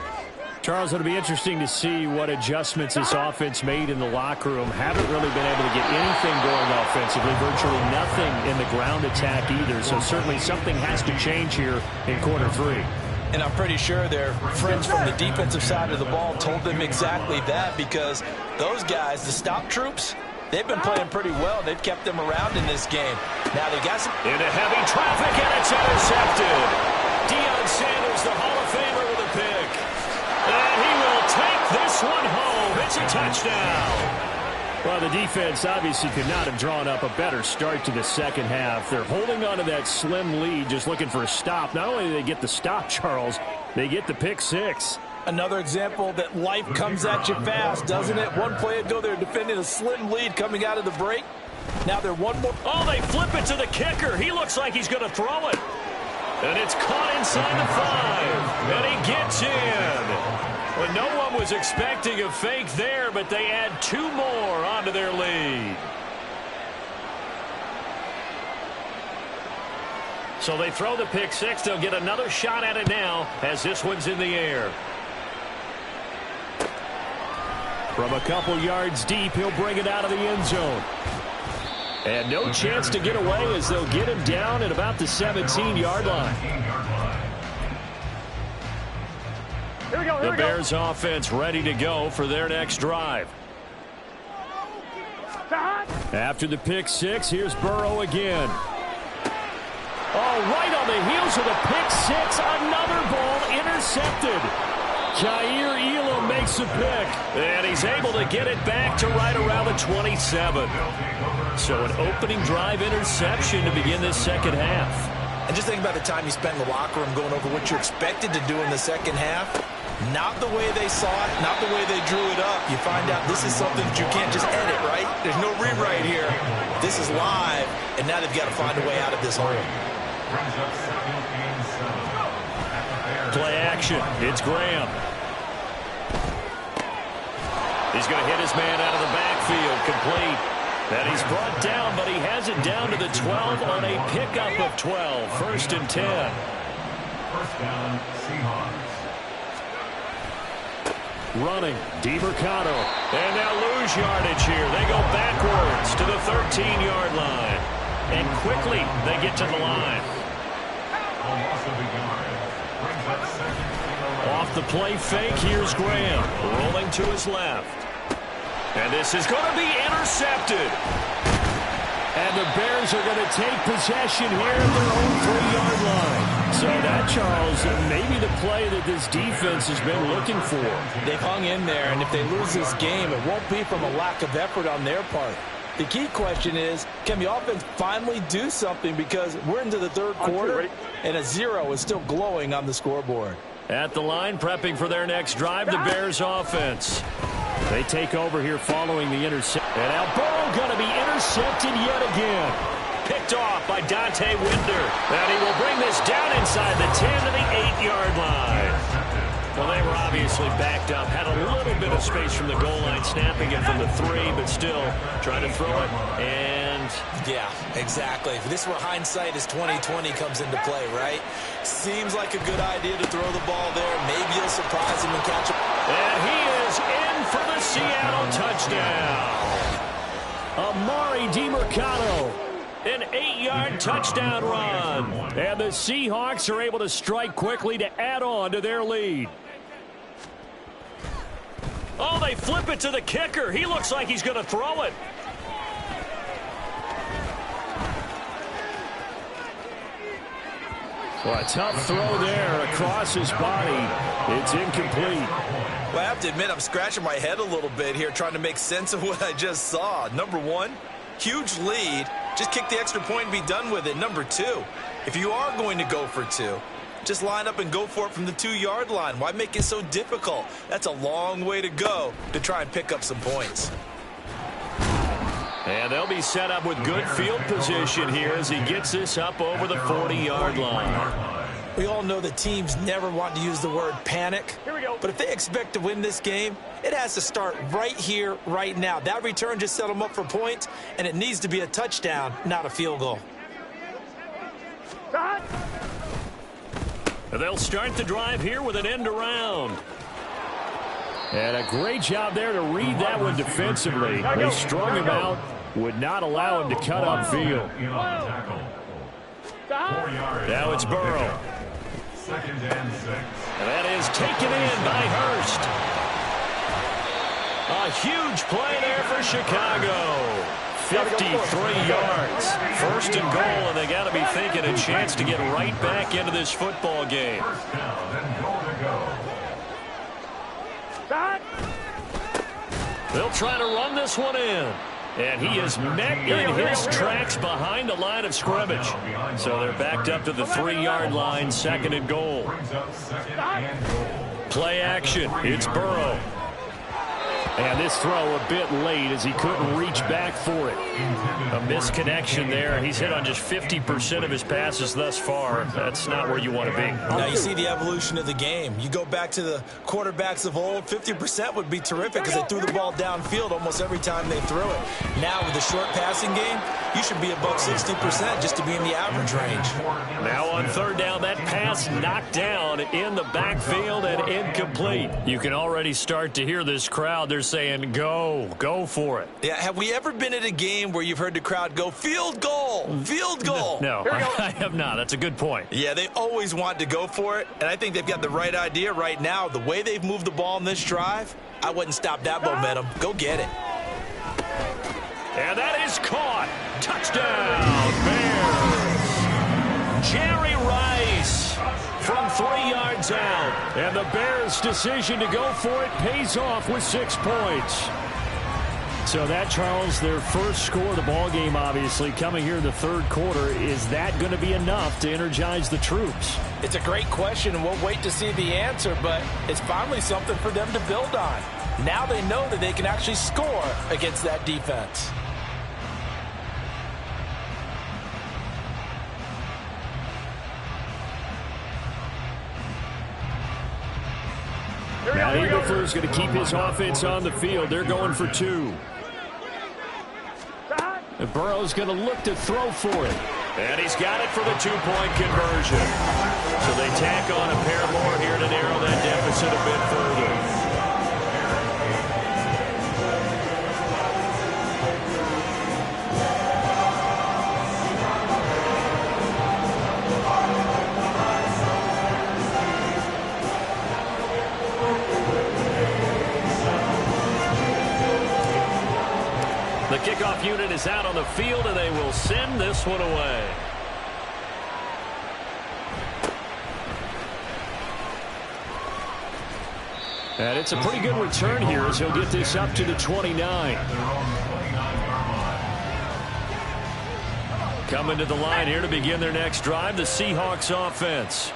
Speaker 6: Charles, it'll be interesting to see what adjustments this offense made in the locker room. Haven't really been able to get anything going offensively, virtually nothing in the ground attack either. So certainly something has to change here in quarter 3.
Speaker 3: And I'm pretty sure their friends from the defensive side of the ball told them exactly that, because those guys, the stop troops, they've been playing pretty well. They've kept them around in this game. Now they got some...
Speaker 2: Into heavy traffic, and it's intercepted. Deion Sanders, the Hall of Famer, with a pick. And he will take this one home. It's a touchdown.
Speaker 6: Well, the defense obviously could not have drawn up a better start to the second half. They're holding on to that slim lead, just looking for a stop. Not only do they get the stop, Charles, they get the pick six.
Speaker 3: Another example that life comes at you fast, doesn't it? One play ago, they're defending a slim lead coming out of the break. Now they're one more.
Speaker 2: Oh, they flip it to the kicker. He looks like he's going to throw it. And it's caught inside the 5. And he gets in. Well, no one was expecting a fake there, but they add 2 more onto their lead. So they throw the pick six. They'll get another shot at it now as this one's in the air.
Speaker 6: From a couple yards deep, he'll bring it out of the end zone. And no chance to get away as they'll get him down at about the 17-yard line.
Speaker 4: Here we go,
Speaker 6: the Bears offense ready to go for their next drive. After the pick six, here's Burrow again. Oh, right on the heels of the pick six, another ball intercepted. Jair Elam makes a pick.
Speaker 2: And he's able to get it back to right around the 27. So an opening drive interception to begin this second half.
Speaker 3: And just think about the time you spent in the locker room going over what you're expected to do in the second half. Not the way they saw it, not the way they drew it up. You find out this is something that you can't just edit, right? There's no rewrite here. This is live, and now they've got to find a way out of this hole.
Speaker 2: Play action. It's Graham. He's going to hit his man out of the backfield. Complete. And he's brought down, but he has it down to the 12 on a pickup of 12. 1st and 10.
Speaker 5: First down, Seahawks.
Speaker 2: Running, DeMercado. And now lose yardage here. They go backwards to the 13-yard line. And quickly they get to the line. Off the play fake, here's Graham. Rolling to his left. And this is going to be intercepted.
Speaker 6: And the Bears are going to take possession here at their own 3-yard line. So that, Charles, maybe the play that this defense has been looking for.
Speaker 3: They've hung in there, and if they lose this game, it won't be from a lack of effort on their part. The key question is, can the offense finally do something, because we're into the third quarter, and a 0 is still glowing on the scoreboard.
Speaker 2: At the line, prepping for their next drive, the Bears offense.
Speaker 6: They take over here following the interception. And now Burrow going to be intercepted yet again.
Speaker 2: Picked off by Dante Winder. And he will bring this down inside the 10 to the 8-yard line. Well, they were obviously backed up. Had a little bit of space from the goal line, snapping it from the 3, but still trying to throw it. And
Speaker 3: yeah, exactly. If this were hindsight as 2020 comes into play, right? Seems like a good idea to throw the ball there. Maybe you'll surprise him and catch him.
Speaker 2: And he is in for the Seattle touchdown.
Speaker 6: Amari DeMercado.
Speaker 2: An 8-yard touchdown run.
Speaker 6: And the Seahawks are able to strike quickly to add on to their lead.
Speaker 2: Oh, they flip it to the kicker. He looks like he's going to throw it.
Speaker 6: Well, a tough throw there across his body. It's incomplete.
Speaker 3: Well, I have to admit, I'm scratching my head a little bit here trying to make sense of what I just saw. Number one, huge lead. Just kick the extra point and be done with it. Number two, if you are going to go for 2, just line up and go for it from the 2-yard line. Why make it so difficult? That's a long way to go to try and pick up some points.
Speaker 2: And they'll be set up with good field position here as he gets this up over the 40-yard line.
Speaker 3: We all know that teams never want to use the word panic.
Speaker 4: Here we go.
Speaker 3: But if they expect to win this game, it has to start right here, right now. That return just set them up for points, and it needs to be a touchdown, not a field goal.
Speaker 2: They'll start the drive here with an end around.
Speaker 6: And a great job there to read that one defensively. They strung him out, would not allow him to cut upfield.
Speaker 2: Now it's Burrow.
Speaker 5: 2nd and 6.
Speaker 2: And that is taken in by Hurst. A huge play there for Chicago. 53 yards. 1st and goal, and they got to be thinking a chance to get right back into this football game.
Speaker 5: 1st down and goal to go.
Speaker 2: They'll try to run this one in. And he is met in his tracks behind the line of scrimmage. So they're backed up to the 3-yard line, 2nd and goal.
Speaker 5: Brings up 2nd and goal.
Speaker 2: Play action. It's Burrow. And this throw a bit late as he couldn't reach back for it. A misconnection there. He's hit on just 50% of his passes thus far. That's not where you want to be.
Speaker 3: Now you see the evolution of the game. You go back to the quarterbacks of old, 50% would be terrific because they threw the ball downfield almost every time they threw it. Now with the short passing game, you should be above 60% just to be in the average range.
Speaker 2: Now on 3rd down, that pass knocked down in the backfield and incomplete. You can already start to hear this crowd. They're saying, go for it.
Speaker 3: Yeah, have we ever been at a game where you've heard the crowd go, field goal, field goal?
Speaker 2: No, I have not. That's a good point.
Speaker 3: Yeah, they always want to go for it, and I think they've got the right idea right now. The way they've moved the ball in this drive, I wouldn't stop that momentum. Go get it.
Speaker 2: And that is caught. Touchdown, Bears. Jerry Rice from 3 yards out. And the Bears' decision to go for it pays off with 6 points. So that, Charles, their first score of the ball game, obviously, coming here in the 3rd quarter. Is that going to be enough to energize the troops?
Speaker 3: It's a great question, and we'll wait to see the answer, but it's finally something for them to build on. Now they know that they can actually score against that defense.
Speaker 2: Now Eberflus going to keep his offense on the field. They're going for 2. And Burrow's going to look to throw for it. And he's got it for the 2-point conversion. So they tack on a pair more here to narrow that deficit a bit further. The kickoff unit is out on the field, and they will send this one away. And it's a pretty good return here as he'll get this up to the 29. Coming to the line here to begin their next drive, the Seahawks offense.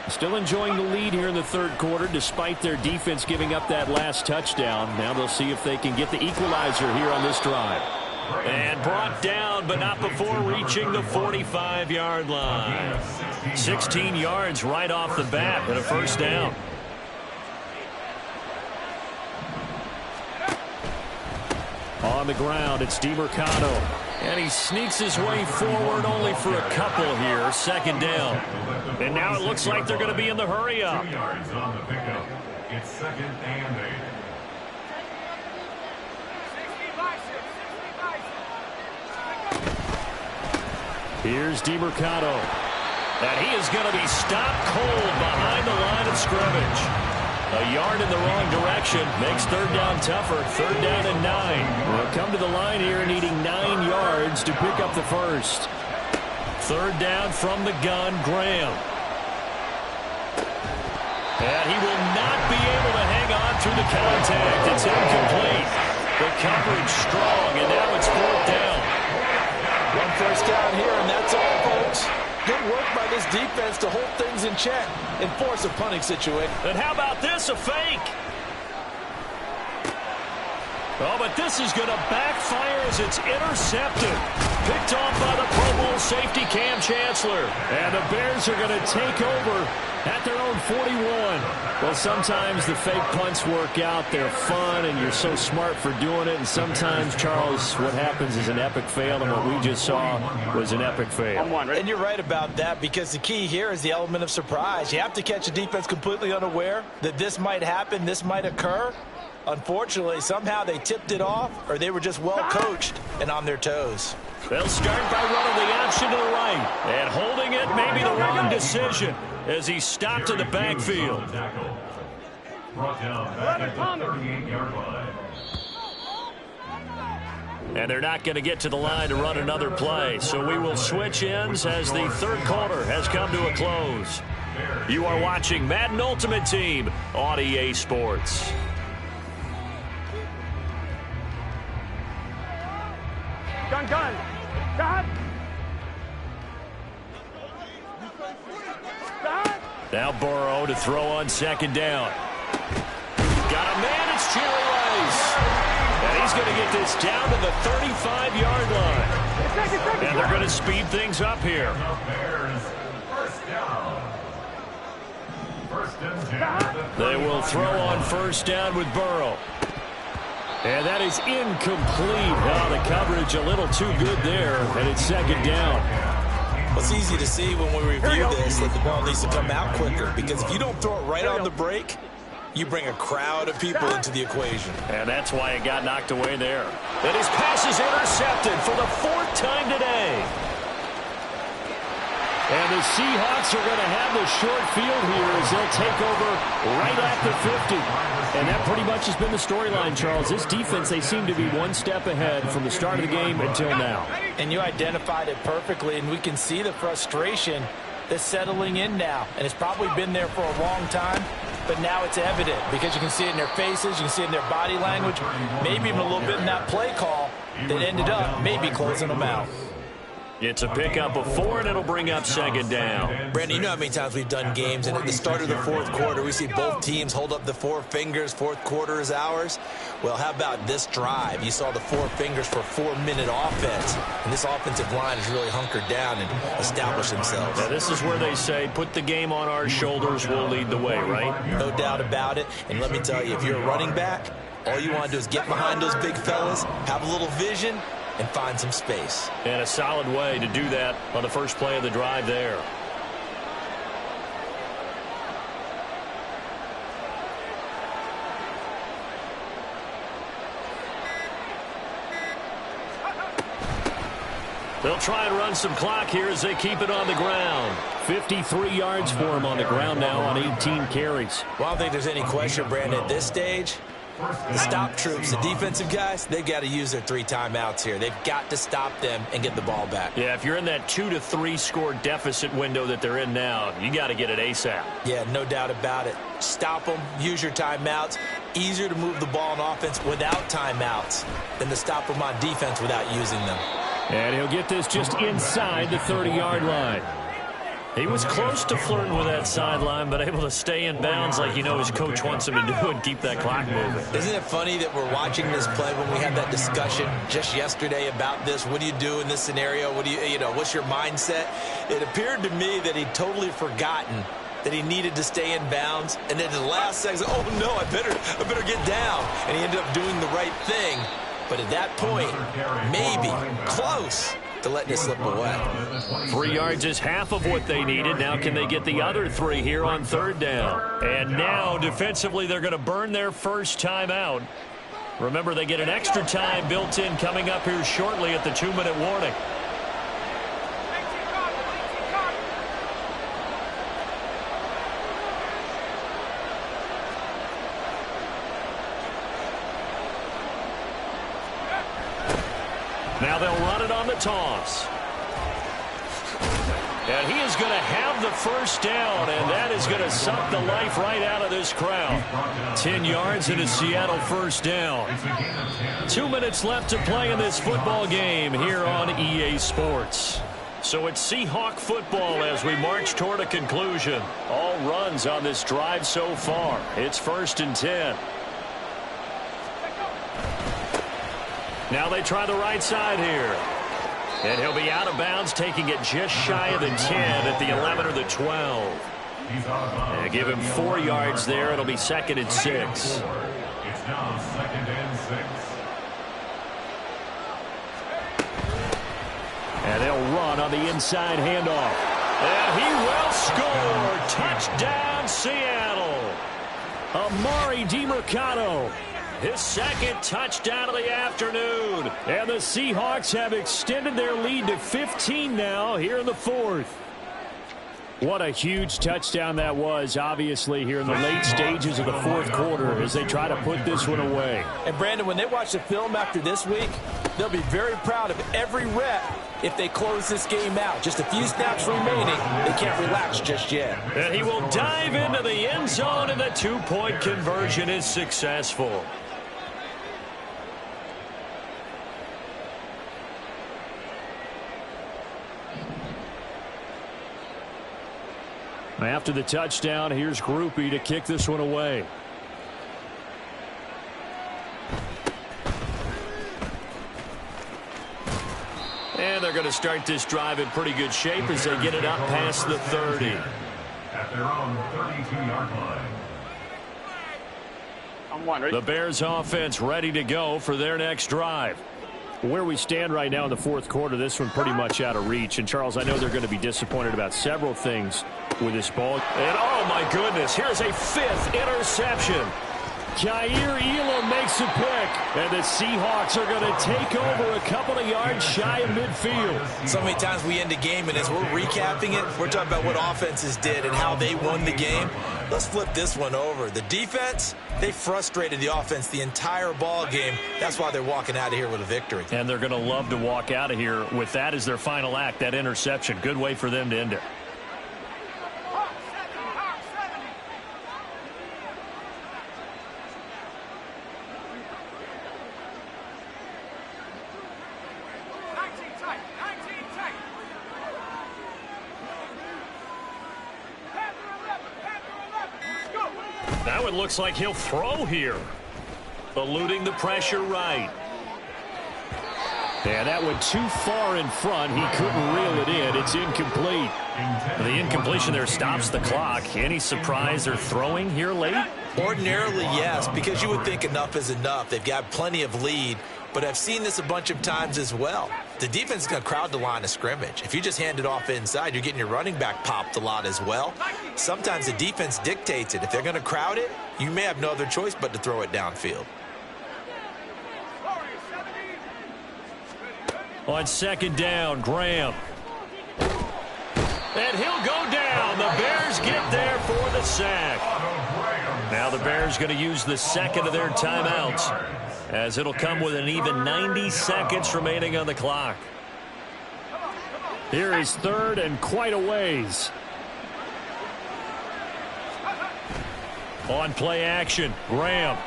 Speaker 2: Still enjoying the lead here in the 3rd quarter despite their defense giving up that last touchdown. Now they'll see if they can get the equalizer here on this drive. And brought down, but not before reaching the 45-yard line. 16 yards right off the bat and a 1st down. On the ground, it's DeMarcano. And he sneaks his way forward only for a couple here. 2nd down. And now it looks like they're going to be in the hurry-up.
Speaker 5: 2 yards on the pickup. It's 2nd and 8.
Speaker 2: Here's DeMarcano. And he is going to be stopped cold behind the line of scrimmage. A yard in the wrong direction makes 3rd down tougher. 3rd down and 9. They'll come to the line here needing 9 yards to pick up the 1st. 3rd down from the gun, Graham. And he will not be able to hang on through the contact. It's incomplete. The coverage strong, and now it's 4th down.
Speaker 3: 1 first down here, and that's all, folks. Good work by this defense to hold things in check and force a punting situation.
Speaker 2: And how about this, a fake? Oh, but this is going to backfire as it's intercepted. Picked off by the Pro Bowl safety Cam Chancellor. And the Bears are going to take over at their own 41. Well, sometimes the fake punts work out. They're fun, and you're so smart for doing it. And sometimes, Charles, what happens is an epic fail, and what we just saw was an epic fail.
Speaker 3: And you're right about that, because the key here is the element of surprise. You have to catch a defense completely unaware that this might happen, this might occur. Unfortunately, somehow they tipped it off, or they were just well coached and on their toes.
Speaker 2: They'll start by running the option to the right. And holding it may be the wrong decision. as he's stopped in the backfield.
Speaker 5: Brought down back at the 38-yard line.
Speaker 2: And they're not going to get to the line to run another play. So we will switch ends as the third quarter has come to a close. You are watching Madden Ultimate Team on EA Sports.
Speaker 4: Gun. Got.
Speaker 2: Now Burrow to throw on second down. Got a man, it's Jerry Rice. And he's going to get this down to the 35-yard line. And they're going to speed things up here. They will throw on first down with Burrow. And that is incomplete. Oh, the coverage a little too good there, and it's second down.
Speaker 3: Well, it's easy to see when we review this that the ball needs to come out quicker, because if you don't throw it right on the break, you bring a crowd of people into the equation.
Speaker 2: And that's why it got knocked away there. And his pass is intercepted for the fourth time today. And the Seahawks are going to have the short field here as they'll take over right at the 50. And that pretty much has been the storyline, Charles. This defense, they seem to be one step ahead from the start of the game until now.
Speaker 3: And you identified it perfectly, and we can see the frustration that's settling in now. And it's probably been there for a long time, but now it's evident because you can see it in their faces, you can see it in their body language, maybe even a little bit in that play call that ended up maybe closing them out.
Speaker 2: It's a pickup of 4, and it'll bring up second down.
Speaker 3: Brandon, you know how many times we've done games, and at the start of the fourth quarter, we see both teams hold up the 4 fingers, fourth quarter is ours. Well, how about this drive? You saw the 4 fingers for 4-minute offense, and this offensive line has really hunkered down and established themselves.
Speaker 2: Now, this is where they say, put the game on our shoulders, we'll lead the way, right?
Speaker 3: No doubt about it, and let me tell you, if you're a running back, all you want to do is get behind those big fellas, have a little vision, and find some space.
Speaker 2: And a solid way to do that on the first play of the drive there. They'll try and run some clock here as they keep it on the ground. 53 yards for him on the ground now on 18 carries.
Speaker 3: Well, I don't think there's any question, Brandon, at this stage. The stop troops, the defensive guys, they've got to use their 3 timeouts here. They've got to stop them and get the ball back.
Speaker 2: Yeah, if you're in that 2 to 3 score deficit window that they're in now, you got to get it ASAP.
Speaker 3: Yeah, no doubt about it. Stop them, use your timeouts. Easier to move the ball on offense without timeouts than to stop them on defense without using them.
Speaker 6: And he'll get this just inside the 30-yard line.
Speaker 2: He was close to flirting with that sideline, but able to stay in bounds like his coach wants him to do and keep that clock moving.
Speaker 3: Isn't it funny that we're watching this play when we had that discussion just yesterday about this? What do you do in this scenario? What do what's your mindset? It appeared to me that he'd totally forgotten that he needed to stay in bounds, and then at the last second, oh no, I better get down. And he ended up doing the right thing. But at that point, maybe close to letting it slip away.
Speaker 2: 3 yards is half of what they needed. Now can they get the other 3 here on third down? And now defensively they're going to burn their first time out. Remember, they get an extra time built in coming up here shortly at the 2-minute warning. Now they'll run it on the toss. And he is going to have the first down, and that is going to suck the life right out of this crowd. 10 yards and a Seattle first down. 2 minutes left to play in this football game here on EA Sports. So it's Seahawk football as we march toward a conclusion. All runs on this drive so far. It's 1st and 10. Now they try the right side here. And he'll be out of bounds, taking it just shy of the 10 at the 11 or the 12. And give him 4 yards there. It'll be 2nd and 6.
Speaker 5: It's now 2nd and 6.
Speaker 6: And they'll run on the inside handoff.
Speaker 2: And he will score. Touchdown, Seattle.
Speaker 6: Amari DiMercato.
Speaker 2: His 2nd touchdown of the afternoon.
Speaker 6: And the Seahawks have extended their lead to 15 now here in the 4th. What a huge touchdown that was, obviously, here in the late stages of the fourth quarter as they try to put this one away.
Speaker 3: And, Brandon, when they watch the film after this week, they'll be very proud of every rep if they close this game out. Just a few snaps remaining. They can't relax just yet.
Speaker 6: And he will dive into the end zone, and the two-point conversion is successful. After the touchdown, here's Groupie to kick this one away. And they're going to start this drive in pretty good shape as they get it up past the 30.
Speaker 5: At their own 32-yard line.
Speaker 4: I'm one, ready?
Speaker 6: The Bears offense ready to go for their next drive. Where we stand right now in the fourth quarter, this one pretty much out of reach. And, Charles, I know they're going to be disappointed about several things with this ball. And, oh, my goodness, here's a fifth interception. Jair Elam makes a pick, and the Seahawks are going to take over a couple of yards shy of midfield.
Speaker 3: So many times we end a game, and as we're recapping it, we're talking about what offenses did and how they won the game. Let's flip this one over. The defense, they frustrated the offense the entire ball game. That's why they're walking out of here with a victory.
Speaker 6: And they're going to love to walk out of here with that as their final act, that interception. Good way for them to end it. Now it looks like he'll throw here. Eluding the pressure right. Yeah, that went too far in front. He couldn't reel it in. It's incomplete. The incompletion there stops the clock. Any surprise they're throwing here late?
Speaker 3: Ordinarily, yes, because you would think enough is enough. They've got plenty of lead, but I've seen this a bunch of times as well. The defense is going to crowd the line of scrimmage. If you just hand it off inside, you're getting your running back popped a lot as well. Sometimes the defense dictates it. If they're going to crowd it, you may have no other choice but to throw it downfield.
Speaker 6: On second down, Graham. And he'll go down. The Bears get there for the sack. Now the Bears going to use the second of their timeouts, as it'll come with an even 90 seconds remaining on the clock. Here is third and quite a ways. On play action, Graham.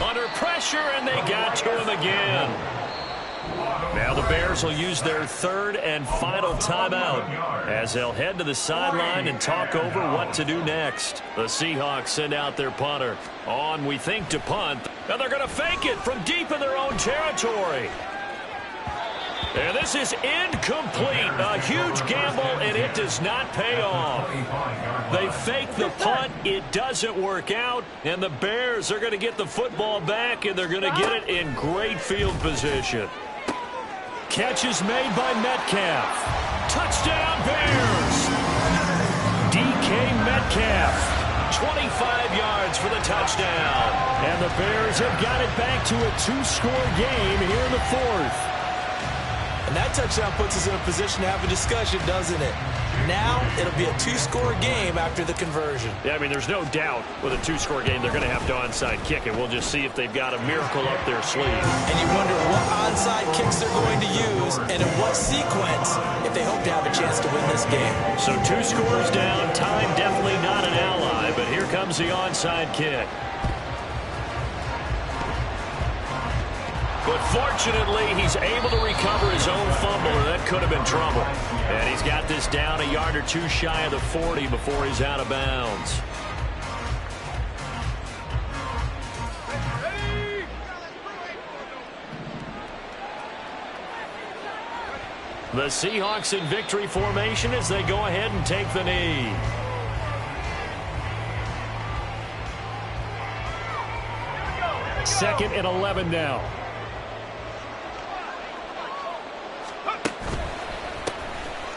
Speaker 6: Under pressure, and they got to him again. Now the Bears will use their third and final timeout as they'll head to the sideline and talk over what to do next. The Seahawks send out their punter. On, we think, to punt. And they're going to fake it from deep in their own territory. And this is incomplete. A huge gamble, and it does not pay off. They fake the punt. It doesn't work out. And the Bears are going to get the football back, and they're going to get it in great field position. Catch is made by Metcalf. Touchdown, Bears! DK Metcalf, 25 yards for the touchdown. And the Bears have got it back to a two-score game here in the fourth.
Speaker 3: And that touchdown puts us in a position to have a discussion, doesn't it? Now it'll be a two-score game after the conversion.
Speaker 6: Yeah, I mean, there's no doubt with a two-score game they're going to have to onside kick it. We'll just see if they've got a miracle up their sleeve.
Speaker 3: And you wonder what onside kicks they're going to use and in what sequence if they hope to have a chance to win this game.
Speaker 6: So two scores down, time definitely not an ally, but here comes the onside kick. But fortunately, he's able to recover his own fumble, and that could have been trouble. And he's got this down a yard or two shy of the 40 before he's out of bounds. The Seahawks in victory formation as they go ahead and take the knee. Second and 11 now.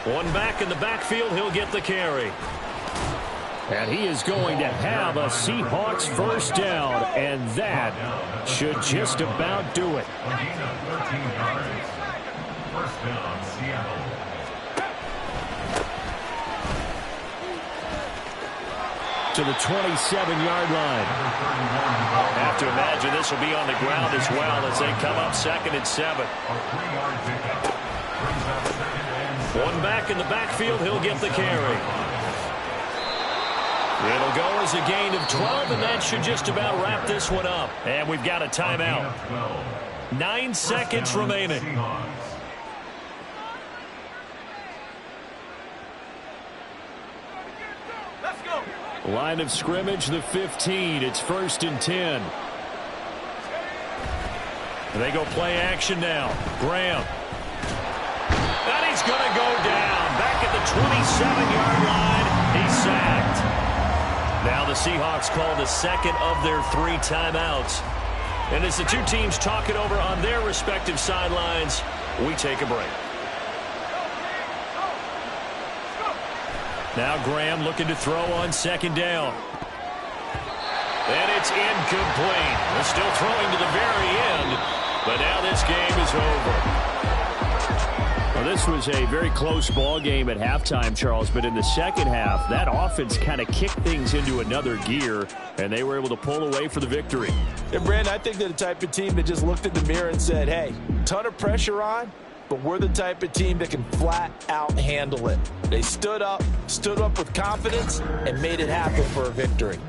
Speaker 6: One back in the backfield, he'll get the carry. And he is going to have a Seahawks first down, and that should just about do it.
Speaker 5: First down, Seattle.
Speaker 6: to the 27-yard line.
Speaker 2: Have to imagine this will be on the ground as well as they come up 2nd and 7. One back in the backfield. He'll get the carry. It'll go as a gain of 12, and that should just about wrap this one up. And we've got a timeout. 9 seconds remaining.
Speaker 4: Let's go.
Speaker 6: Line of scrimmage, the 15. It's 1st and 10. They go play action now. Graham. And he's going to go down. Back at the 27-yard line. He's sacked. Now the Seahawks call the second of their 3 timeouts. And as the two teams talk it over on their respective sidelines, we take a break. Now Graham looking to throw on 2nd down. And it's incomplete. They're still throwing to the very end, but now this game is over. Well, this was a very close ball game at halftime, Charles, but in the second half, that offense kind of kicked things into another gear, and they were able to pull away for the victory.
Speaker 3: And, Brandon, I think they're the type of team that just looked in the mirror and said, hey, ton of pressure on, but we're the type of team that can flat out handle it. They stood up with confidence, and made it happen for a victory.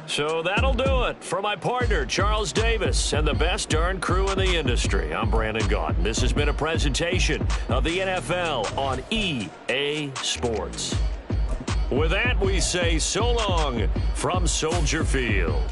Speaker 2: So that'll do it. For my partner, Charles Davis, and the best darn crew in the industry, I'm Brandon Gaudin. This has been a presentation of the NFL on EA Sports. With that, we say so long from Soldier Field.